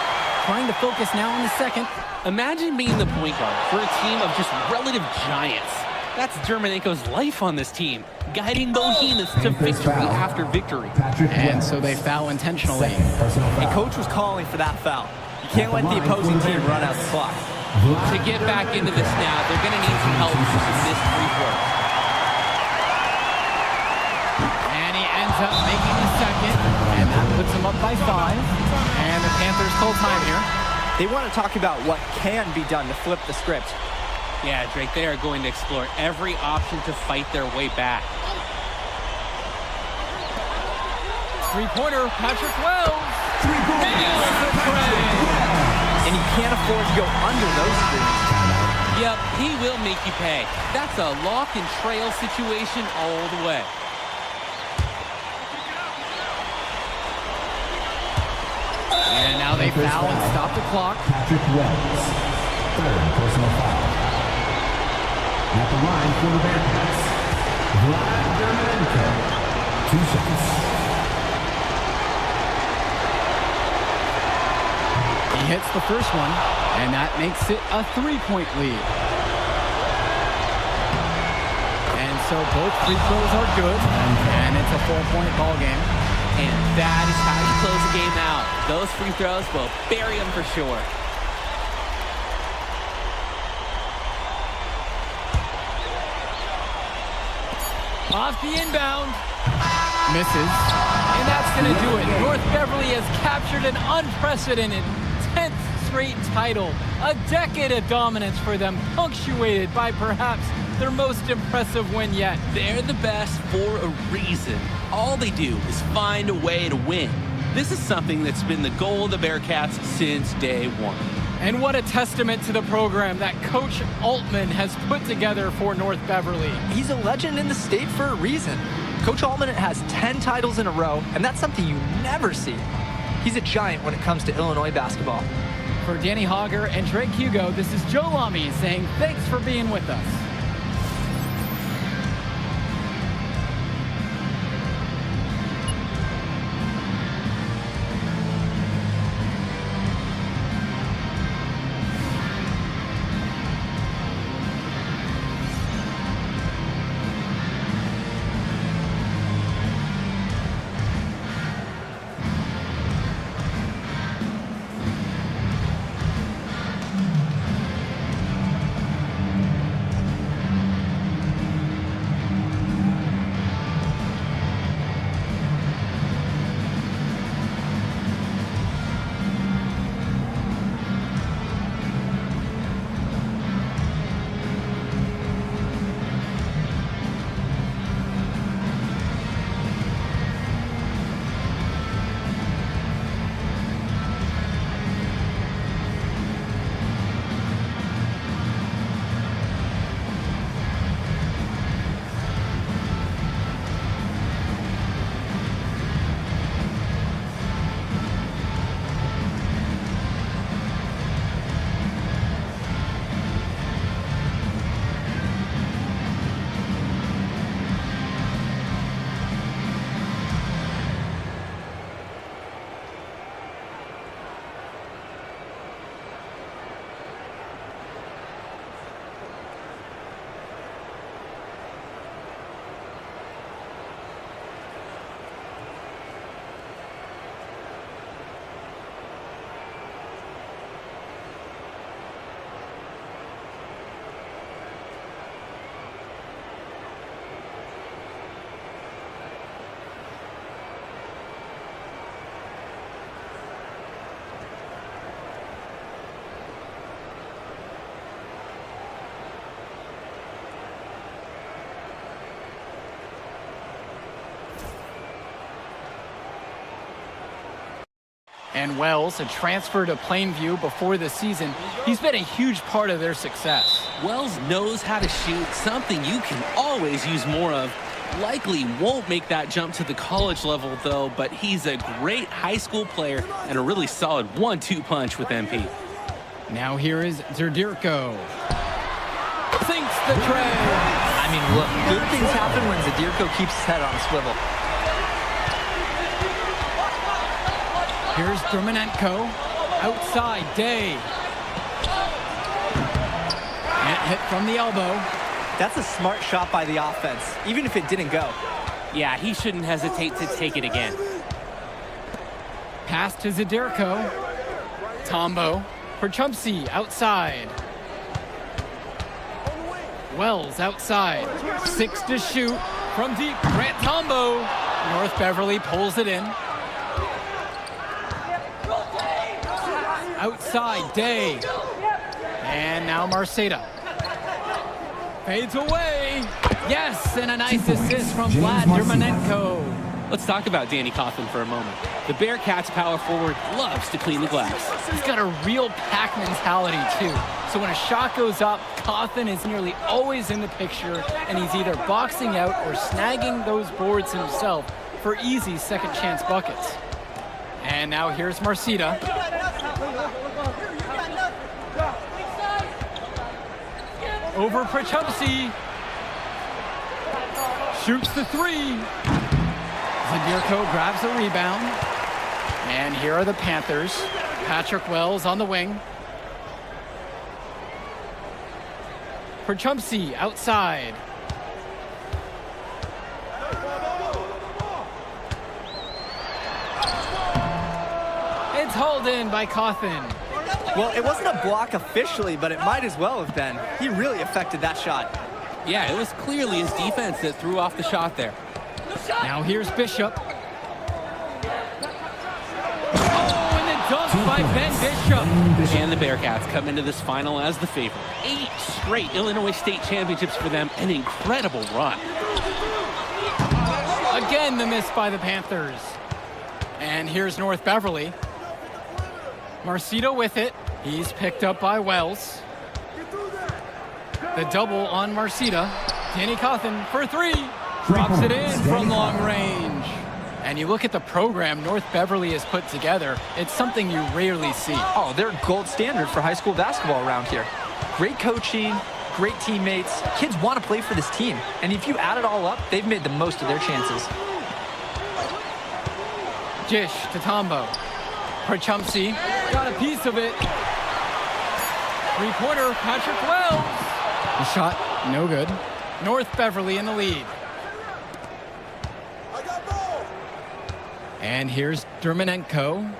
Trying to focus now on the second. Imagine being the point guard for a team of just relative giants. That's Dermenenko's life on this team, guiding Behemoths to victory after victory. And so they foul intentionally. And coach was calling for that foul. You can't let the opposing team run out the clock. To get back into this now, they're going to need some help from some missed free throws. And he ends up making the second, and that puts him up by 5. And the Panthers call time here. They want to talk about what can be done to flip the script. Yeah, Drake, they are going to explore every option to fight their way back. Three-pointer, Patrick Wells. And you can't afford to go under those screens. Yep, he will make you pay. That's a lock and trail situation all the way. And now they foul and stop the clock. Patrick Wells, third personal foul. At the line for the Bearcats, Vlad Dermenenko, 2 shots. He hits the first one, and that makes it a 3-point lead. And so both free throws are good, and it's a 4-point ball game. And that is how you close the game out. Those free throws will bury them for sure. Off the inbound. Misses. And that's going to do it. North Beverly has captured an unprecedented 10th straight title. A decade of dominance for them, punctuated by perhaps their most impressive win yet. They're the best for a reason. All they do is find a way to win. This is something that's been the goal of the Bearcats since day one. And what a testament to the program that Coach Altman has put together for North Beverly. He's a legend in the state for a reason. Coach Altman has 10 titles in a row, and that's something you never see. He's a giant when it comes to Illinois basketball. For Danny Hogger and Drake Hugo, this is Joe Lamy saying thanks for being with us. And Wells, a transfer to Plainview before the season, he's been a huge part of their success. Wells knows how to shoot, something you can always use more of. Likely won't make that jump to the college level, though, but he's a great high school player and a really solid 1-2 punch with MP. Now here is Zadirko. Sinks the tray. I mean, look, good things happen when Zadirko keeps his head on a swivel. Here's Dermonenko. Outside, Day. And hit from the elbow. That's a smart shot by the offense, even if it didn't go. Yeah, he shouldn't hesitate to take it again. Pass to Zadirko. Tombo for Chumpsy outside. Wells outside. 6 to shoot from deep. Grant Tombo. North Beverly pulls it in. Outside, Day. And now Marceda. Fades away. Yes, and a nice assist from Vlad Dermonenko. Let's talk about Danny Coughlin for a moment. The Bearcats power forward loves to clean the glass. He's got a real pack mentality, too. So when a shot goes up, Coughlin is nearly always in the picture, and he's either boxing out or snagging those boards himself for easy second chance buckets. And now here's Marceda. Over Prachumsky. Shoots the 3. Zadirko grabs the rebound. And here are the Panthers. Patrick Wells on the wing. Prachumsky outside. It's hauled in by Coughlin. Well, it wasn't a block officially, but it might as well have been. He really affected that shot. Yeah, it was clearly his defense that threw off the shot there. Now here's Bishop. Oh, and the dunk by Ben Bishop. And the Bearcats come into this final as the favorite. 8 straight Illinois State championships for them, an incredible run. Again, the miss by the Panthers. And here's North Beverly. Marceda with it. He's picked up by Wells. The double on Marceda. Danny Coughlin for 3. Drops it in from long range. And you look at the program North Beverly has put together, it's something you rarely see. Oh, they're gold standard for high school basketball around here. Great coaching, great teammates. Kids want to play for this team. And if you add it all up, they've made the most of their chances. Jish to Tombo. Prachumsky got a piece of it. 3-pointer, Patrick Wells. The shot, no good. North Beverly in the lead. And here's Dermonenko.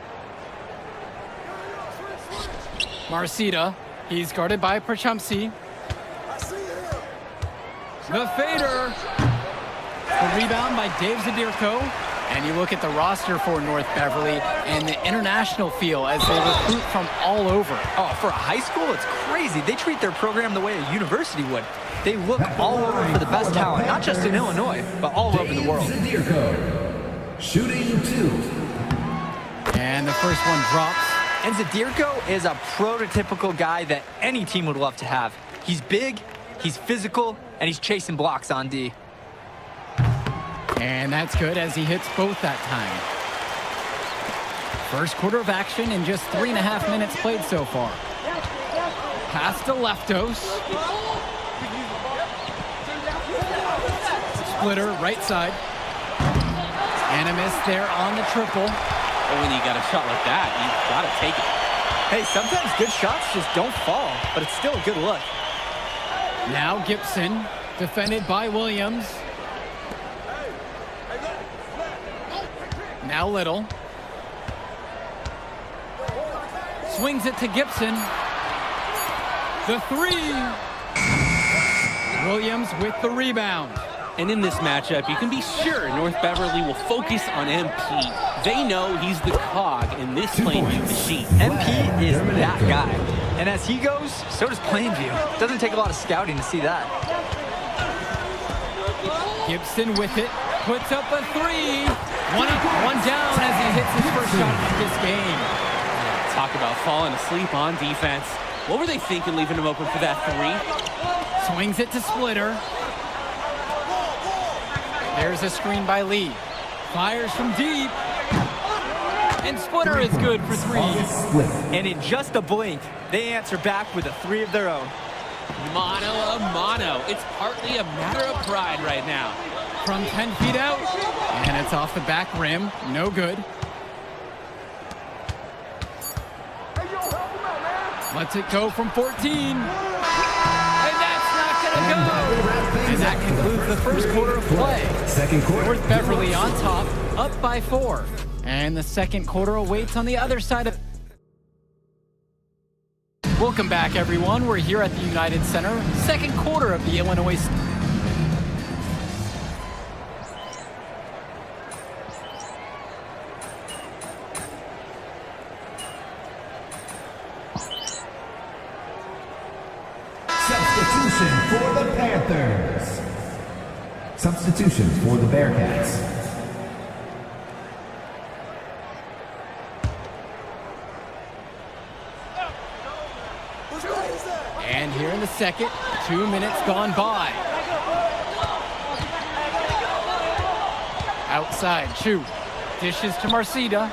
Marceda, he's guarded by Prachumsky. The fader. The rebound by Dave Zadirko. And you look at the roster for North Beverly and the international feel as they recruit from all over. Oh, for a high school, it's crazy. They treat their program the way a university would. They look all over for the best talent, not just in Illinois, but all over the world. Shooting 2. And the first one drops. And Zadirko is a prototypical guy that any team would love to have. He's big, he's physical, and he's chasing blocks on D. And that's good as he hits both that time. First quarter of action in just 3.5 minutes played so far. Pass to Leftos. Splitter, right side. And a miss there on the triple. But when you got a shot like that, you've got to take it. Hey, sometimes good shots just don't fall, but it's still a good look. Now Gibson, defended by Williams. Now Little. Swings it to Gibson. The 3. Williams with the rebound. And in this matchup, you can be sure North Beverly will focus on MP. They know he's the cog in this Plainview machine. MP is that guy. And as he goes, so does Plainview. Doesn't take a lot of scouting to see that. Gibson with it. Puts up a three. One up, one down as he hits his first shot of this game. Talk about falling asleep on defense. What were they thinking leaving him open for that three? Swings it to Splitter. There's a screen by Lee. Fires from deep. And Splitter is good for three. And in just a blink, they answer back with a three of their own. Mano a mano. It's partly a matter of pride right now. From 10 feet out. And it's off the back rim. No good. Lets it go from 14. And that's not going to go. And that concludes the first quarter of play. Second quarter. North Beverly on top, up by 4. And the second quarter awaits on the other side of... Welcome back, everyone. We're here at the United Center. Second quarter of the Illinois... Substitution for the Panthers. Substitution for the Bearcats. And here in the second, 2 minutes gone by. Outside, Chu. Dishes to Marcida.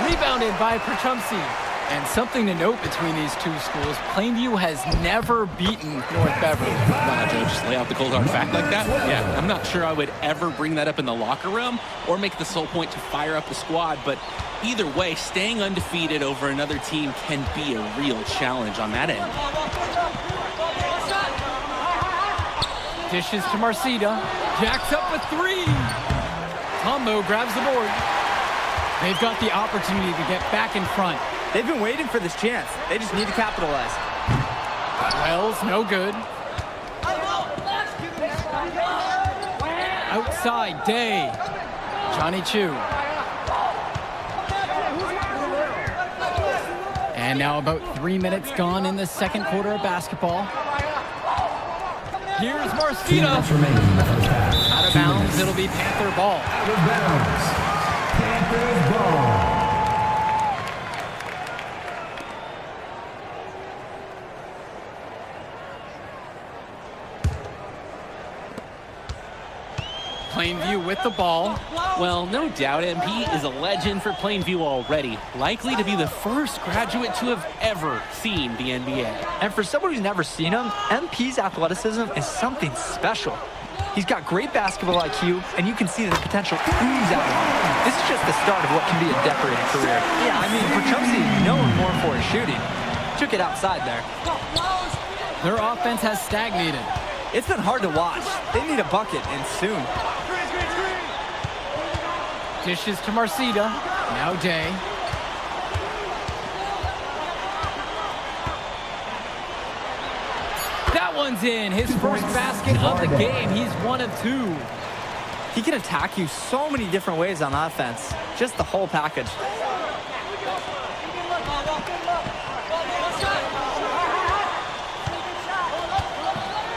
Rebounded by Perchumsey. And something to note between these two schools, Plainview has never beaten North Beverly. Wow, Joe, just lay out the cold hard fact like that? Yeah, I'm not sure I would ever bring that up in the locker room or make the sole point to fire up the squad, but either way, staying undefeated over another team can be a real challenge on that end. Dishes to Marcida. Jacks up a three. Tombo grabs the board. They've got the opportunity to get back in front. They've been waiting for this chance. They just need to capitalize. Wells, no good. Outside, Day. Johnny Chu. And now about 3 minutes gone in the second quarter of basketball. Here's Marcida. Out of bounds, it'll be Panther ball. Out of bounds. Panthers ball. Plainview with the ball. Well, no doubt MP is a legend for Plainview already. Likely to be the first graduate to have ever seen the NBA. And for someone who's never seen him, MP's athleticism is something special. He's got great basketball IQ, and you can see the potential ooze out of him. This is just the start of what can be a decorated career. Yeah, I mean, Perchumsey is known more for his shooting. Took it outside there. Their offense has stagnated. It's been hard to watch. They need a bucket, and soon. Dishes to Marcida. Now Day. That one's in. His first basket of the game. He's 1 of 2. He can attack you so many different ways on offense. Just the whole package.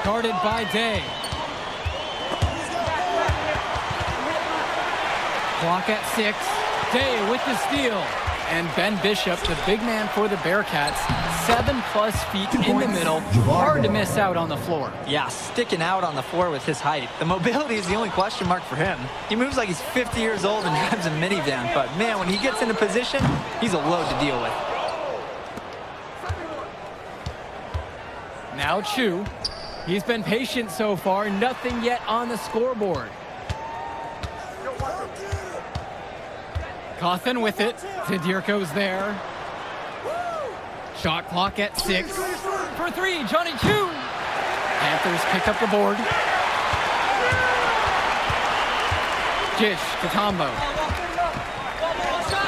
Guarded by Day. Clock at 6. Day with the steal. And Ben Bishop, the big man for the Bearcats, 7+ feet in the middle. Hard to miss out on the floor. Yeah, sticking out on the floor with his height. The mobility is the only question mark for him. He moves like he's 50 years old and drives a minivan. But man, when he gets into position, he's a load to deal with. Now Chu. He's been patient so far. Nothing yet on the scoreboard. Cawthon with it. Zadirko's there. Shot clock at 6. For 3, Johnny Chu. Panthers pick up the board. Gish to Tombo.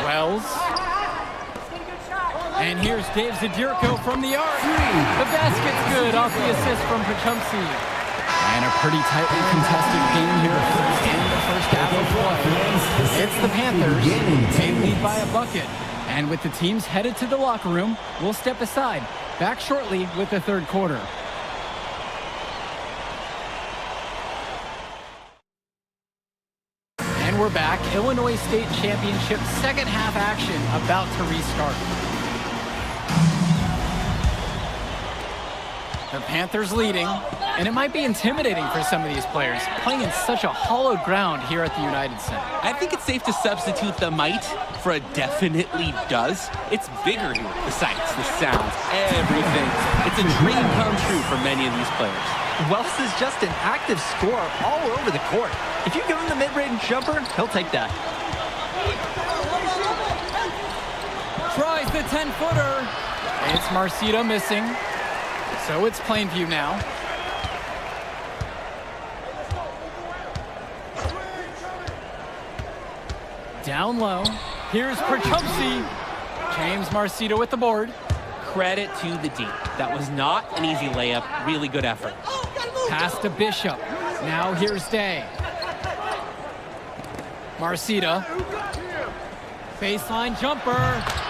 Wells. And here's Dave Zadirko from the arc. The basket's good off the assist from Perchumsey. And a pretty tightly contested game here in the first half of play. It's the Panthers. They lead by a bucket. And with the teams headed to the locker room, we'll step aside. Back shortly with the third quarter. we're back. Illinois State Championship second half action about to restart. The Panthers leading, and it might be intimidating for some of these players, playing in such a hollowed ground here at the United Center. I think it's safe to substitute the might for a definitely does. It's bigger here. The sights, the sounds, everything. It's a dream come true for many of these players. Wells is just an active scorer all over the court. If you give him the mid-range jumper, he'll take that. Tries the 10-footer. It's Marcito missing. So it's Plainview now. Down low. Here's Perchumsey. James Marcito with the board. Credit to the D. That was not an easy layup. Really good effort. Pass to Bishop. Now here's Day. Marcito. Baseline jumper.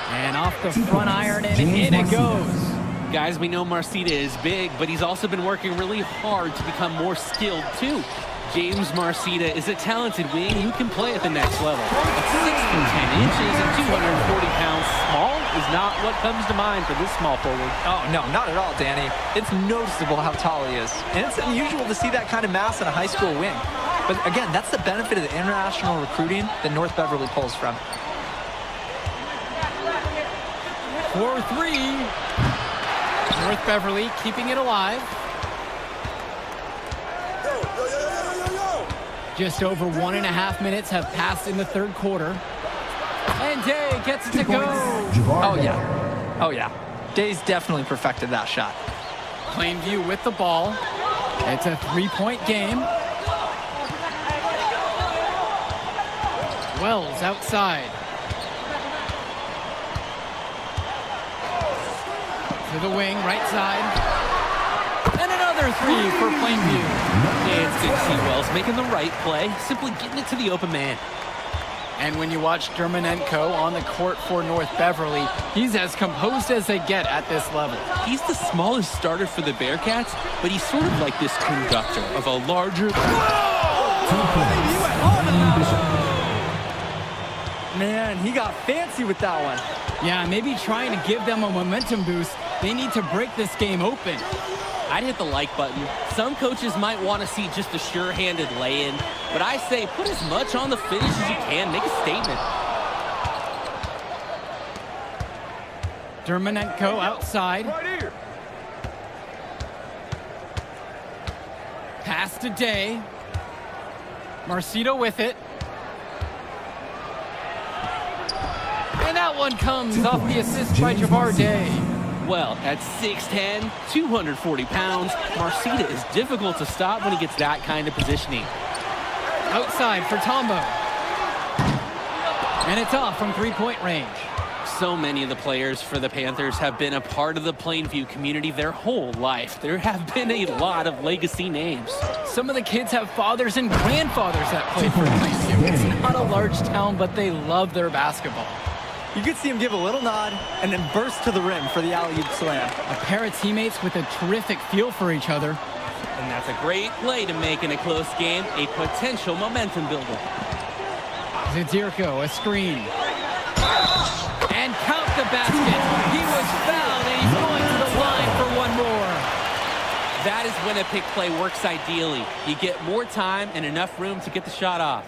And off the front iron, and in it goes. Guys, we know Marcito is big, but he's also been working really hard to become more skilled, too. James Marcito is a talented wing who can play at the next level. At 6 foot 10 inches and 240 pounds, small is not what comes to mind for this small forward. Oh, no, not at all, Danny. It's noticeable how tall he is. And it's unusual to see that kind of mass in a high school wing. But again, that's the benefit of the international recruiting that North Beverly pulls from. 4-3. North Beverly keeping it alive. Just over 1.5 minutes have passed in the third quarter. And Day gets it to go. Oh, yeah. Oh, yeah. Day's definitely perfected that shot. Plainview with the ball. It's a 3-point game. Wells outside. To the wing, right side. And another three for Plainview. It's good to see Wells making the right play, simply getting it to the open man. And when you watch Dermonenko on the court for North Beverly, he's as composed as they get at this level. He's the smallest starter for the Bearcats, but he's sort of like this conductor of a larger... Man, he got fancy with that one. Yeah, maybe trying to give them a momentum boost. They need to break this game open. I'd hit the like button. Some coaches might want to see just a sure-handed lay-in, but I say put as much on the finish as you can. Make a statement. Dermonenko outside. Right here. Pass to Day. Marcito with it. And that one comes off the assist by Javar Day. Well, at 6'10", 240 pounds, Marcito is difficult to stop when he gets that kind of positioning. Outside for Tombo. And it's off from three-point range. So many of the players for the Panthers have been a part of the Plainview community their whole life. There have been a lot of legacy names. Some of the kids have fathers and grandfathers that played for Plainview. It's not a large town, but they love their basketball. You could see him give a little nod and then burst to the rim for the alley-oop slam. A pair of teammates with a terrific feel for each other. And that's a great play to make in a close game, a potential momentum builder. Zadirko, a screen. And count the basket. He was fouled, and he's going to the line for one more. That is when a pick play works ideally. You get more time and enough room to get the shot off.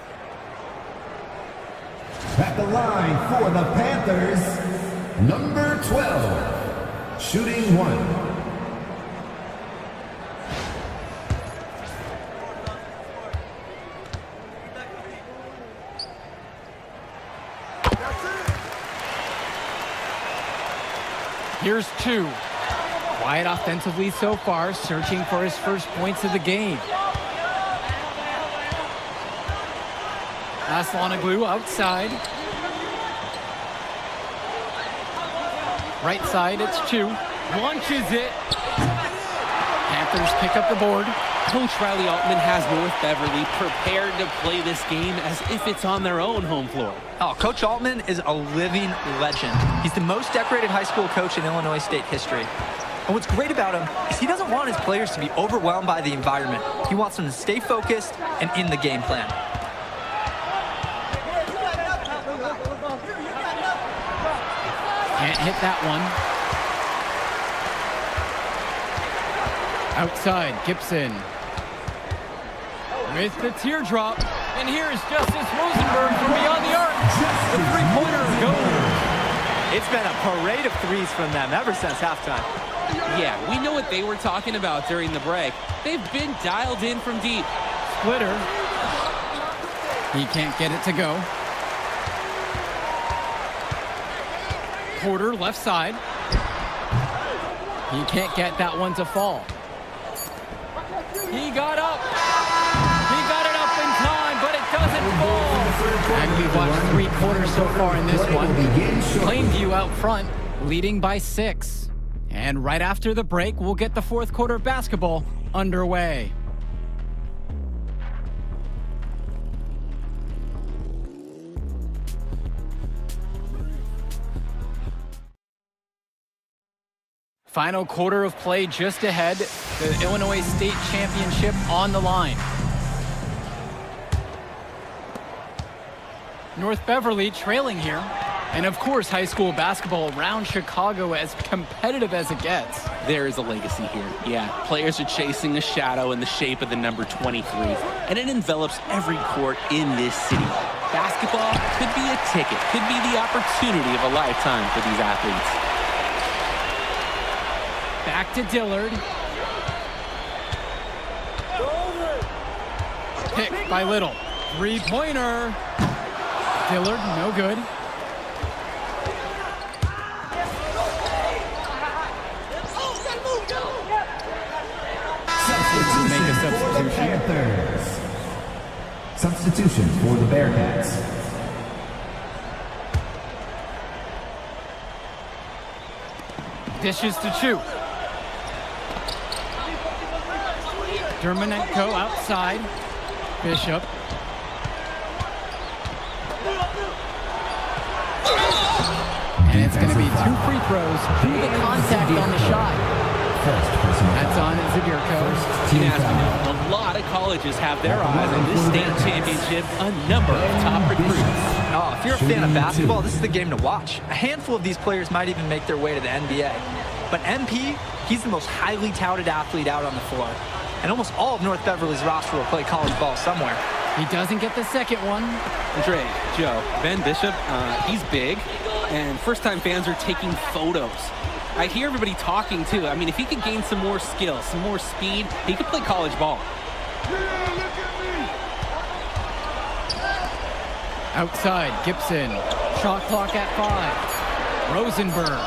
At the line for the Panthers, number 12, shooting one. Here's two. Quiet offensively so far, searching for his first points of the game. Aslanoglu outside. Right side, it's Chu. Launches it. Panthers pick up the board. Coach Riley Altman has North Beverly prepared to play this game as if it's on their own home floor. Oh, Coach Altman is a living legend. He's the most decorated high school coach in Illinois State history. And what's great about him is he doesn't want his players to be overwhelmed by the environment. He wants them to stay focused and in the game plan. Can't hit that one. Outside, Gibson. With the teardrop. And here's Justice Rosenberg from beyond the arc. The three-pointer goes. It's been a parade of threes from them ever since halftime. Yeah, we know what they were talking about during the break. They've been dialed in from deep. Splitter. He can't get it to go. Porter, left side. He can't get that one to fall. He got up. He got it up in time, but it doesn't fall. And we've watched 3 quarters so far in this one. Plainview out front, leading by 6. And right after the break, we'll get the 4th quarter basketball underway. Final quarter of play just ahead. The Illinois State Championship on the line. North Beverly trailing here. And of course, high school basketball around Chicago as competitive as it gets. There is a legacy here. Yeah, players are chasing a shadow in the shape of the number 23. And it envelops every court in this city. Basketball could be a ticket, could be the opportunity of a lifetime for these athletes. Back to Dillard. Picked by Little. Three-pointer. Dillard, no good. Make a substitution. Panthers. Substitution for the Bearcats. Dishes to Chu. Dermonenko outside. Bishop. And it's going to be 2 free throws. Through the contact on the shot. That's on Zadirko. A lot of colleges have their eyes on this state championship. A number of top recruits. Oh, if you're a fan of basketball, this is the game to watch. A handful of these players might even make their way to the NBA. But MP, he's the most highly touted athlete out on the floor. And almost all of North Beverly's roster will play college ball somewhere. He doesn't get the second one. Dre, Joe, Ben Bishop, he's big. And first-time fans are taking photos. I hear everybody talking, too. I mean, if he could gain some more skill, some more speed, he could play college ball. Outside, Gibson. Shot clock at 5. Rosenberg.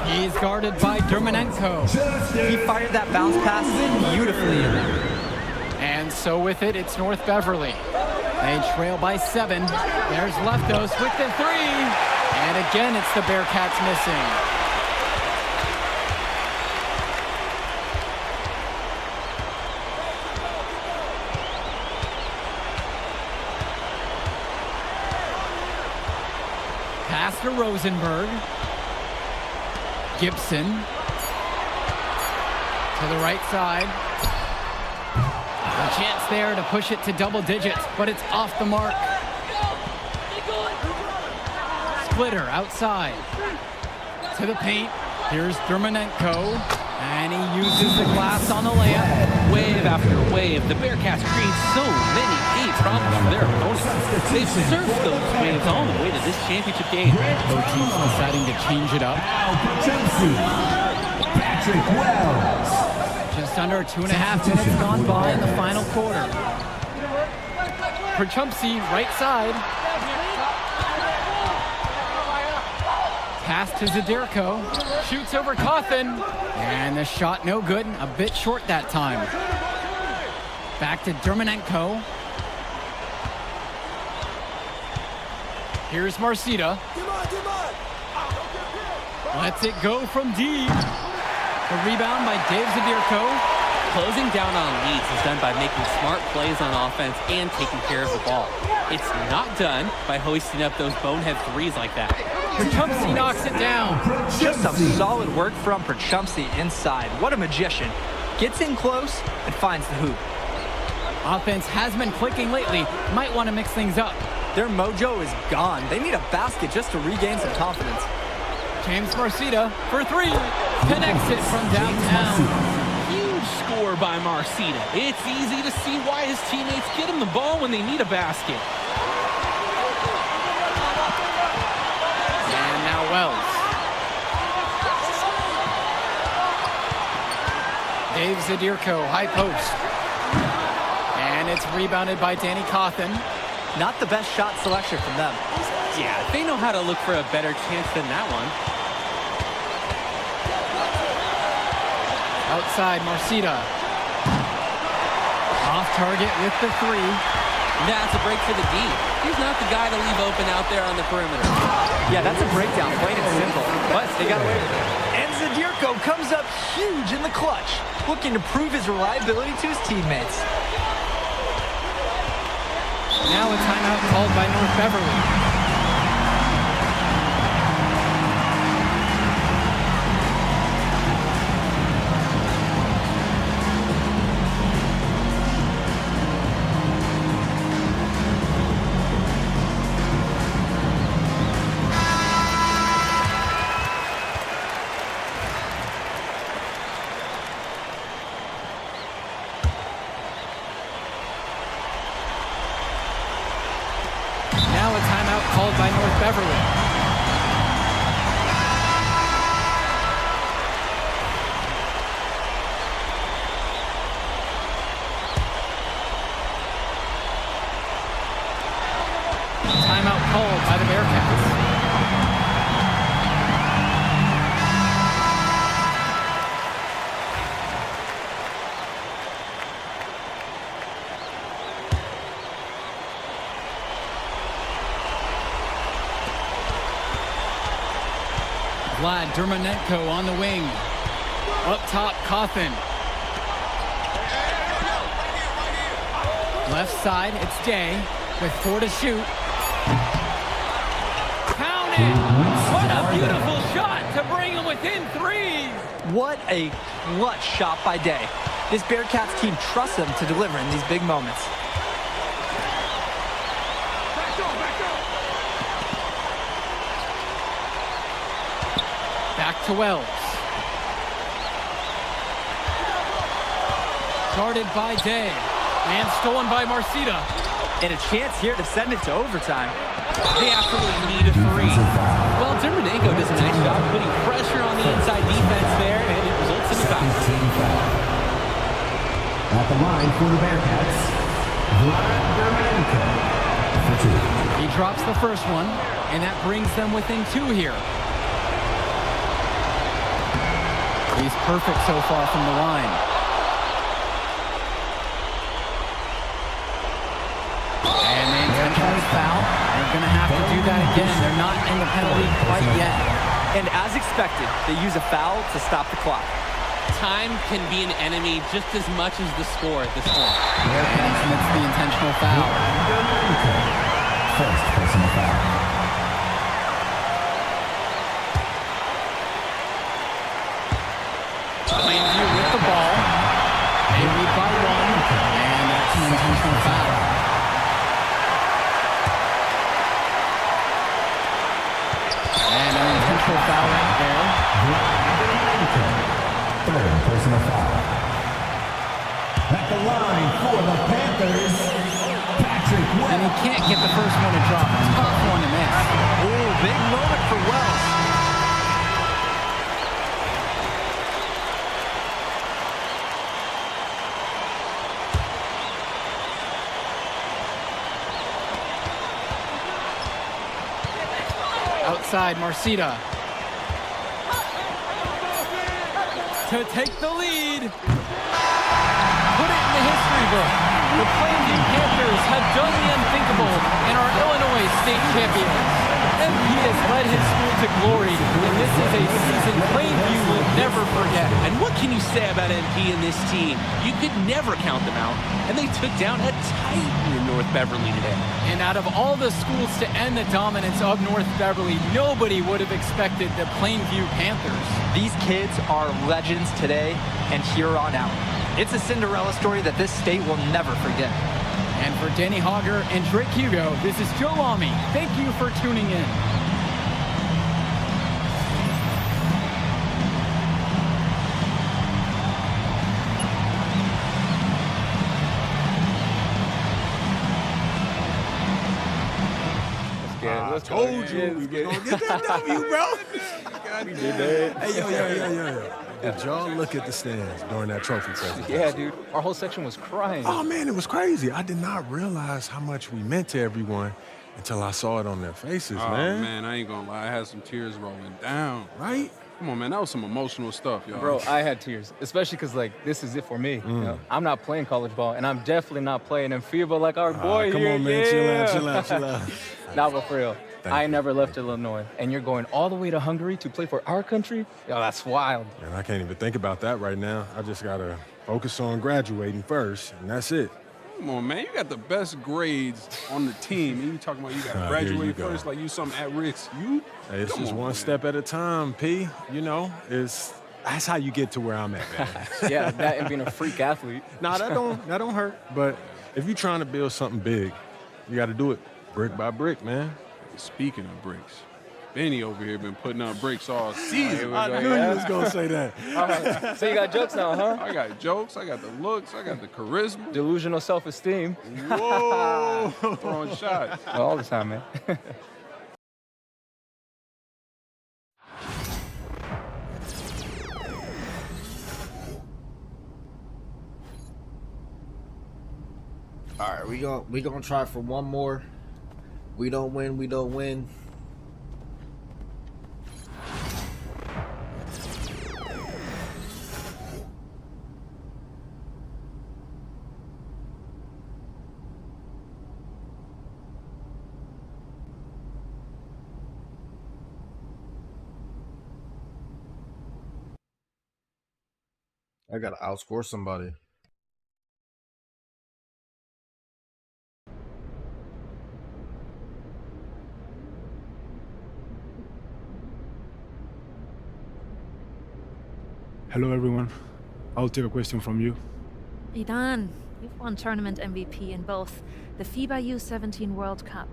He's guarded by Dermonenko. He fired that bounce pass beautifully in there. And so with it, it's North Beverly. They trail by 7. There's Leftos with the 3. And again, it's the Bearcats missing. Pass to Rosenberg. Gibson to the right side. A chance there to push it to double digits, but it's off the mark. Splitter outside to the paint. Here's Dermonenko, and he uses the glass on the layup. Wave after wave, the Bearcats create so many problems for their opponents. They've surfed those waves all the way to this championship game. Both teams deciding to change it up. Patrick Wells. Just under 2.5 minutes gone by in the final quarter. Perchumpsey, right side. Pass to Zadirko. Shoots over Cawthon. And the shot no good. A bit short that time. Back to Dermonenko. Here's Marcita. Lets it go from deep. The rebound by Dave Zadirko. Closing down on leads is done by making smart plays on offense and taking care of the ball. It's not done by hoisting up those bonehead threes like that. Perchumpsey knocks it down. Just some solid work from Perchumpsey inside. What a magician. Gets in close and finds the hoop. Offense has been clicking lately. Might want to mix things up. Their mojo is gone. They need a basket just to regain some confidence. James Marcita for three. Connects it from downtown. Huge score by Marcita. It's easy to see why his teammates get him the ball when they need a basket. And now Wells. Dave Zadirko, high post. And it's rebounded by Danny Cawthon. Not the best shot selection from them. Yeah, they know how to look for a better chance than that one. Outside, Marcita. Off target with the three. That's a break for the D. He's not the guy to leave open out there on the perimeter. Yeah, that's a breakdown, plain and simple. But they got away with it. And Zadirko comes up huge in the clutch, looking to prove his reliability to his teammates. Now a timeout called by North Beverly. Now a timeout called by North Beverly. Timeout called by the Bearcats. Vlad Dermonenko on the wing. Up top, Cawthon. Left side, it's Day with 4 to shoot. Count it! What a beautiful shot to bring him within 3. What a clutch shot by Day. This Bearcats team trusts him to deliver in these big moments. Back to Wells. Guarded by Day. And stolen by Marcita. And a chance here to send it to overtime. They absolutely need a 3. Well, Dermonenko does a nice job putting pressure on the inside defense there, and it results in a foul. At the line for the Bearcats, Vlad Dermonenko for 2. He drops the first one, and that brings them within 2 here. He's perfect so far from the line. And they intentionally foul. They're going to have to do that again. They're not in the penalty quite yet. And as expected, they use a foul to stop the clock. Time can be an enemy just as much as the score at this point. And he commits the intentional foul. First personal foul. Plainview with the ball. They lead by 1, and that's an intentional foul. And an intentional foul right there. Third personal foul. At the line for the Panthers, Patrick Wells. And he can't get the first one to drop. A tough one to miss. Oh, big moment for Wells. Outside, Marcita. To take the lead. Put it in the history book. The Plainview Panthers have done the unthinkable and are Illinois state champions. MP has led his school to glory, and this is a season Plainview will never forget. And what can you say about MP and this team? You could never count them out, and they took down a Titan in North Beverly today. And out of all the schools to end the dominance of North Beverly, nobody would have expected the Plainview Panthers. These kids are legends today and here on out. It's a Cinderella story that this state will never forget. And for Danny Hogger and Drake Hugo, this is Joe Lamy. Thank you for tuning in. I told you we were gonna get that W, bro. We did that. Hey, yo. Did y'all look at the stands during that trophy presentation? Yeah, dude. Our whole section was crying. Oh, man, it was crazy. I did not realize how much we meant to everyone until I saw it on their faces, Oh, man. man, I ain't gonna lie. I had some tears rolling down. Right? Come on, man. That was some emotional stuff, y'all. Bro, I had tears, especially because, like, this is it for me. You know? I'm not playing college ball, and I'm definitely not playing in FIBA like our boy come here. on, man. Yeah. Chill out. Nah, but for real, Thank I you. never left Illinois, and you're going all the way to Hungary to play for our country? Yo, that's wild. Man, I can't even think about that right now. I just gotta focus on graduating first, and that's it. Come on, man. You got the best grades on the team, and you talking about you got to Here graduate you go. first like you something at risk. You? Hey, it's Come just on, one man. step at a time, P. You know, that's how you get to where I'm at, man. Yeah, that and being a freak athlete. Nah, that don't hurt. But if you're trying to build something big, you got to do it brick by brick, man. Speaking of bricks, Benny over here been putting up bricks all season. I knew you was gonna say that. All right, so you got jokes now, huh? I got jokes, I got the looks, I got the charisma. Delusional self-esteem. Whoa! Throwing shots. All the time, man. All right, we gonna try for one more. We don't win. I gotta outscore somebody. Hello, everyone. I'll take a question from you. Idan, you've won tournament MVP in both the FIBA U17 World Cup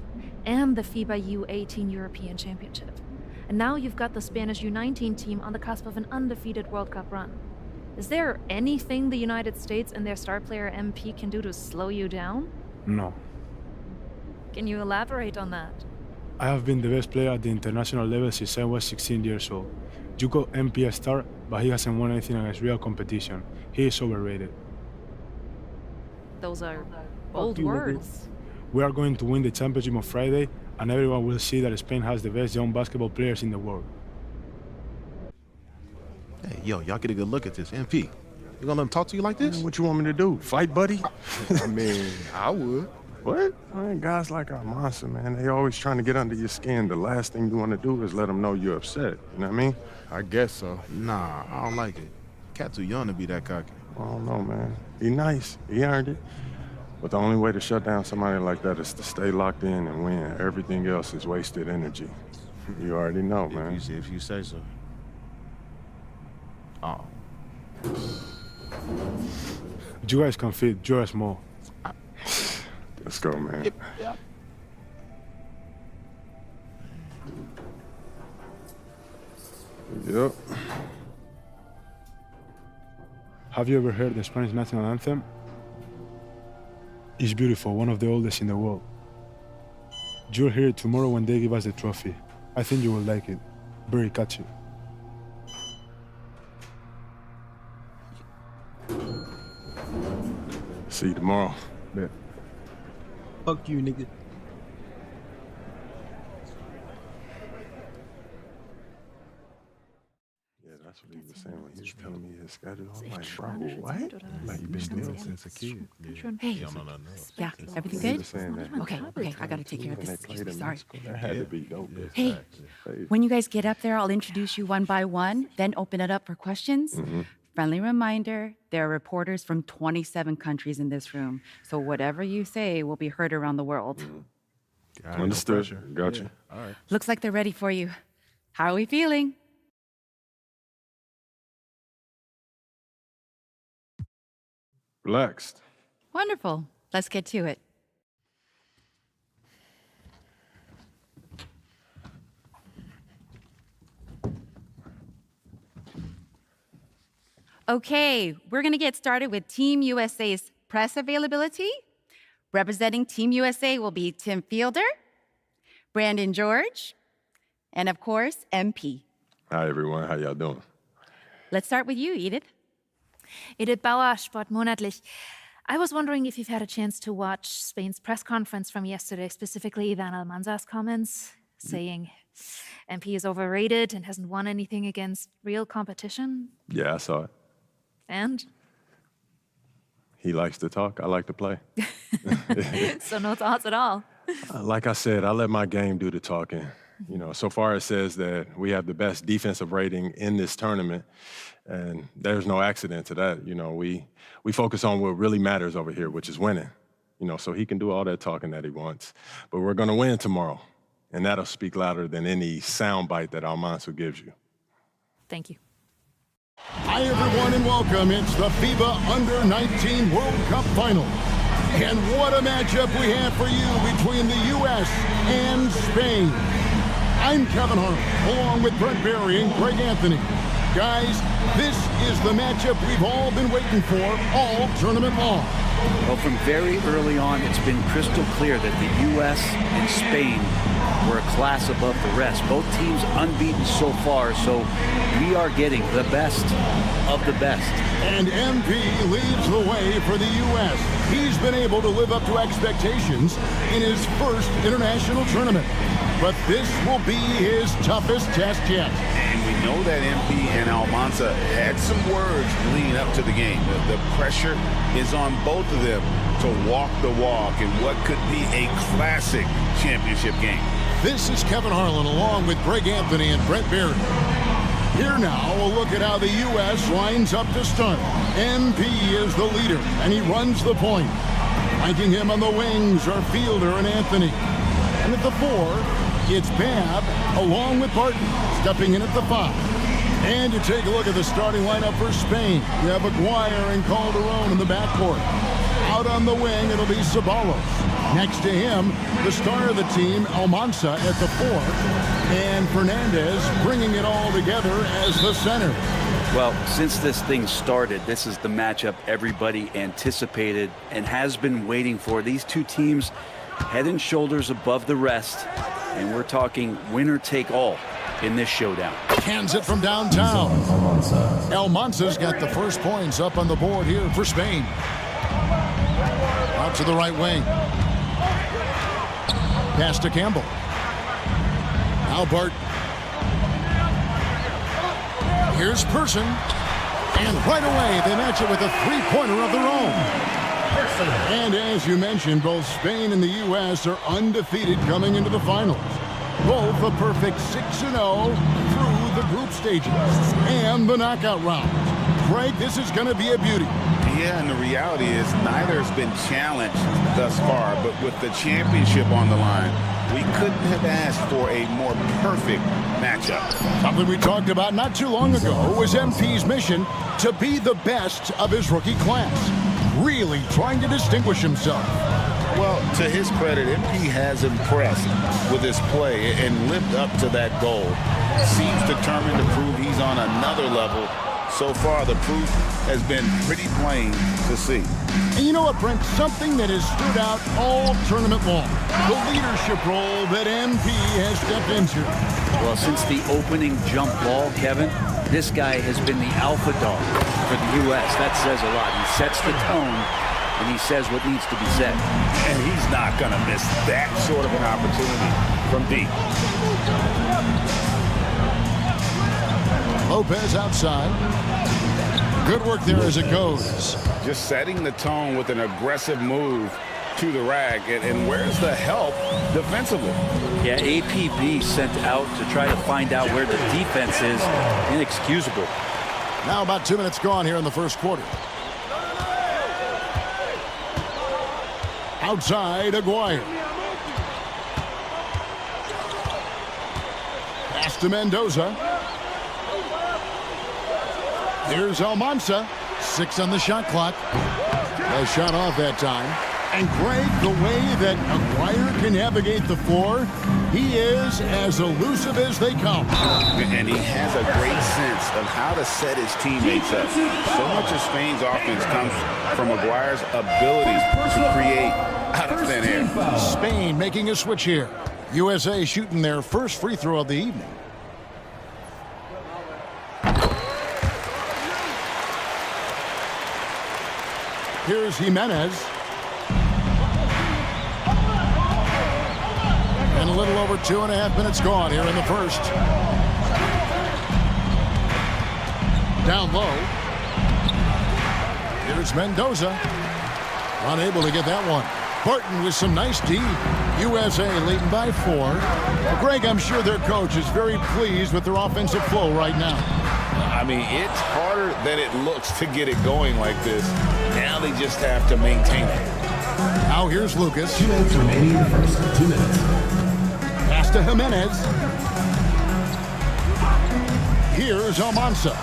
and the FIBA U18 European Championship. And now you've got the Spanish U19 team on the cusp of an undefeated World Cup run. Is there anything the United States and their star player MP can do to slow you down? No. Can you elaborate on that? I have been the best player at the international level since I was 16 years old. You call MP a star, but he hasn't won anything against real competition. He is overrated. Those are bold you, words. We are going to win the championship on Friday, and everyone will see that Spain has the best young basketball players in the world. Hey, yo, y'all get a good look at this. MP, you gonna let him talk to you like this? What you want me to do? Fight, buddy? I mean, I would. What? Man, guys like our monster, man, they always trying to get under your skin. The last thing you want to do is let them know you're upset. You know what I mean? I guess so. Nah, I don't like it. Cat too young to be that cocky. I don't know, man. He nice. He earned it. But the only way to shut down somebody like that is to stay locked in and win. Everything else is wasted energy. You already know, man. If you say so. Oh. You guys can fit, you're small. Let's go, man. Yep. Yep. Have you ever heard the Spanish national anthem? It's beautiful, one of the oldest in the world. You'll hear it tomorrow when they give us the trophy. I think you will like it. Very catchy. See you tomorrow. Bet. Fuck you, nigga. Yeah, that's what he was saying when he was telling me his schedule. I'm like, bro, what? Like, you've been doing it since a kid. Hey, yeah, everything He good? was saying that. Okay, I gotta take care of When this. they played in Sorry. Mexico, that had to be dope. Hey, when you guys get up there, I'll introduce you one by one, then open it up for questions. Friendly reminder, there are reporters from 27 countries in this room, so whatever you say will be heard around the world. Understood. Gotcha. All right. Looks like they're ready for you. How are we feeling? Relaxed. Wonderful. Let's get to it. Okay, we're going to get started with Team USA's press availability. Representing Team USA will be Tim Fielder. Brandon George, and of course, MP. Hi, everyone. How y'all doing? Let's start with you, Edith. Edith Bauer, Sportmonatlich. I was wondering if you've had a chance to watch Spain's press conference from yesterday, specifically Ivan Almanza's comments saying MP is overrated and hasn't won anything against real competition. Yeah, I saw it. And? He likes to talk. I like to play. So no thoughts at all? Like I said, I let my game do the talking. You know, so far it says that we have the best defensive rating in this tournament, and there's no accident to that. You know, we focus on what really matters over here, which is winning. You know, so he can do all that talking that he wants. But we're going to win tomorrow, and that'll speak louder than any soundbite that Almanza gives you. Thank you. Hi, everyone, and welcome. It's the FIBA Under-19 World Cup Final. And what a matchup we have for you between the U.S. and Spain. I'm Kevin Harlan, along with Brent Barry and Greg Anthony. Guys, this is the matchup we've all been waiting for all tournament long. Well, from very early on, it's been crystal clear that the U.S. and Spain were a class above the rest. Both teams unbeaten so far, so we are getting the best of the best. And MP leads the way for the U.S. He's been able to live up to expectations in his first international tournament. But this will be his toughest test yet. And we know that MP and Almanza had some words leading up to the game. The pressure is on both of them to walk the walk in what could be a classic championship game. This is Kevin Harlan along with Greg Anthony and Brent Barry. Here now, we'll look at how the U.S. lines up to start. MP is the leader, and he runs the point. Flanking him on the wings are Fielder and Anthony. And at the 4, it's Babb along with Barton, stepping in at the 5. And you take a look at the starting lineup for Spain. You have Aguirre and Calderon in the backcourt. Out on the wing, it'll be Ceballos. Next to him, the star of the team, Almanza at the 4, and Fernandez bringing it all together as the center. Well, since this thing started, this is the matchup everybody anticipated and has been waiting for. These two teams head and shoulders above the rest, and we're talking winner take all in this showdown. Hands it from downtown. Almanza's got the first points up on the board here for Spain. Out to the right wing. Pass to Campbell. Now Barton. Here's Person. And right away, they match it with a three-pointer of their own. And as you mentioned, both Spain and the U.S. are undefeated coming into the finals. Both a perfect 6-0 through the group stages and the knockout round. Greg, this is going to be a beauty. Yeah, and the reality is neither has been challenged thus far, but with the championship on the line, we couldn't have asked for a more perfect matchup. Something we talked about not too long ago was MP's mission to be the best of his rookie class, really trying to distinguish himself. Well, to his credit, MP has impressed with his play and lived up to that goal. Seems determined to prove he's on another level. So far, the proof has been pretty plain to see. And you know what, Brent? Something that has stood out all tournament long. The leadership role that MP has stepped into. Well, since the opening jump ball, Kevin, this guy has been the alpha dog for the U.S. That says a lot. He sets the tone, and he says what needs to be said. And he's not going to miss that sort of an opportunity from deep. Lopez outside. Good work there as it goes. Just setting the tone with an aggressive move to the rack. And where's the help defensively? Yeah, APB sent out to try to find out where the defense is. Inexcusable. Now about 2 minutes gone here in the first quarter. Outside, Aguirre. Pass to Mendoza. Here's Almanza. 6 on the shot clock. A shot off that time. And Greg, the way that Aguirre can navigate the floor, he is as elusive as they come. And he has a great sense of how to set his teammates up. So much of Spain's offense comes from Aguirre's ability to create out of thin air. Spain making a switch here. USA shooting their first free throw of the evening. Here's Jimenez. And a little over 2.5 minutes gone here in the first. Down low. Here's Mendoza. Unable to get that one. Barton with some nice D. USA leading by 4. Well, Greg, I'm sure their coach is very pleased with their offensive flow right now. I mean, it's harder than it looks to get it going like this. Now they just have to maintain it. Now here's Lucas. 2 minutes remaining in the first. 2 minutes. Pass to Jimenez. Here's Almanza.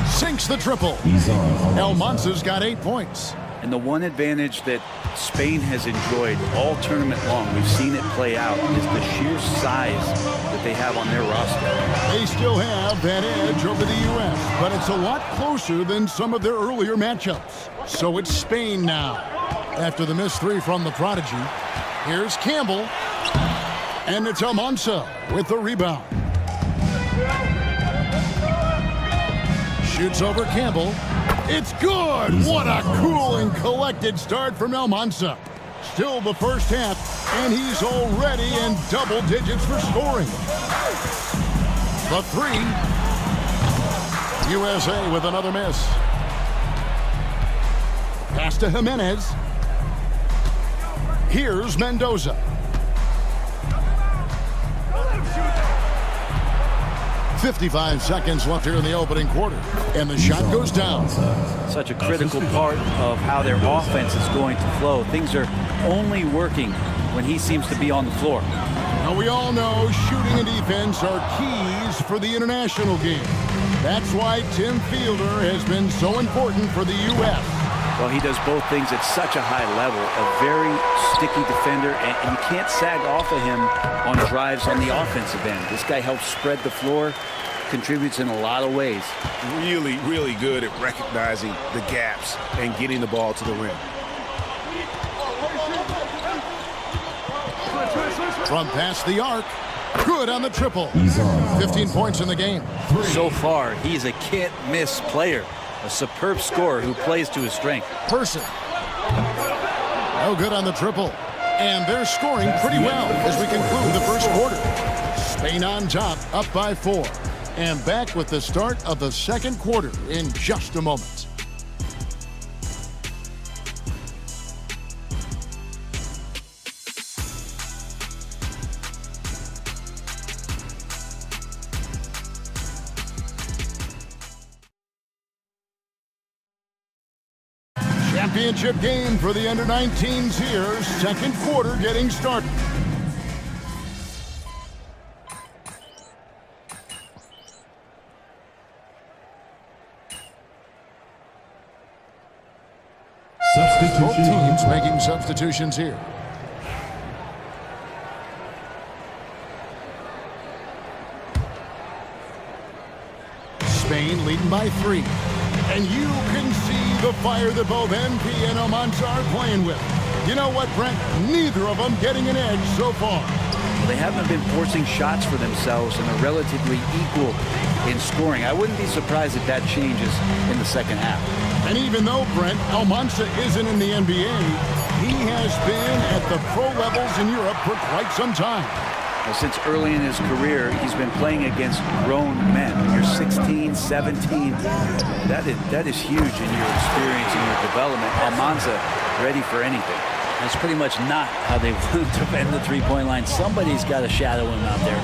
Sinks the triple. Almanza's got 8 points. And the one advantage that Spain has enjoyed all tournament long, we've seen it play out, is the sheer size that they have on their roster. They still have that edge over the U.S., but it's a lot closer than some of their earlier matchups. So it's Spain now. After the missed 3 from the prodigy, here's Campbell. And it's Almanza with the rebound. Shoots over Campbell. It's good! What a cool and collected start from Almanza. Still the first half, and he's already in double digits for scoring. The 3. USA with another miss. Pass to Jimenez. Here's Mendoza. 55 seconds left here in the opening quarter, and the shot goes down. Such a critical part of how their offense is going to flow. Things are only working when he seems to be on the floor. Now we all know shooting and defense are keys for the international game. That's why Tim Fielder has been so important for the U.S. Well, he does both things at such a high level. A very sticky defender, and you can't sag off of him on drives on the offensive end. This guy helps spread the floor, contributes in a lot of ways. Really, really good at recognizing the gaps and getting the ball to the rim. From past the arc, good on the triple. 15 points in the game. So far, he's a can't-miss player. A superb scorer who plays to his strength. Person. No good on the triple. And they're scoring pretty well as we conclude the first quarter. Spain on top, up by 4. And back with the start of the second quarter in just a moment. Championship game for the under-19s here. Second quarter getting started. Both teams making substitutions here. Spain leading by 3. And you can see the fire that both MP and Almanza are playing with. You know what, Brent? Neither of them getting an edge so far. They haven't been forcing shots for themselves and are relatively equal in scoring. I wouldn't be surprised if that changes in the second half. And even though, Brent, Almanza isn't in the NBA, he has been at the pro levels in Europe for quite some time. Well, since early in his career, he's been playing against grown men. When you're 16, 17, that is huge in your experience and your development. Almanza ready for anything. That's pretty much not how they want to defend the three-point line. Somebody's got to shadow him out there.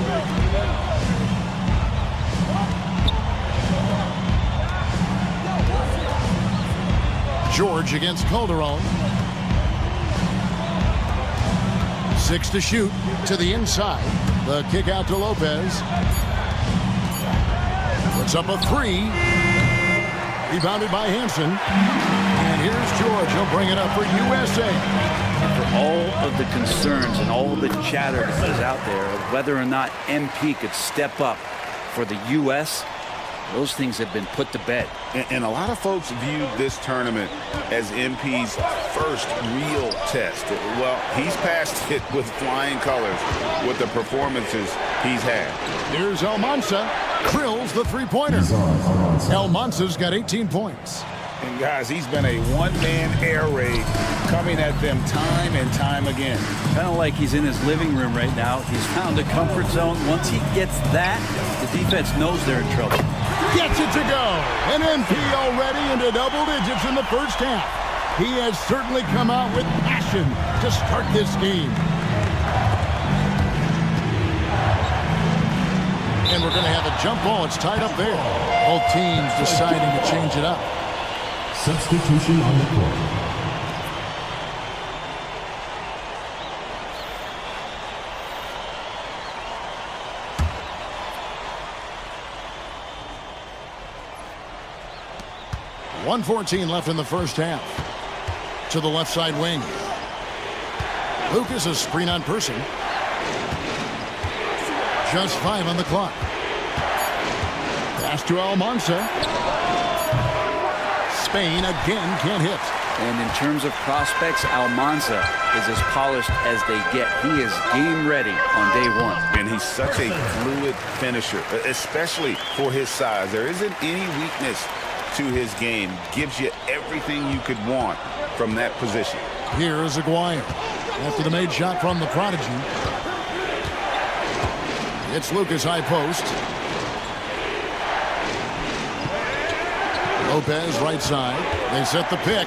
George against Calderon. 6 to shoot to the inside. The kick out to Lopez. Puts up a 3. Rebounded by Hansen. And here's George. He'll bring it up for USA. For all of the concerns and all of the chatter that is out there of whether or not MP could step up for the U.S., those things have been put to bed. And a lot of folks viewed this tournament as MP's first real test. Well, he's passed it with flying colors with the performances he's had. Here's Almansa. Drills the three-pointer. Almansa's got 18 points. And guys, he's been a one-man air raid coming at them time and time again. Kind of like he's in his living room right now. He's found a comfort zone. Once he gets that, the defense knows they're in trouble. Gets it to go. And MP already into double digits in the first half. He has certainly come out with passion to start this game. And we're going to have a jump ball. It's tied up there. Both teams deciding to change it up. Substitution on the court. .114 left in the first half. To the left side wing. Lucas, a screen on Person. Just 5 on the clock. Pass to Almansa. Spain again can't hit. And in terms of prospects, Almansa is as polished as they get. He is game ready on day one. And he's such a fluid finisher, especially for his size. There isn't any weakness to his game. Gives you everything you could want from that position. Here is Aguirre. After the made shot from the prodigy. It's Lucas high post. Lopez right side. They set the pick.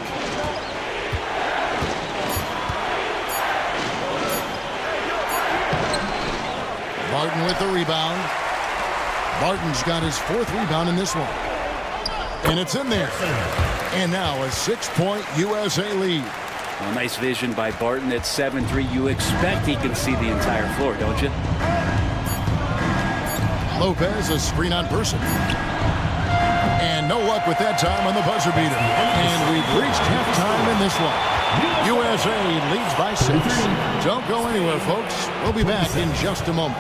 Barton with the rebound. Barton's got his 4th rebound in this one. And it's in there. And now a 6-point USA lead. A nice vision by Barton at 7-3. You expect he can see the entire floor, don't you? Lopez, a screen on Person. And no luck with that time on the buzzer beater. And we've reached halftime in this one. USA leads by 6. Don't go anywhere, folks. We'll be back in just a moment.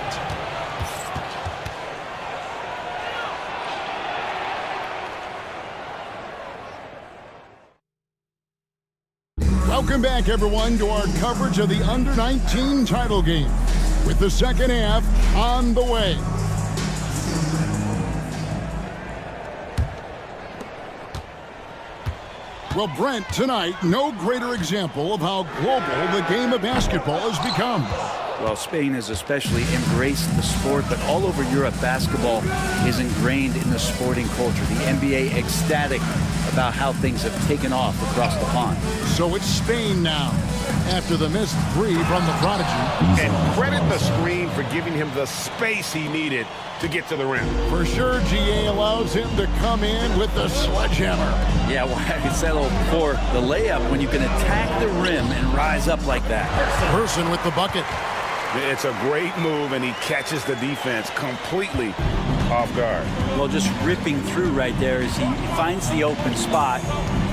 Welcome back, everyone, to our coverage of the Under-19 title game, with the second half on the way. Well, Brent, tonight, no greater example of how global the game of basketball has become. Well, Spain has especially embraced the sport, but all over Europe, basketball is ingrained in the sporting culture. The NBA ecstatic about how things have taken off across the pond. So it's Spain now, after the missed 3 from the prodigy. And credit the screen for giving him the space he needed to get to the rim. For sure, GA allows him to come in with the sledgehammer. Yeah, well, I said before, the layup, when you can attack the rim and rise up like that. Person with the bucket. It's a great move, and he catches the defense completely off guard. Well, just ripping through right there as he finds the open spot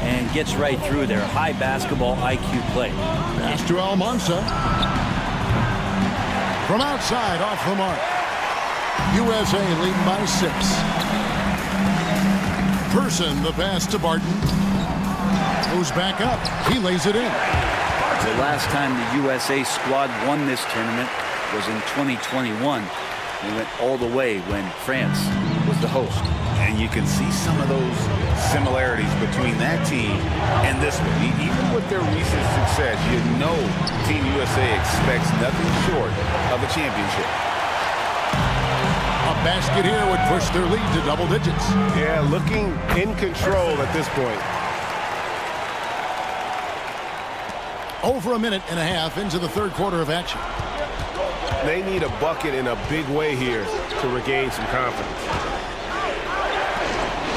and gets right through there. High basketball IQ play. Pass to Almansa. From outside, off the mark. USA leading by 6. Person, the pass to Barton. Goes back up. He lays it in. The last time the USA squad won this tournament was in 2021. They went all the way when France was the host. And you can see some of those similarities between that team and this one. Even with their recent success, you know Team USA expects nothing short of a championship. A basket here would push their lead to double digits. Yeah, looking in control at this point. Over a minute and a half into the third quarter of action. They need a bucket in a big way here to regain some confidence.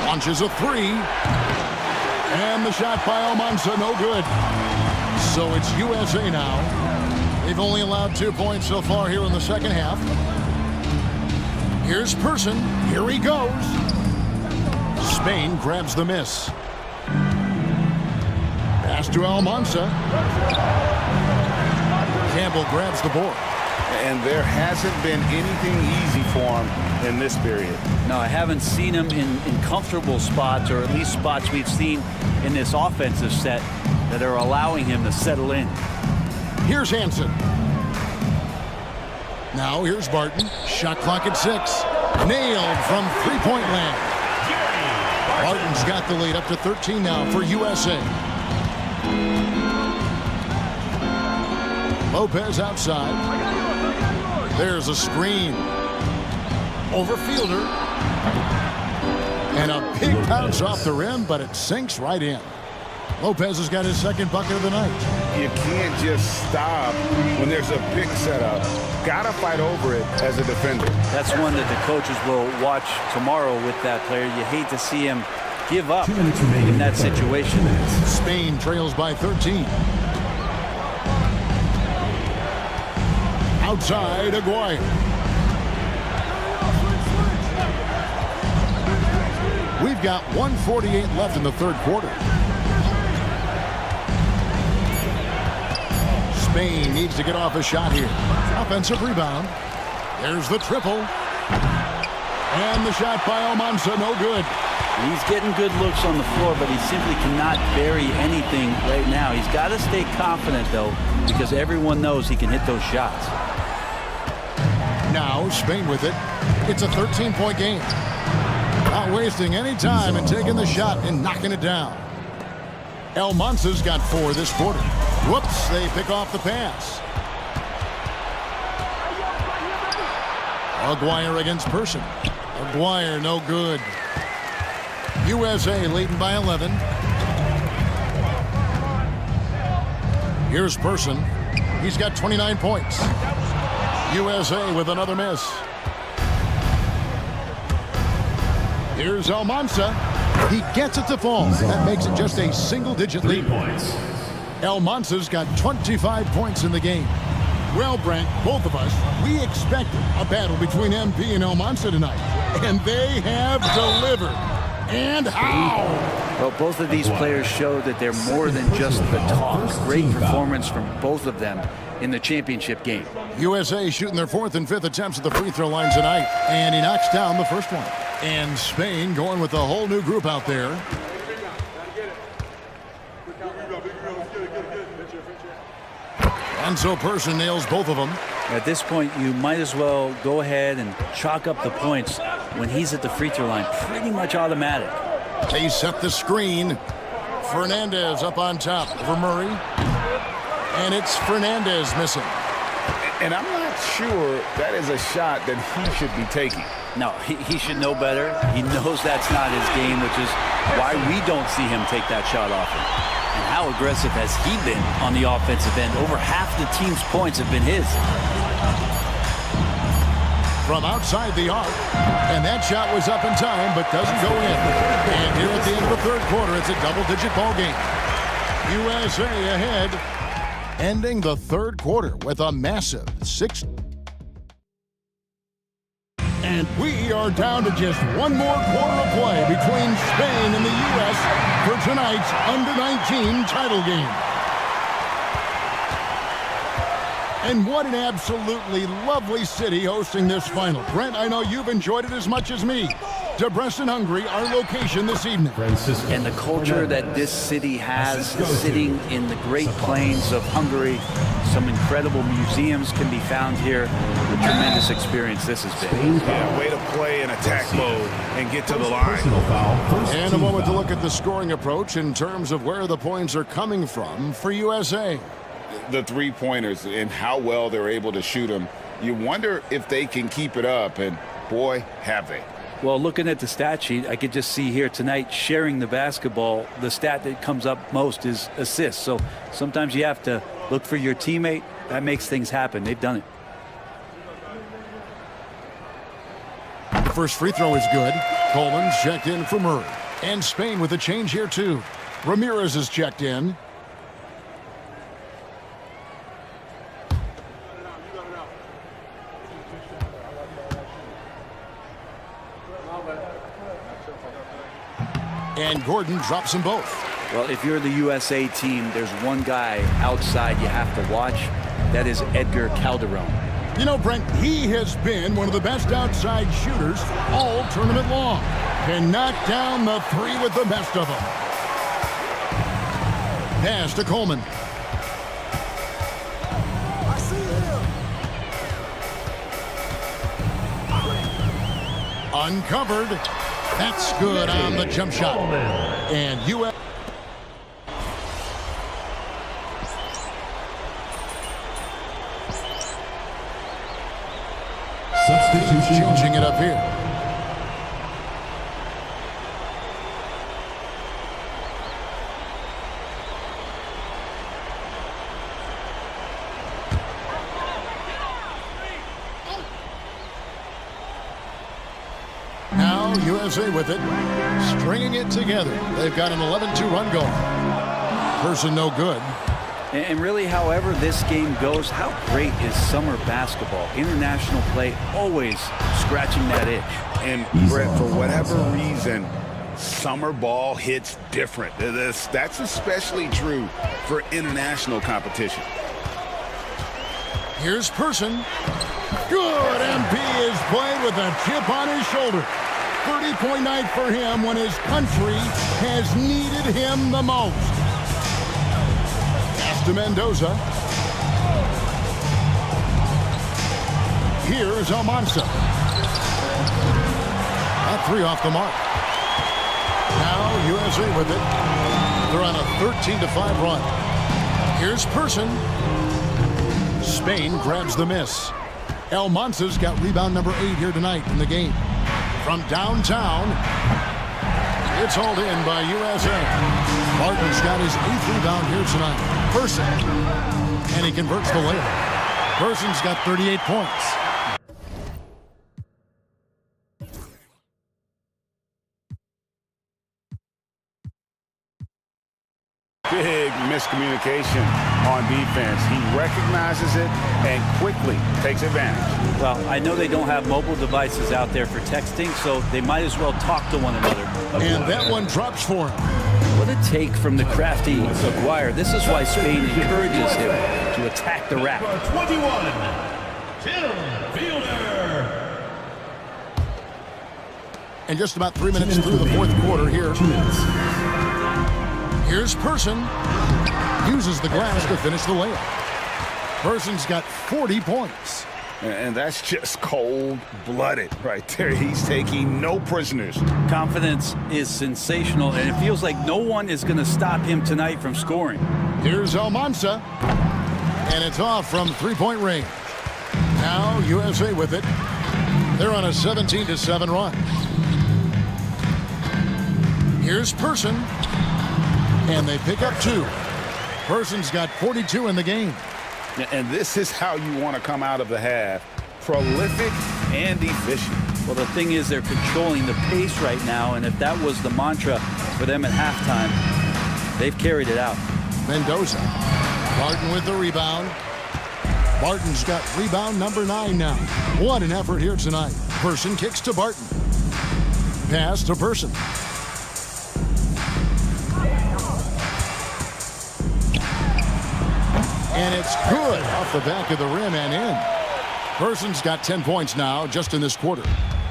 Launches a 3. And the shot by Almansa, no good. So it's USA now. They've only allowed 2 points so far here in the second half. Here's Person. Here he goes. Spain grabs the miss. Pass to Almansa. Campbell grabs the board. And there hasn't been anything easy for him in this period. No, I haven't seen him in comfortable spots, or at least spots we've seen in this offensive set that are allowing him to settle in. Here's Hansen. Now here's Barton. Shot clock at 6. Nailed from three-point land. Barton's got the lead up to 13 now for USA. Lopez outside. There's a screen. Over Fielder. And a big bounce off the rim, but it sinks right in. Lopez has got his second bucket of the night. You can't just stop when there's a pick set up. Gotta fight over it as a defender. That's one that the coaches will watch tomorrow with that player. You hate to see him give up in that situation. Spain trails by 13. Outside, Aguirre. We've got 1:48 left in the third quarter. Spain needs to get off a shot here. Offensive rebound. There's the triple. And the shot by Almanza, no good. He's getting good looks on the floor, but he simply cannot bury anything right now. He's got to stay confident, though, because everyone knows he can hit those shots. Now Spain with it. It's a 13-point game. Not wasting any time and taking the shot and knocking it down. Almanza's got 4 this quarter. Whoops, they pick off the pass. Aguirre against Person. Aguirre, no good. USA leading by 11. Here's Person. He's got 29 points. USA with another miss. Here's Almanza. He gets it to fall. That makes it just a single-digit lead. Almanza's got 25 points in the game. Well, Brent, both of us, we expected a battle between MP and Almanza tonight. And they have delivered. And how? Well, both of these players show that they're more than just the talk. Great performance from both of them in the championship game. USA shooting their 4th and 5th attempts at the free throw line tonight. And he knocks down the first one. And Spain going with a whole new group out there. And so Person nails both of them. At this point, you might as well go ahead and chalk up the points when he's at the free throw line. Pretty much automatic. They set the screen. Fernandez up on top over Murray. And it's Fernandez missing. And I'm not sure that is a shot that he should be taking. No, he should know better. He knows that's not his game, which is why we don't see him take that shot often. And how aggressive has he been on the offensive end? Over half the team's points have been his. From outside the arc. And that shot was up in time, but doesn't go in. And here at the end of the third quarter, it's a double-digit ball game. USA ahead. Ending the third quarter with a massive 6. And we are down to just one more quarter of play between Spain and the U.S. for tonight's Under-19 title game. And what an absolutely lovely city hosting this final. Brent, I know you've enjoyed it as much as me. Debrecen, Hungary, our location this evening. And the culture that this city has sitting in the Great Plains of Hungary. Some incredible museums can be found here. A tremendous experience this has been. Yeah, way to play in attack mode and get to the line. And a moment to look at the scoring approach in terms of where the points are coming from for USA. The three-pointers and how well they're able to shoot them. You wonder if they can keep it up, and boy, have they. Well, looking at the stat sheet, I could just see here tonight sharing the basketball. The stat that comes up most is assists. So sometimes you have to look for your teammate. That makes things happen. They've done it. The first free throw is good. Coleman's checked in for Murray. And Spain with a change here, too. Ramirez is checked in. And Gordon drops them both. Well, if you're the USA team, there's one guy outside you have to watch. That is Edgar Calderon. You know, Brent, he has been one of the best outside shooters all tournament long. Can knock down the three with the best of them. Pass to Coleman. Uncovered. That's good on the jump shot. And U.S. Substitution. Changing it up here. Now USA with it, stringing it together. They've got an 11-2 run going. Person no good. And really, however this game goes, how great is summer basketball? International play always scratching that itch. And Brett, for whatever reason, summer ball hits different. That's especially true for international competition. Here's Person. Good. MP is played with a chip on his shoulder. 30-point night for him when his country has needed him the most. Pass to Mendoza. Here's Almanza. That three off the mark. Now USA with it. They're on a 13-5 run. Here's Person. Spain grabs the miss. Almanza's got rebound number 8 here tonight in the game. From downtown, it's hauled in by USA. Martin's got his 8th rebound here tonight. Person. And he converts the layup. Person's got 38 points. Big miscommunication on defense. He recognizes it and quickly takes advantage. Well, I know they don't have mobile devices out there for texting, so they might as well talk to one another. And that one drops for him. What a take from the crafty Aguirre. This is why Spain encourages him to attack the rack. 21, Tim Fielder. And just about 3 minutes through the fourth quarter here. 2 minutes. Here's Person. Uses the glass to finish the layup. Person's got 40 points. And that's just cold-blooded right there. He's taking no prisoners. Confidence is sensational, and it feels like no one is going to stop him tonight from scoring. Here's Almanza. And it's off from three-point range. Now USA with it. They're on a 17-7 run. Here's Person. And they pick up 2. Person's got 42 in the game. And this is how you want to come out of the half. Prolific and efficient. Well, the thing is they're controlling the pace right now, and if that was the mantra for them at halftime, they've carried it out. Mendoza. Barton with the rebound. Barton's got rebound number 9 now. What an effort here tonight. Person kicks to Barton. Pass to Person. And it's good off the back of the rim and in. Person's got 10 points now just in this quarter.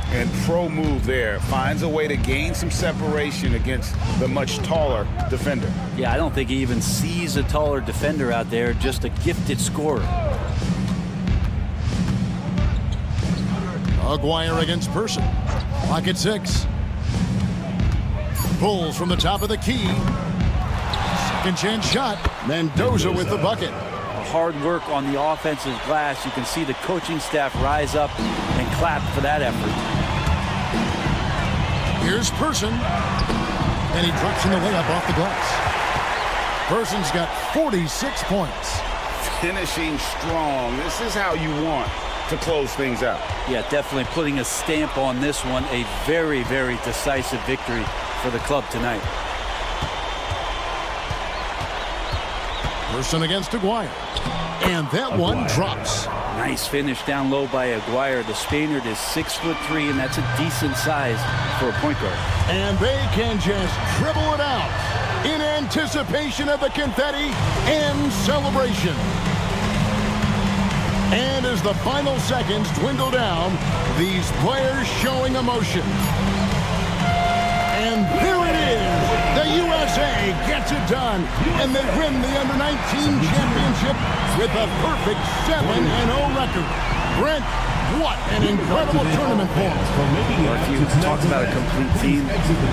And pro move there. Finds a way to gain some separation against the much taller defender. Yeah, I don't think he even sees a taller defender out there, just a gifted scorer. Aguirre against Person. Clock at 6. Pulls from the top of the key. Second chance shot. Mendoza with the bucket. Hard work on the offensive glass. You can see the coaching staff rise up and clap for that effort. Here's Person. And he drops in the layup off the glass. Person's got 46 points. Finishing strong. This is how you want to close things out. Yeah, definitely putting a stamp on this one. A very, very decisive victory for the club tonight. Person against Aguirre. And that one drops. Nice finish down low by Aguirre. The Spaniard is 6'3", and that's a decent size for a point guard. And they can just dribble it out in anticipation of the confetti and celebration. And as the final seconds dwindle down, these players showing emotion. And there it is. The USA gets it done, and they win the Under-19 championship with a perfect 7-0 record. Brent, what an incredible tournament for us. Well, if you talk about a complete team,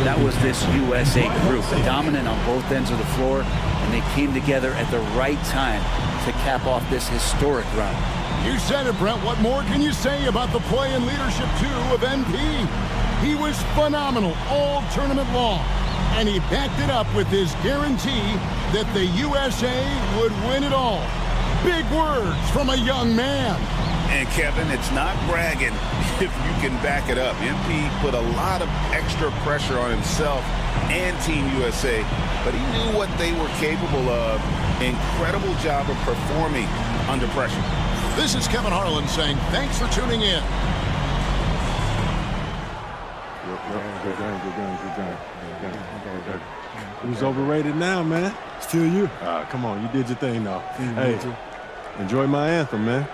that was this USA group, dominant on both ends of the floor, and they came together at the right time to cap off this historic run. You said it, Brent. What more can you say about the play and leadership, too, of NP? He was phenomenal all tournament long, and he backed it up with his guarantee that the USA would win it all. Big words from a young man. And Kevin, it's not bragging if you can back it up. MP put a lot of extra pressure on himself and Team USA, but he knew what they were capable of. Incredible job of performing under pressure. This is Kevin Harlan saying thanks for tuning in. Good game. Who's overrated now, man? Still you. Come on, you did your thing, though. Hey, enjoy my anthem, man.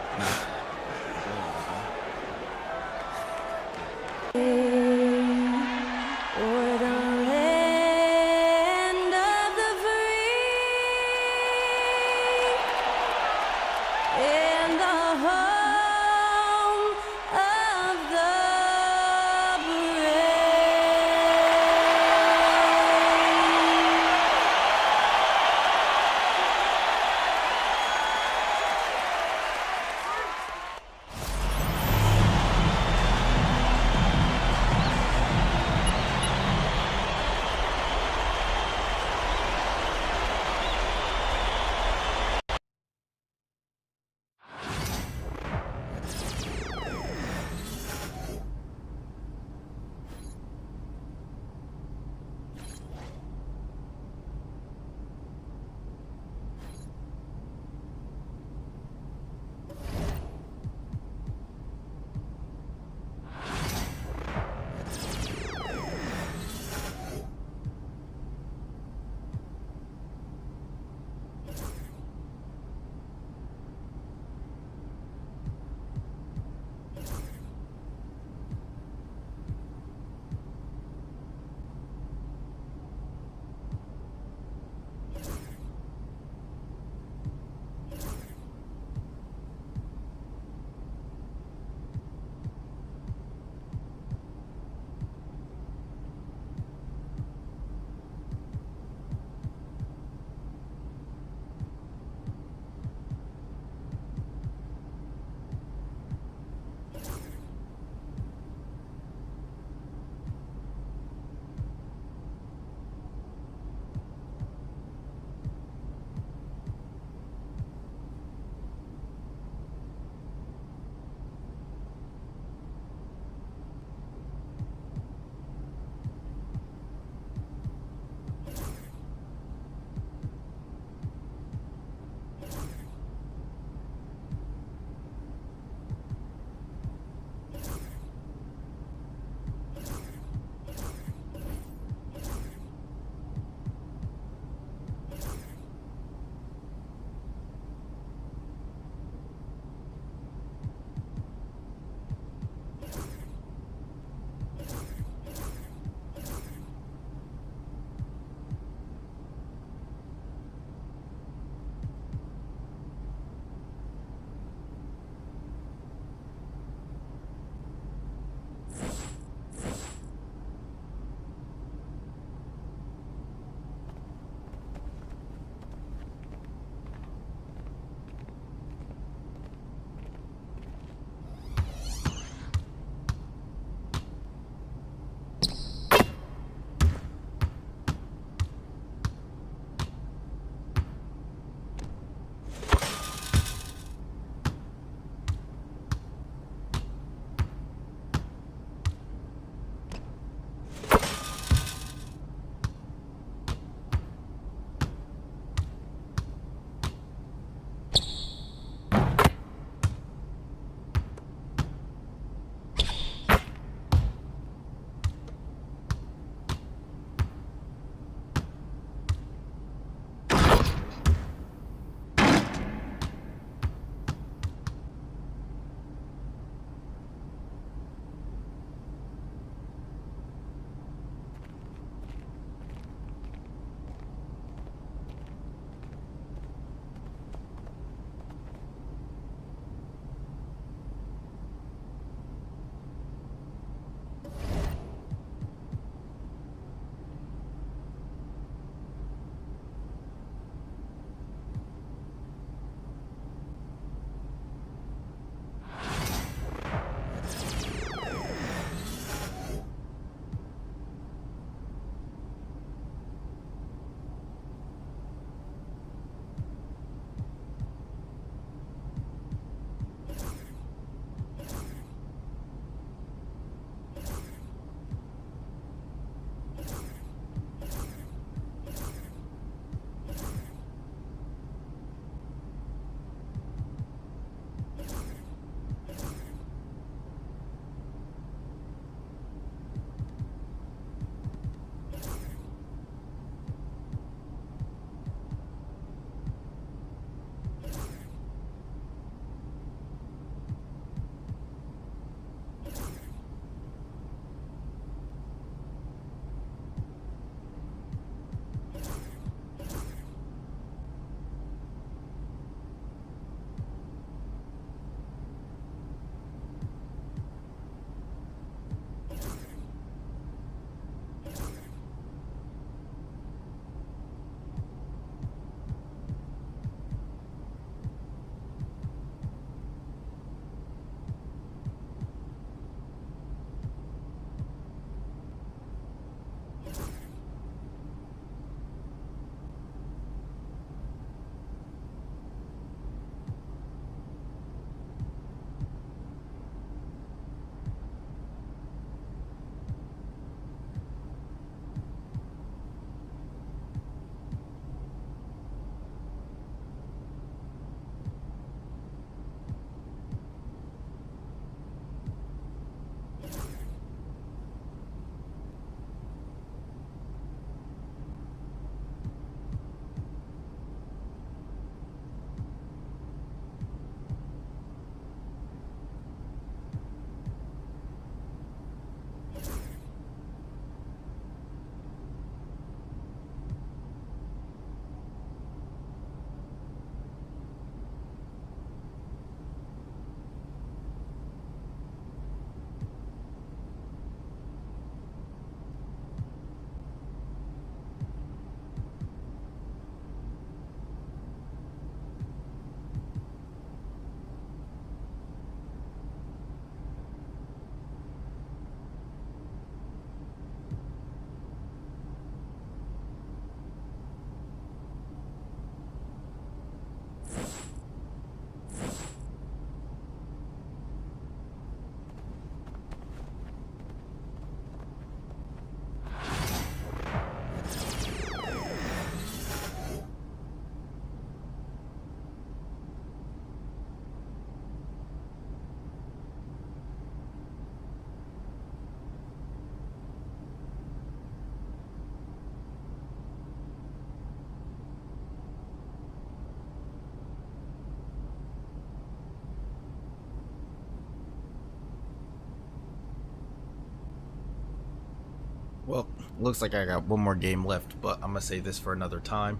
Well, looks like I got one more game left, but I'm gonna save this for another time.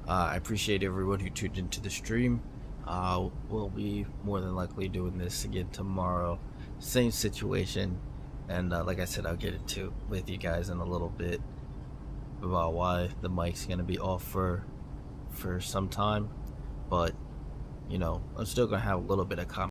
I appreciate everyone who tuned into the stream. We'll be more than likely doing this again tomorrow. Same situation, and like I said, I'll get into with you guys in a little bit about why the mic's gonna be off for some time. But you know, I'm still gonna have a little bit of